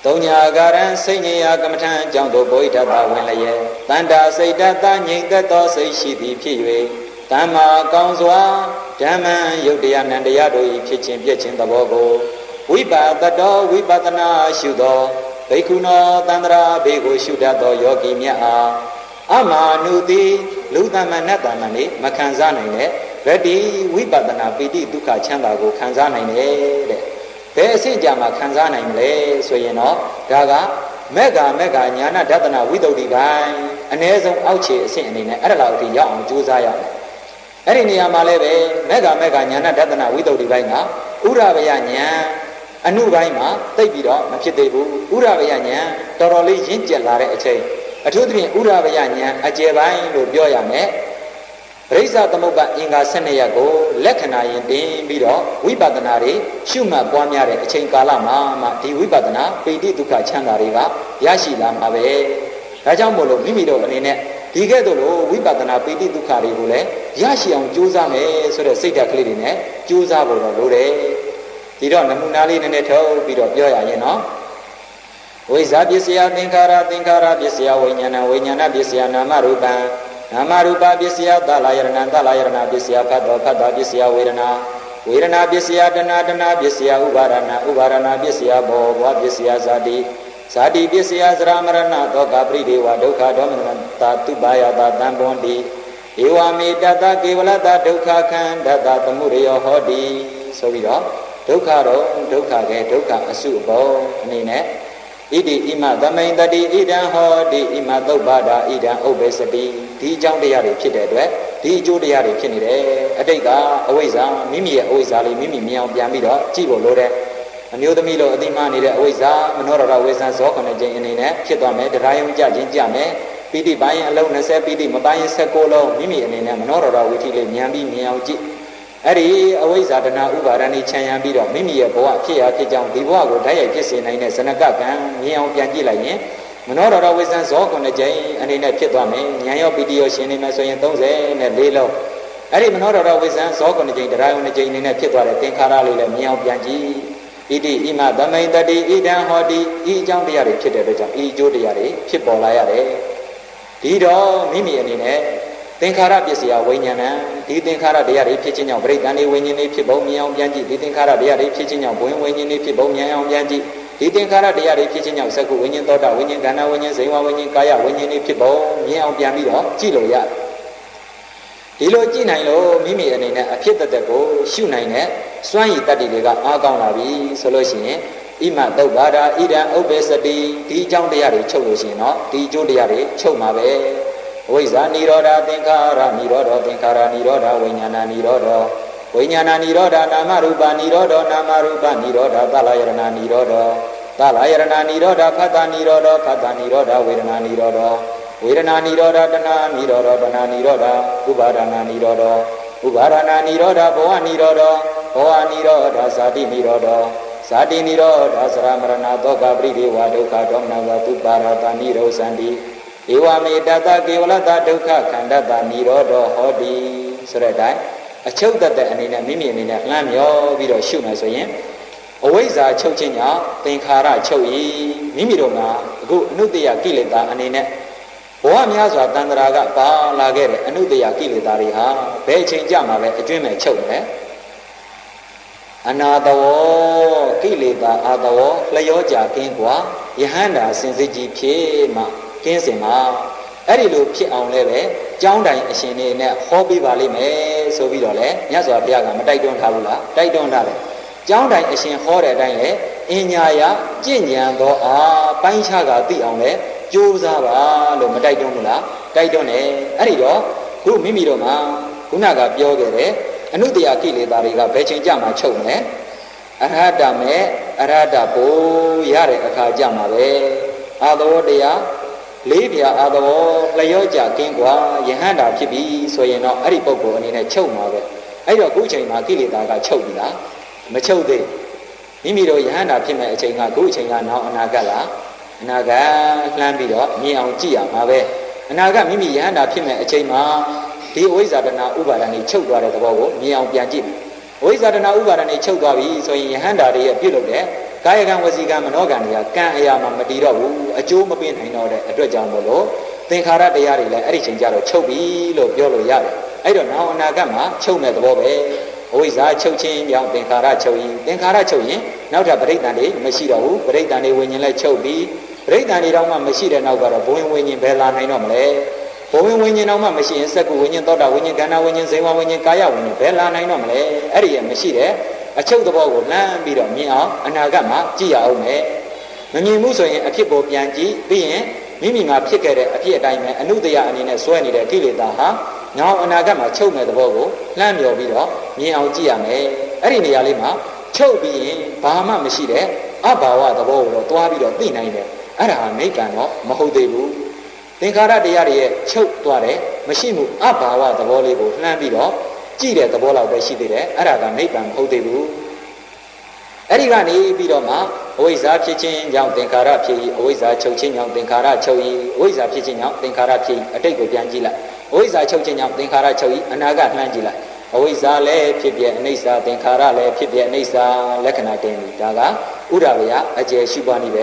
သုံးညာကာရံစိတ်ဉာဏ်ကမ္မထံအကြောင်းတို့ဘဝိတ္တဝင်လျက်တန္တာစိတ်တတငြိမ်သက်သောစိတ်ရှိသည်ဖြစ်၍တမ္မာကောင်းစွာဓမ္မံယုတ်တရားနံတရားတို့၏ဖြစ်ခြင်းပြည့်ခြင်းသဘောကိုဝိပါဒတော်ဝိပဿနာရှုသောဘိက္ခုနောတန္တရာဘေကိုရှုတတ်သောယောဂီမြတ်အားအမာနုတိလူတမန်နတ်တမန်လေးမခံစားနိုင်တဲ့ဗတ္တိဝိပဿနာပိတိဒုက္ခချမ်းသာကိုခံစားနိုင်တယ်တဲ့ဘယ်အစစ်ကြမှာခံစားနိုင်မလဲဆိုရင်တော့ဒါကမေဃညာနာဒသနာဝိသုဒ္ဓိပိုင်းအ ਨੇ ဆုံးအောက်ခြေအဆင့်အနေနဲ့အဲ့ဒါလောက်အထိရောက်အောင်ကြိုးစားရမယ်အဲ့ဒီနေရာမှာလည်းပဲမေဃညာနာဒသနာဝိသုဒ္ဓိပိုင်းကဥရဗယညာအနုပိုင်းမှာသိပ်ပြီးတော့မဖြစ်သေးဘူးဥရဗယညာတော်တော်လေးရင့်ကျက်လာတဲ့အချိန်အထူးသဖြင့်ဥရဗယညာအကျယ်ပိုင်းလို့ပြောရမယ်ပရိစ္ဆသမုပ္ပါအင်္ဂါ12ရပ်ကိုလက္ခဏာရင်တင်ပြီးတော့ဝိပဿနာတွေရှုမှတ်ပွားများတဲ့အချိန်ကာလမှာမှဒီဝိပဿနာပိဋိဒုက္ခချမ်းသာတွေကရရှိလာမှာပဲဒါကြောင့်မို့လို့မိမိတို့အနေနဲ့ဒီကဲ့သို့လို့ဝိပဿနာပိဋိဒုက္ခတွေကိုလည်းရရှိအောင်ကြိုးစားမယ်ဆိုတဲ့စိတ်ဓာတ်ကလေးတွေနဲ့ကြိုးစားဖို့တော့လိုတယ်ဒီတော့နမူနာလေးနည်းနည်းထုတ်ပြီးတော့ပြောရရင်နော်ဝိဇ္ဇာပစ္စယသင်္ခါရပစ္စယဝိညာဏပစ္စယနာမရူပံနာမရူပပစ္စယသလာယရဏပစ္စယဖတ်တော်ပစ္စယဝေဒနာပစ္စယတဏပစ္စယဥပါရဏပစ္စယဘောပစ္စယဇာတိပစ္စယသရမရဏဒုက္ခပရိဒေဝဒုက္ခဒေါမနတာတုပါယတာတံပွန်တိဧဝမေတတကေဝလတဒုက္ခခန္ဓတသမုဒယောဟောတိဆိုပြီးတော့ဒုက္ခတော့ဒုက္ခကဲဒုက္ခအစုအပေါင်းအနေနဲ့ဣတိဣမသမိန်တတိဣဒံဟောတိဣမသုဗ္ဗဒာဣဒံဥပ္ပေစတိဒီအကြောင်းတရားတွေဖြစ်တဲ့အတွက်ဒီအကျိုးတရားတွေဖြစ်နေတယ်အတိတ်ကအဝိဇ္ဇာမိမိရဲ့အဝိဇ္ဇာလေးမိမိမြင်အောင်ပြန်ပြီးတော့ကြည့်ဖို့လိုတယ်အမျိုးသမီးလိုအတိမနေတဲ့အဝိဇ္ဇာမနောရဝေဇံဇော9ကြိမ်အနေနဲ့ဖြစ်သွားမယ်တရားယုံကြခြင်းကြမယ်ပိဋိပိုင်းအလုံး20ပိဋိမပိုင်း19လုံးမိမိအနေနဲ့မနောရဝိထိလေးဉာဏ်ပြီးမြင်အောင်ကြည့်အဲ့ဒီအဝိဇ္ဇာတဏှာဥပါဒဏ်ချမ်းရံပြီးတော့မိမိရဲ့ဘဝဖြစ်ရာဖြစ်ကြောင်းဒီဘဝကိုဓာတ်ရိုက်ဖြစ်စေနိုင်တဲ့ဇနကကံမြင်အောင်ပြန်ကြည့်လိုက်ရင်မနောရဝေဇံဇော9ကြိမ်အနေနဲ့ဖြစ်သွားမယ်ဉာဏ်ရောပိဋိရောရှင်နေမယ်ဆိုရင်34လုံးအဲ့ဒီမနောရဝေဇံဇော9ကြိမ်တရားယုံ2ကြိမ်အနေနဲ့ဖြစ်သွားတဲ့သင်္ခါရလေးလည်းမြင်အောင်ပြန်ကြည့်ဣတိဣမသမိန်တတိဣဒံဟောတိဤအကြောင်းတရားတွေဖြစ်တဲ့အတွက်ကြောင့်ဤအကျိုးတရားတွေဖြစ်ပေါ်လာရတယ်ဒီတော့မိမိအနေနဲ့သင်္ခါရပစ္စယဝိညာဏံဒီသင်္ခါရတရားတွေဖြစ်ခြင်းကြောင့်ပရိသန္တိဝိညာဉ်တွေဖြစ်ပုံမြင်အောင်ပြန်ကြည့်ဒီသင်္ခါရတရားတွေဖြစ်ခြင်းကြောင့်ဘဝင်ဝိညာဉ်တွေဖြစ်ပုံမြင်အောင်ပြန်ကြည့်ဒီသင်္ခါရတရားတွေဖြစ်ခြင်းကြောင့်သက္ကုဝိညာဉ်သောတာဝိညာဉ်ခန္ဓာဝိညာဉ်ဇိဝဝိညာဉ်ကာယဝိညာဉ်တွေဖြစ်ပုံမြင်အောင်ပြန်ပြီးတော့ကြည့်လို့ရတယ်ဒီလိုကြည့်နိုင်လို့မိမိအနေနဲ့အဖြစ်တသက်ကိုရှုနိုင်တဲ့စွမ်းရည်တတ္တိတွေကအားကောင်းလာပြီဆိုလို့ရှိရင်ဣမသုဗ္ဗဒာဣဒံဥပ္ပေစတိဒီအကြောင်းတရားတွေချုပ်လို့ရှိရင်တော့ဒီအကျိုးတရားတွေချုပ်မှာပဲဝိဇ္ဇာနိရောဓသင်္ခါရနိရောဓသင်္ခါရနိရောဓဝိညာဏနိရောဓ ဝိညာဏနိရောဓနာမရူပနိရောဓနာမရူပနိရောဓသလယရဏနိရောဓသလယရဏနိရောဓဖတ္တနိရောဓဖတ္တနိရောဓဝေဒနာနိရောဓဝေဒနာနိရောဓတဏှာနိရောဓတဏှာနိရောဓဥပါဒနာနိရောဓဥပါဒနာနိရောဓဘောဝနိရောဓဘောဝနိရောဓဇာတိနိရောဓဇာတိနိရောဓသရမရဏသောကပရိဒေဝဒုက္ခဒေါမနဝတုပါရတနိရောဇန္တိဧဝမေတတကေဝလတဒုက္ခခန္ဓတနိရောဓဟောတိဆိုတဲ့အတိုင်းအချုပ်တတ်တဲ့အနေနဲ့မိမိအနေနဲ့လှမ်းမြောပြီးတော့ရှုမယ်ဆိုရင်အဝိဇ္ဇာချုပ်ခြင်းကြောင့်သင်္ခါရချုပ်၏မိမိတို့မှာအခုအနုတ္တယကိလေသာအနေနဲ့ဘဝများစွာတန်ត្រာကပါလာခဲ့တဲ့အနုတ္တယကိလေသာတွေဟာဘယ်အချိန်ကြမှာပဲအကျွင့်မဲ့ချုပ်မယ်အနာတဝကိလေသာအာတဝလျောကြကင်းกว่าယဟန္တာစင်စစ်ကြီးဖြစ်မှကင်းစင်မှာအဲ့ဒီလိုဖြစ်အောင်လည်းပဲကျောင်းတိုင်အရှင်နေနဲ့ဟောပေးပါလိမ့်မယ်ဆိုပြီးတော့လေမြတ်စွာဘုရားကမတိုက်တွန်းထားဘူးလားတိုက်တွန်းထားတယ်ကျောင်းတိုင်အရှင်ဟောတဲ့အတိုင်းလေအင်ညာယကြင့်ဉဏ်သောအားပိုင်းခြားကသိအောင်လေကြိုးစားပါလို့မတိုက်တွန်းဘူးလားတိုက်တွန်းတယ်အဲ့ဒီတော့ခုမိမိတို့မှာခုနကပြောခဲ့တဲ့အနုတ္တယကိလေသာတွေကဘယ်ချိန်ကြမှာချုပ်မလဲအရဟတမဲ့အရဟတဘိုးရတဲ့အခါကြမှာပဲအာသဝတရားလေးပြအာသဝလျောကြကင်းกว่าယဟန္တာဖြစ်ပြီဆိုရင်တော့အဲ့ဒီပုဂ္ဂိုလ်အနေနဲ့ချုပ်မှာပဲအဲ့တော့ခုချိန်မှာကိလေသာကချုပ်ပြီလားမချုပ်သေးမိမိတို့ယဟန္တာဖြစ်မဲ့အချိန်ကခုအချိန်ကနောက်အနာဂတ်လားအနာဂတ်လှမ်းပြီးတော့မြင်အောင်ကြည့်ရမှာပဲအနာဂတ်မိမိယဟန္တာဖြစ်မဲ့အချိန်မှာဒီအဝိဇ္ဇာတဏဥပါဒဏ်ကြီးချုပ်သွားတဲ့သဘောကိုမြင်အောင်ပြန်ကြည့်အဝိဇ္ဇာတဏဥပါဒဏ်ကြီးချုပ်သွားပြီဆိုရင်ယဟန္တာတွေရဲ့ပြုလုပ်တဲ့ကာယကံဝစီကံမနောကံတွေကကံအရာမှာမတည်တော့ဘူးအကျိုးမပေးနိုင်တော့တဲ့အတွက်ကြောင့်မို့လို့သင်္ခါရတရားတွေလည်းအဲ့ဒီချိန်ကျတော့ချုပ်ပြီလို့ပြောလို့ရတယ်အဲ့တော့နောက်အနာဂတ်မှာချုပ်မဲ့သဘောပဲအဝိဇ္ဇာချုပ်ခြင်းကြောင့်သင်္ခါရချုပ်ရင်သင်္ခါရချုပ်ရင်နောက်ထပ်ပရိစ္ဆန်တွေမရှိတော့ဘူးပရိစ္ဆန်တွေဝิญဉ်လည်းချုပ်ပြီးပရိစ္ဆန်တွေတောင်မှမရှိတဲ့နောက်ကတော့ဘဝဝิญဉ်ဘယ်လာနိုင်တော့မလဲဘဝဝิญဉ်တောင်မှမရှိရင်စက္ကုဝิญဉ်သောတာဝิญဉ်ကန္နာဝิญဉ်ဇေဝဝิญဉ်ကာယဝิญဉ်ဘယ်လာနိုင်တော့မလဲအဲ့ဒီရမရှိတဲ့အချုပ်သဘောကိုလှမ်းပြီးတော့မြင်အောင်အနာဂတ်မှာကြည့်ရအောင်မယ်မမြင်ဘူးဆိုရင်အဖြစ်ကိုပြန်ကြည့်ပြီးရင်မိမိမှာဖြစ်ခဲ့တဲ့အဖြစ်အတိုင်းပဲအနုတ္တယအနေနဲ့စွဲနေတဲ့ကိလေသာဟာနောက်အနာဂတ်မှာချုပ်မဲ့သဘောကိုလှမ်းမြော်ပြီးတော့မြင်အောင်ကြည့်ရမယ်အဲ့ဒီနေရာလေးမှာချုပ်ပြီးရင်ဘာမှမရှိတဲ့အဘာဝသဘောကိုတော့တွားပြီးတော့သိနိုင်တယ်အဲ့ဒါဟာနိဗ္ဗာန်တော့မဟုတ်သေးဘူးသင်္ခါရတရားတွေရဲ့ချုပ်သွားတယ်မရှိမှုအဘာဝသဘောလေးကိုလှမ်းပြီးတော့ကြည့်တဲ့သဘောလောက်ပဲရှိသေးတယ်အဲ့ဒါကနိဗ္ဗာန်မဟုတ်သေးဘူးအဲ့ဒီကနေပြီးတော့မှအဝိဇ္ဇာဖြစ်ခြင်းကြောင့်သင်္ခါရဖြစ်၏အဝိဇ္ဇာချုပ်ခြင်းကြောင့်သင်္ခါရချုပ်၏အဝိဇ္ဇာဖြစ်ခြင်းကြောင့်သင်္ခါရဖြစ်၏အတိတ်ကိုပြန်ကြည့်လိုက်အဝိဇ္ဇာချုပ်ခြင်းကြောင့်သင်္ခါရချုပ်၏အနာဂတ်လှမ်းကြည့်လိုက်အဝိဇ္ဇာလည်းဖြစ်ပြအနိစ္စသင်္ခါရလည်းဖြစ်ပြအနိစ္စလက္ခဏာတင်ပြီဒါကဥဒ္ဒဝယအကျယ်ရှိပါနေပဲ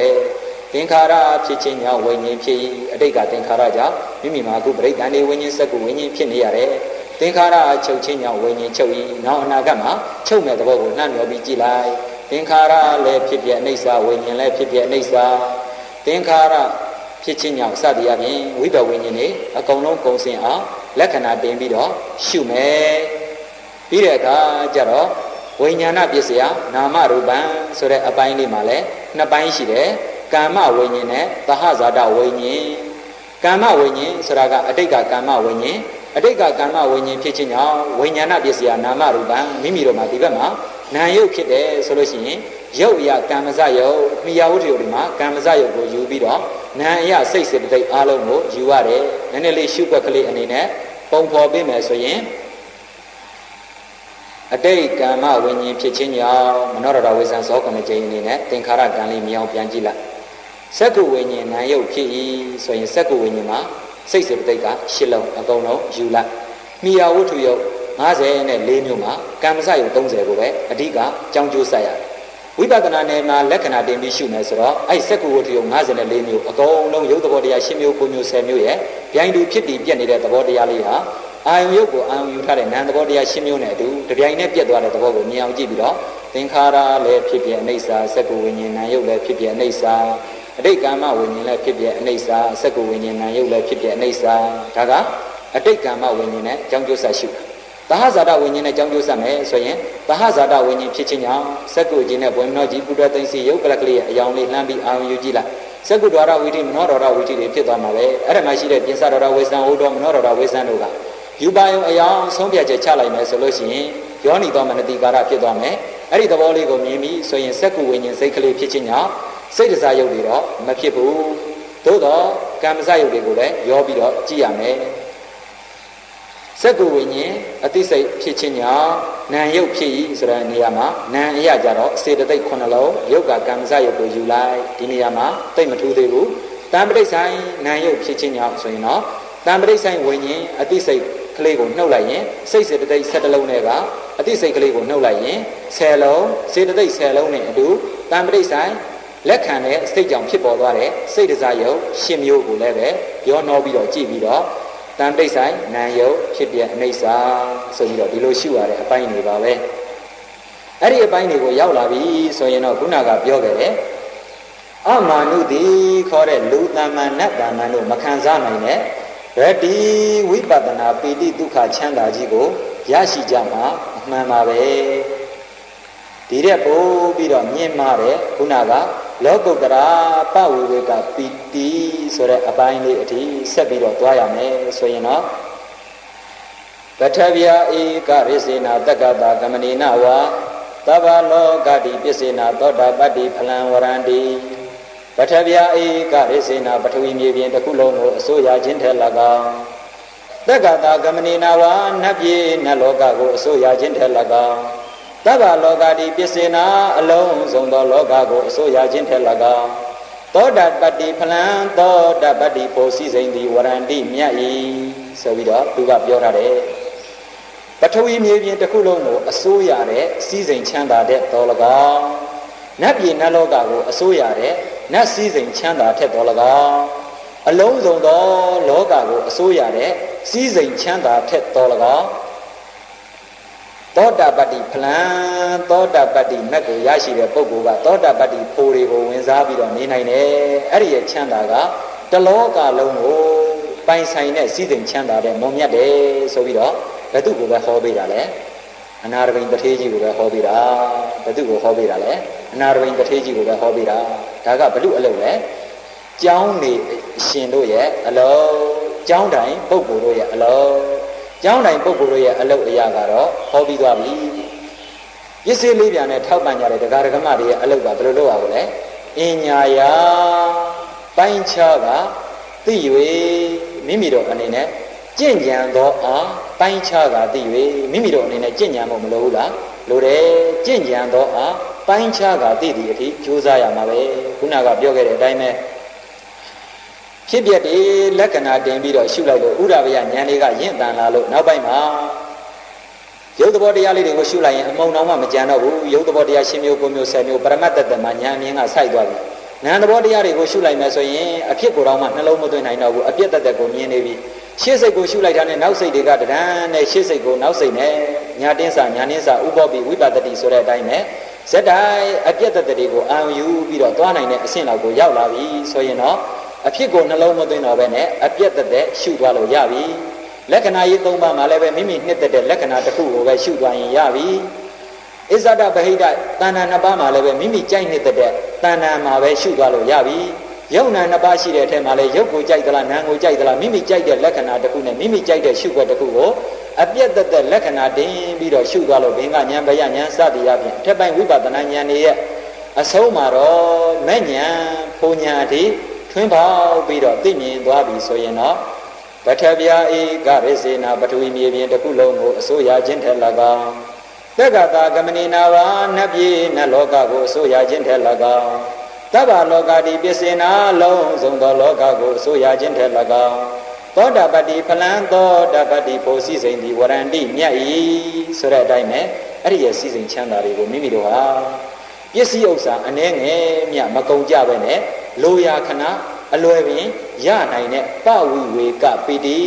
သင်္ခါရဖြစ်ခြင်းကြောင့်ဝိညာဉ်ဖြစ်၏အတိတ်ကသင်္ခါရကြောင့်မိမိမှာအခုပရိစ္ဆန်နေဝိညာဉ်စက္ကုဝိညာဉ်ဖြစ်နေရတယ်သင်္ခါရချုပ်ခြင်းကြောင့်ဝိညာဉ်ချုပ်၏နောက်အနာဂတ်မှာချုပ်မဲ့သဘောကိုနှံ့မြော်ပြီးကြည့်လိုက်သင်္ခါရလည်းဖြစ်ပြအနိစ္စဝိညာဉ်လည်းဖြစ်ပြအနိစ္စသင်္ခါရဖြစ်ခြင်းကြောင့်စသည်အပြင်ဝိပဝိညာဉ်တွေအကုန်လုံးကုန်စင်အောင်လက္ခဏာတင်ပြီးတော့ရှုမယ်ပြီးတဲ့အခါကျတော့ဝိညာဏပစ္စယနာမရူပံဆိုတဲ့အပိုင်းလေးမှာလည်းနှစ်ပိုင်းရှိတယ်ကာမဝိညာဉ်နဲ့သဟဇာတဝိညာဉ်ကာမဝိညာဉ်ဆိုတာကအတိတ်ကကာမဝိညာဉ်အတိတ်ကကာမဝိညာဉ်ဖြစ်ခြင်းကြောင့်ဝိညာဏပစ္စယနာမရူပံမိမိတို့မှာဒီဘက်မှာနာယုတ်ဖြစ်တယ်ဆိုလို့ရှိရင်ရုပ်အရာကံမဇယုတ်မိယာဝတ္ထုတွေမှာကံမဇယုတ်ကိုယူပြီးတော့နာအရာစိတ်စေတသိက်အားလုံးကိုယူရတယ်နည်းနည်းလေးရှုွက်ကလေးအနေနဲ့ပုံဖော်ပေးမယ်ဆိုရင်အတိတ်ကာမဝိညာဉ်ဖြစ်ခြင်းကြောင့်မနောရတဝိဇ္ဇံဇောကမကျိအနေနဲ့သင်္ခါရကံလေးမြောင်ပြန်ကြည့်လိုက်စက္ကုဝိညာဉ်နာယုတ်ဖြစ်၏ဆိုရင်စက္ကုဝိညာဉ်မှာစိတ်စေတသိက်က၈လုံးအကုန်လုံးယူလိုက်မိယာဝတ္ထုယုတ်54မျိုးမှာကံမစယုတ်30ကိုပဲအဓိကကြောင်းကျိုးဆက်ရတယ်ဝိပဿနာနယ်မှာလက္ခဏာတင်ပြီးရှုမယ်ဆိုတော့အဲ့စက္ကုဝတ္ထုယုတ်54မျိုးအကုန်လုံးရုပ်သဘောတရား10မျိုး9မျိုး10မျိုးရဲ့ဗျိုင်းတူဖြစ်တည်ပြက်နေတဲ့သဘောတရားလေးဟာအာယုံရုပ်ကိုအာယုံယူထားတဲ့နာမ်သဘောတရား10မျိုးနဲ့အတူတပြိုင်နက်ပြက်သွားတဲ့သဘောကိုမြင်အောင်ကြည့်ပြီးတော့သင်္ခါရလည်းဖြစ်ပြအိဋ္ဌာစက္ကုဝိညာဉ်နာယုတ်လည်းဖြစ်ပြအိဋ္ဌာအတိတ်ကာမဝိညာဉ်လည်းဖြစ်ပြအိဋ္ဌာစက္ကုဝိညာဉ်နာယုတ်လည်းဖြစ်ပြအိဋ္ဌာဒါကအတိတ်ကာမဝိညာဉ်နဲ့ကြောင်းကျိုးဆက်ရှုသဟဇာတဝိညာဉ်နဲ့ကြောင်းကျိုးဆက်မယ်ဆိုရင်သဟဇာတဝိညာဉ်ဖြစ်ခြင်းကြောင့်စက္ကုခြင်းနဲ့ဘွယ်မနောကြီးပုဒ္ဒသိသိယုတ်ကလကလေးရဲ့အယောင်လေးလှမ်းပြီးအာယုံယူကြည့်လိုက်စက္ကုဒ္ဒရာဝိတိမနောဒ္ဒရာဝိတိတွေဖြစ်သွားမှာပဲအဲ့ဒါမှရှိတဲ့ပြင်စဒ္ဒရာဝိသံဟောတော်မနောဒ္ဒရာဝိသံတို့ကယူပါယုံအယောင်ဆုံးဖြတ်ချက်ချလိုက်မယ်ဆိုလို့ရှိရင် ယောနိသောမနတိကာရဖြစ်သွားမယ်အဲ့ဒီသဘောလေးကိုမြင်ပြီးဆိုရင်စက္ကုဝိညာဉ်စိတ်ကလေးဖြစ်ခြင်းကြောင့်စိတ်တရားရုပ်တွေတော့မဖြစ်ဘူးသို့တော့ကံမစရုပ်တွေကိုလည်းရောပြီးတော့ကြည့်ရမယ်စက္ကုဝိညာဉ်အသိစိတ်ဖြစ်ခြင်းကြောင့်နာယုတ်ဖြစ်၏ဆိုတဲ့နေရာမှာနာအရာကြတော့စေတသိက်9လုံးယုတ်ကကံမစရုပ်ကိုယူလိုက်ဒီနေရာမှာသိမထူးသေးဘူးတံပဋိဆိုင်နာယုတ်ဖြစ်ခြင်းကြောင့်ဆိုရင်တော့တံပဋိဆိုင်ဝိညာဉ်အသိစိတ်ကလေးကိုနှုတ်လိုက်ရင်စိတ်စေတသိက်17လုံးနဲ့ကအသိစိတ်ကလေးကိုနှုတ်လိုက်ရင်10လုံးစေတသိက်10လုံးနဲ့အတူတံပဋိဆိုင်လက်ခံတဲ့စိတ်ကြောင့်ဖြစ်ပေါ်သွားတဲ့စိတ်တရားယုတ်10မျိုးကိုလည်းပဲရောနှောပြီးတော့ကြည့်ပြီးတော့တံပဋိဆိုင်နာယုတ်ဖြစ်ပြအိဋ္ဌာဆိုပြီးတော့ဒီလိုရှုရတဲ့အပိုင်းတွေပါပဲအဲ့ဒီအပိုင်းတွေကိုရောက်လာပြီဆိုရင်တော့ခုနကပြောခဲ့တယ်အမာနုတိခေါ်တဲ့လူတမ္မန်နတ်တမ္မန်တို့မခံစားနိုင်တဲ့ဗတ္တိဝိပဿနာပီတိဒုက္ခချမ်းသာကြီးကိုရရှိကြမှာအမှန်ပါပဲဒီတဲ့ပို့ပြီးတော့မြင်မာတဲ့ခုနကလောကုတ္တရာပဝေဝေကပီတိဆိုတဲ့အပိုင်းလေးအထိဆက်ပြီးတော့သွားရမယ်ဆိုရင်တော့ပထဗျာဧကရိစေနာတက္ကတာကမဏိနဝါသဗ္ဗလောကတိပစ္စေနာသောတာပတ္တိဖလံဝရန္တိပထဗျာဧကရိစေနာပထဝီမြေပြင်တစ်ခုလုံးကိုအစိုးရခြင်းထက်၎င်းတက္ကတာကမဏိနဝါနတ်ပြည်နတ်လောကကိုအစိုးရခြင်းထက်၎င်းသဗ္ဗလောကတိပစ္စေနာအလုံးစုံသောလောကကိုအစိုးရခြင်းထက်၎င်းသောတာပတ္တိဖလံသောတာပတ္တိဖို့စည်းစိမ်သည်ဝရန္တိမြတ်၏ဆိုပြီးတော့သူကပြောထားတယ်ပထဝီမြေပြင်တစ်ခုလုံးကိုအစိုးရတဲ့စည်းစိမ်ချမ်းသာတဲ့တော်၎င်းနတ်ပြည်နတ်လောကကိုအစိုးရတဲ့နတ်စည်းစိမ်ချမ်းသာထက်တော်၎င်းအလုံးစုံသောလောကကိုအစိုးရတဲ့စည်းစိမ်ချမ်းသာထက်တော်၎င်းသောတာပတ္တိဖလံသောတာပတ္တိမက်ကိုရရှိတဲ့ပုဂ္ဂိုလ်ကသောတာပတ္တိဖိုးတွေကိုဝင်စားပြီးတော့နေနိုင်တယ်အဲ့ဒီရဲ့ချမ်းသာကတလောကလုံးကိုပိုင်ဆိုင်တဲ့စည်းစိမ်ချမ်းသာတဲ့မွန်မြတ်တယ်ဆိုပြီးတော့ဘယ်သူကိုပဲဟောပေးတာလဲအနာရဘိန်တထေးကြီးကိုပဲဟောပေးတာဘယ်သူကိုဟောပေးတာလဲအနာရဘိန်တထေးကြီးကိုပဲဟောပေးတာဒါကဘလူအလုပ်လဲကျောင်းနေရှင်တို့ရဲ့အလုပ်ကျောင်းတိုင်ပုဂ္ဂိုလ်တို့ရဲ့အလုပ်ကျောင်းတိုင်ပုဂ္ဂိုလ်တို့ရဲ့အလုပ်အရာကတော့ဟောပြီးသွားပြီပစ္စည်းလေးပြန်နဲ့ထောက်ပံ့ကြတဲ့ဒကာဒကမတွေရဲ့အလုပ်ကဘယ်လိုလုပ်ရမလဲအင်ညာယာပိုင်းခြားကသိ၍မိမိတို့အနေနဲ့ကြင့်ကြံသောအားပိုင်းခြားကသိ၍မိမိတို့အနေနဲ့ကြင့်ကြံဖို့မလိုဘူးလားလိုတယ်ကြင့်ကြံသောအားပိုင်းခြားကသိသည့်အထိကြိုးစားရမှာပဲခုနကပြောခဲ့တဲ့အတိုင်းပဲဖြစ်ပြတဲ့လက္ခဏာတင်ပြီးတော့ရှုလိုက်လို့ဥဒ္ဒဗယဉာဏ်တွေကရင့်တန်လာလို့နောက်ပိုင်းမှာရုပ်သဘောတရားလေးတွေကိုရှုလိုက်ရင်အမုံတော်မှမကြံတော့ဘူးရုပ်သဘောတရား10မျိုး9မျိုး10မျိုးပရမတ္တတ္တမှာဉာဏ်မြင်ကစိုက်သွားပြီနာမ်သဘောတရားတွေကိုရှုလိုက်မယ်ဆိုရင်အဖြစ်ကိုယ်တော်မှနှလုံးမသွင်းနိုင်တော့ဘူးအပြည့်တတ်ကိုမြင်နေပြီရှေ့စိတ်ကိုရှုလိုက်တာနဲ့နောက်စိတ်တွေကတဒန်းနဲ့ရှေ့စိတ်ကိုနောက်စိတ်နဲ့ညာတင်းစာညာနှင်းစာဥပောပိဝိပတ္တိဆိုတဲ့အတိုင်းနဲ့ဇက်တိုင်းအပြည့်တတ်တွေကိုအာရုံယူပြီးတော့သွားနိုင်တဲ့အဆင့်လောက်ကိုရောက်လာပြီဆိုရင်တော့အဖြစ်ကိုနှလုံးမသွင်းတော့ဘဲနဲ့အပြည့်တတ်ရှုသွားလို့ရပြီလက္ခဏာရေး3ပါးမှာလည်းပဲမိမိနှစ်သက်တဲ့လက္ခဏာတစ်ခုကိုပဲရှုသွားရင်ရပြီဣဇဒဗဟိတတဏ္ဍာ2ပါးမှာလည်းပဲမိမိကြိုက်နှစ်သက်တဲ့တဏ္ဍာမှာပဲရှုသွားလို့ရပြီယုံနာ2ပါးရှိတဲ့အထက်မှာလည်းယုတ်ကိုကြိုက်သလားနာမ်ကိုကြိုက်သလားမိမိကြိုက်တဲ့လက္ခဏာတစ်ခုနဲ့မိမိကြိုက်တဲ့ရှုွက်တစ်ခုကိုအပြည့်တတ်လက္ခဏာတင်ပြီးတော့ရှုသွားလို့ဘင်္ဂဉာဏ်ဘယဉာဏ်စသည်အပြင်အထက်ပိုင်းဝိပဿနာဉာဏ်တွေရဲ့အဆုံးမှာတော့မဲ့ဉာဏ်ဖုံဉာဏ်အထိထွင်းပေါက်ပြီးတော့သိမြင်သွားပြီဆိုရင်တော့ပထဗျာဧကရိစေနာပထဝီမြေပြင်တစ်ခုလုံးကိုအစိုးရခြင်းထက်၎င်းတက္ကတာကမဏိနာဝါနတ်ပြည်နတ်လောကကိုအစိုးရခြင်းထက်၎င်းသဗ္ဗလောကတိပစ္စေနာလုံးစုံသောလောကကိုအစိုးရခြင်းထက်၎င်းသောတာပတ္တိဖလံသောတာပတ္တိဖို့စည်းစိမ်သည်ဝရန္တိမြတ်၏ဆိုတဲ့အတိုင်းနဲ့အဲ့ဒီရဲ့စည်းစိမ်ချမ်းသာတွေကိုမိမိတို့ဟာပစ္စည်းဥစ္စာအနှဲငယ်မြမကုန်ကြပဲနဲ့လိုရာခဏအလွယ်ပင်ရနိုင်တဲ့ပဝိဝေကပီတိ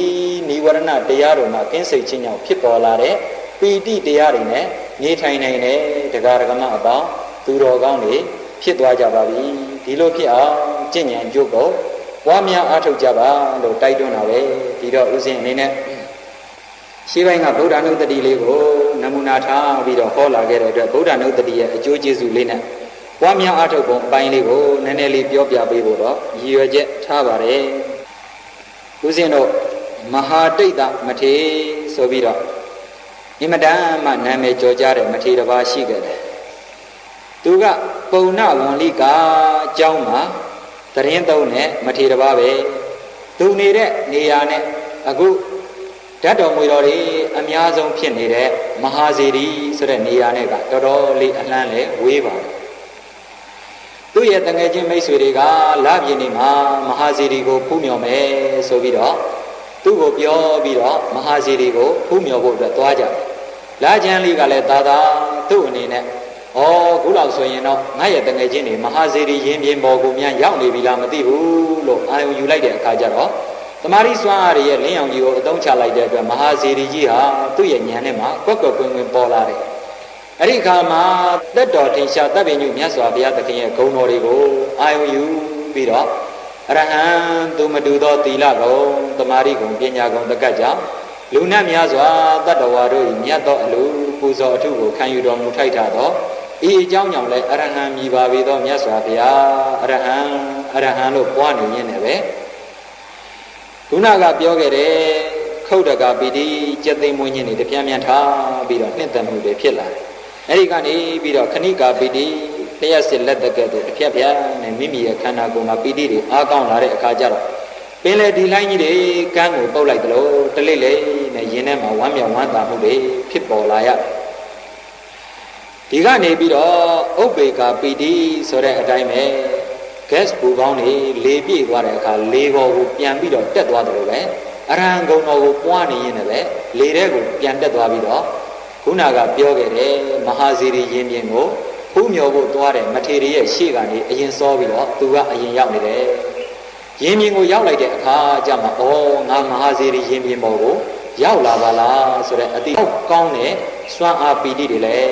နိဝရဏတရားတို့မှာကင်းစိတ်ခြင်းကြောင့်ဖြစ်ပေါ်လာတဲ့ပီတိတရားတွေနဲ့နေထိုင်နိုင်တဲ့တရားဓမ္မအပေါင်းသူတော်ကောင်းတွေဖြစ်သွားကြပါပြီဒီလိုဖြစ်အောင်ကျင့်ဉာဏ်ကြိုးကိုပွားများအားထုတ်ကြပါလို့တိုက်တွန်းတာပဲဒီတော့ဥစဉ်အနေနဲ့ရှင်းပိုင်းကဗုဒ္ဓနုတ္တိလေးကိုနမူနာထားပြီးတော့ဟောလာခဲ့တဲ့အတွက်ဗုဒ္ဓနုတ္တိရဲ့အကျိုးကျေးဇူးလေးနဲ့ပွားများအားထုတ်ပုံအပိုင်းလေးကိုနည်းနည်းလေးပြောပြပေးဖို့တော့ရည်ရွယ်ချက်ထားပါတယ်ဦးဇင်းတို့မဟာတိတ်တမထေဆိုပြီးတော့ အင်မတန်မှနာမည်ကျော်ကြတဲ့မထေရတစ်ပါးရှိခဲ့တယ်သူကပုံနဝန္လိကာအကြောင်းမှာသတင်းသုံးတဲ့မထေရတစ်ပါးပဲသူနေတဲ့နေရာနဲ့အခုဓာတ်တော်မွေတော်တွေအများဆုံးဖြစ်နေတဲ့မဟာစေတီဆိုတဲ့နေရာနဲ့ကတော်တော်လေးအလှမ်းလေဝေးပါတယ်သူ့ရဲ့တငယ်ချင်းမိတ်ဆွေတွေကလပြင်းနေမှာမဟာစေတီကိုဖူးမြော်မယ်ဆိုပြီးတော့သူ့ကိုပြောပြီးတော့မဟာစေတီကိုဖူးမြော်ဖို့အတွက်သွားကြတယ်လာချမ်းလေးကလည်းသာသာသူ့အနေနဲ့ခုလောက်ဆိုရင်တော့ငါရဲ့တငယ်ချင်းတွေမဟာစေတီရင်ပြင်ပေါ်ကိုမြန်ရောက်နေပြီလားမသိဘူးလို့အာရုံယူလိုက်တဲ့အခါကျတော့တမာရီစွမ်းအားရဲ့လင်းအောင်ကြီးကိုအသုံးချလိုက်တဲ့အတွက်မဟာစေတီကြီးဟာသူ့ရဲ့ဉာဏ်နဲ့မှကွက်ကွက်ကွင်းကွင်းပေါ်လာတယ်အဲ့ဒီခါမှာတက်တော်ထင်ရှားတပ်ပင်ညုမြတ်စွာဘုရားသခင်ရဲ့ဂုဏ်တော်တွေကိုအာရုံယူပြီးတော့အရဟံသူမတူသောသီလဂုဏ်တမာရီဂုဏ်ပညာဂုဏ်တကတ်ကြောင့်လူနတ်များစွာတတ္တဝါတို့၏မြတ်သောအလိုပူဇော်အထုကိုခံယူတော်မူထိုက်တာသောဤအကြောင်းကြောင့်လည်းအရဟံမြည်ပါပေသောမြတ်စွာဘုရားအရဟံလို့ပွားနေရင်းနဲ့ပဲခုနကပြောခဲ့တဲ့ခုတ်တကပီတိကျက်သိမ်းမွေးခြင်းတွေတပြင်းပြန်ထားပြီးတော့နှစ်သက်မှုတွေဖြစ်လာတယ်။အဲဒီကနေပြီးတော့ခဏိကာပီတိတရက်စစ်လက်တကဲ့သို့တစ်ဖြတ်ဖြတ်နဲ့မိမိရဲ့ခန္ဓာကိုယ်မှာပီတိတွေအားကောင်းလာတဲ့အခါကျတော့ပင်လေဒီလိုင်းကြီးတွေကန်းကိုပုတ်လိုက်သလိုတလိမ့်လေနဲ့ရင်ထဲမှာဝမ်းမြောက်ဝမ်းသာမှုတွေဖြစ်ပေါ်လာရတယ်။ဒီကနေပြီးတော့ဥပ္ပေကာပီတိဆိုတဲ့အတိုင်းပဲ gas ပူကောင်းနေလေပြည့်သွားတဲ့အခါလေပေါ်ကိုပြန်ပြီးတော့တက်သွားတယ်လို့ပဲအရဟံဂုဏ်တော်ကိုပွားနေရင်လည်းလေထဲကိုပြန်တက်သွားပြီးတော့ခုနကပြောခဲ့တဲ့မဟာစေတီရင်ပြင်ကိုဖူးမြော်ဖို့သွားတဲ့မထေရရဲ့ရှေ့ကနေအရင်စောပြီးတော့သူကအရင်ရောက်နေတယ်ရင်ပြင်ကိုရောက်လိုက်တဲ့အခါကျမှငါမဟာစေတီရင်ပြင်ပေါ်ကိုရောက်လာပါလားဆိုတဲ့အတိကောင်းတဲ့စွမ်းအားပီတိတွေလည်း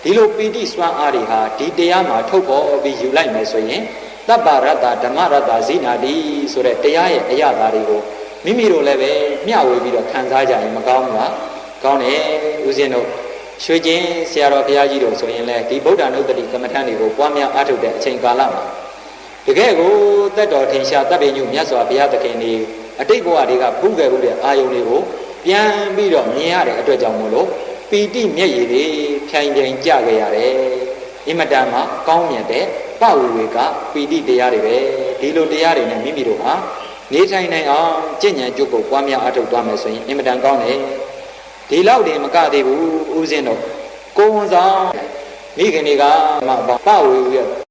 ဒီလိုပီတိစွမ်းအားတွေဟာဒီတရားမှာထုတ်ပေါ်ပြီးယူလိုက်မယ်ဆိုရင်တပ္ပရတ္တဓမ္မရတ္တဇိနာတိဆိုတဲ့တရားရဲ့အရာတွေကိုမိမိတို့လည်းပဲမျှဝေပြီးတော့ခံစားကြရင်မကောင်းဘူးလားကောင်းတယ်ဦးဇင်းတို့ရွှေကျင်ဆရာတော်ဘုရားကြီးတို့ဆိုရင်လည်းဒီဗုဒ္ဓနုတ္တိကမ္မထန်တွေကိုပွားများအားထုတ်တဲ့အချိန်ကာလမှာတကယ်ကိုသက်တော်ထင်ရှားတပ်ပင်ညုမြတ်စွာဘုရားသခင်တွေအတိတ်ဘဝတွေကပူးခဲ့မှုတဲ့အာယုန်တွေကိုပြန်ပြီးတော့မြင်ရတဲ့အတွက်ကြောင့်မို့လို့ပီတိမျက်ရည်တွေဖြိုင်ဖြိုင်ကြခဲ့ရတယ်အင်မတန်မှကောင်းမြတ်တဲ့ပဝေဝေကပီတိတရားတွေပဲဒီလိုတရားတွေနဲ့မိမိတို့ဟာနေထိုင်နိုင်အောင်ကျင့်ကြံကြိုးကိုပွားများအားထုတ်သွားမယ်ဆိုရင်အင်မတန်ကောင်းတယ်ဒီလောက်တင်မကသေးဘူးဦးဇင်းတို့ကိုယ်ဝန်ဆောင်မိခင်တွေကမှပဝေဝေ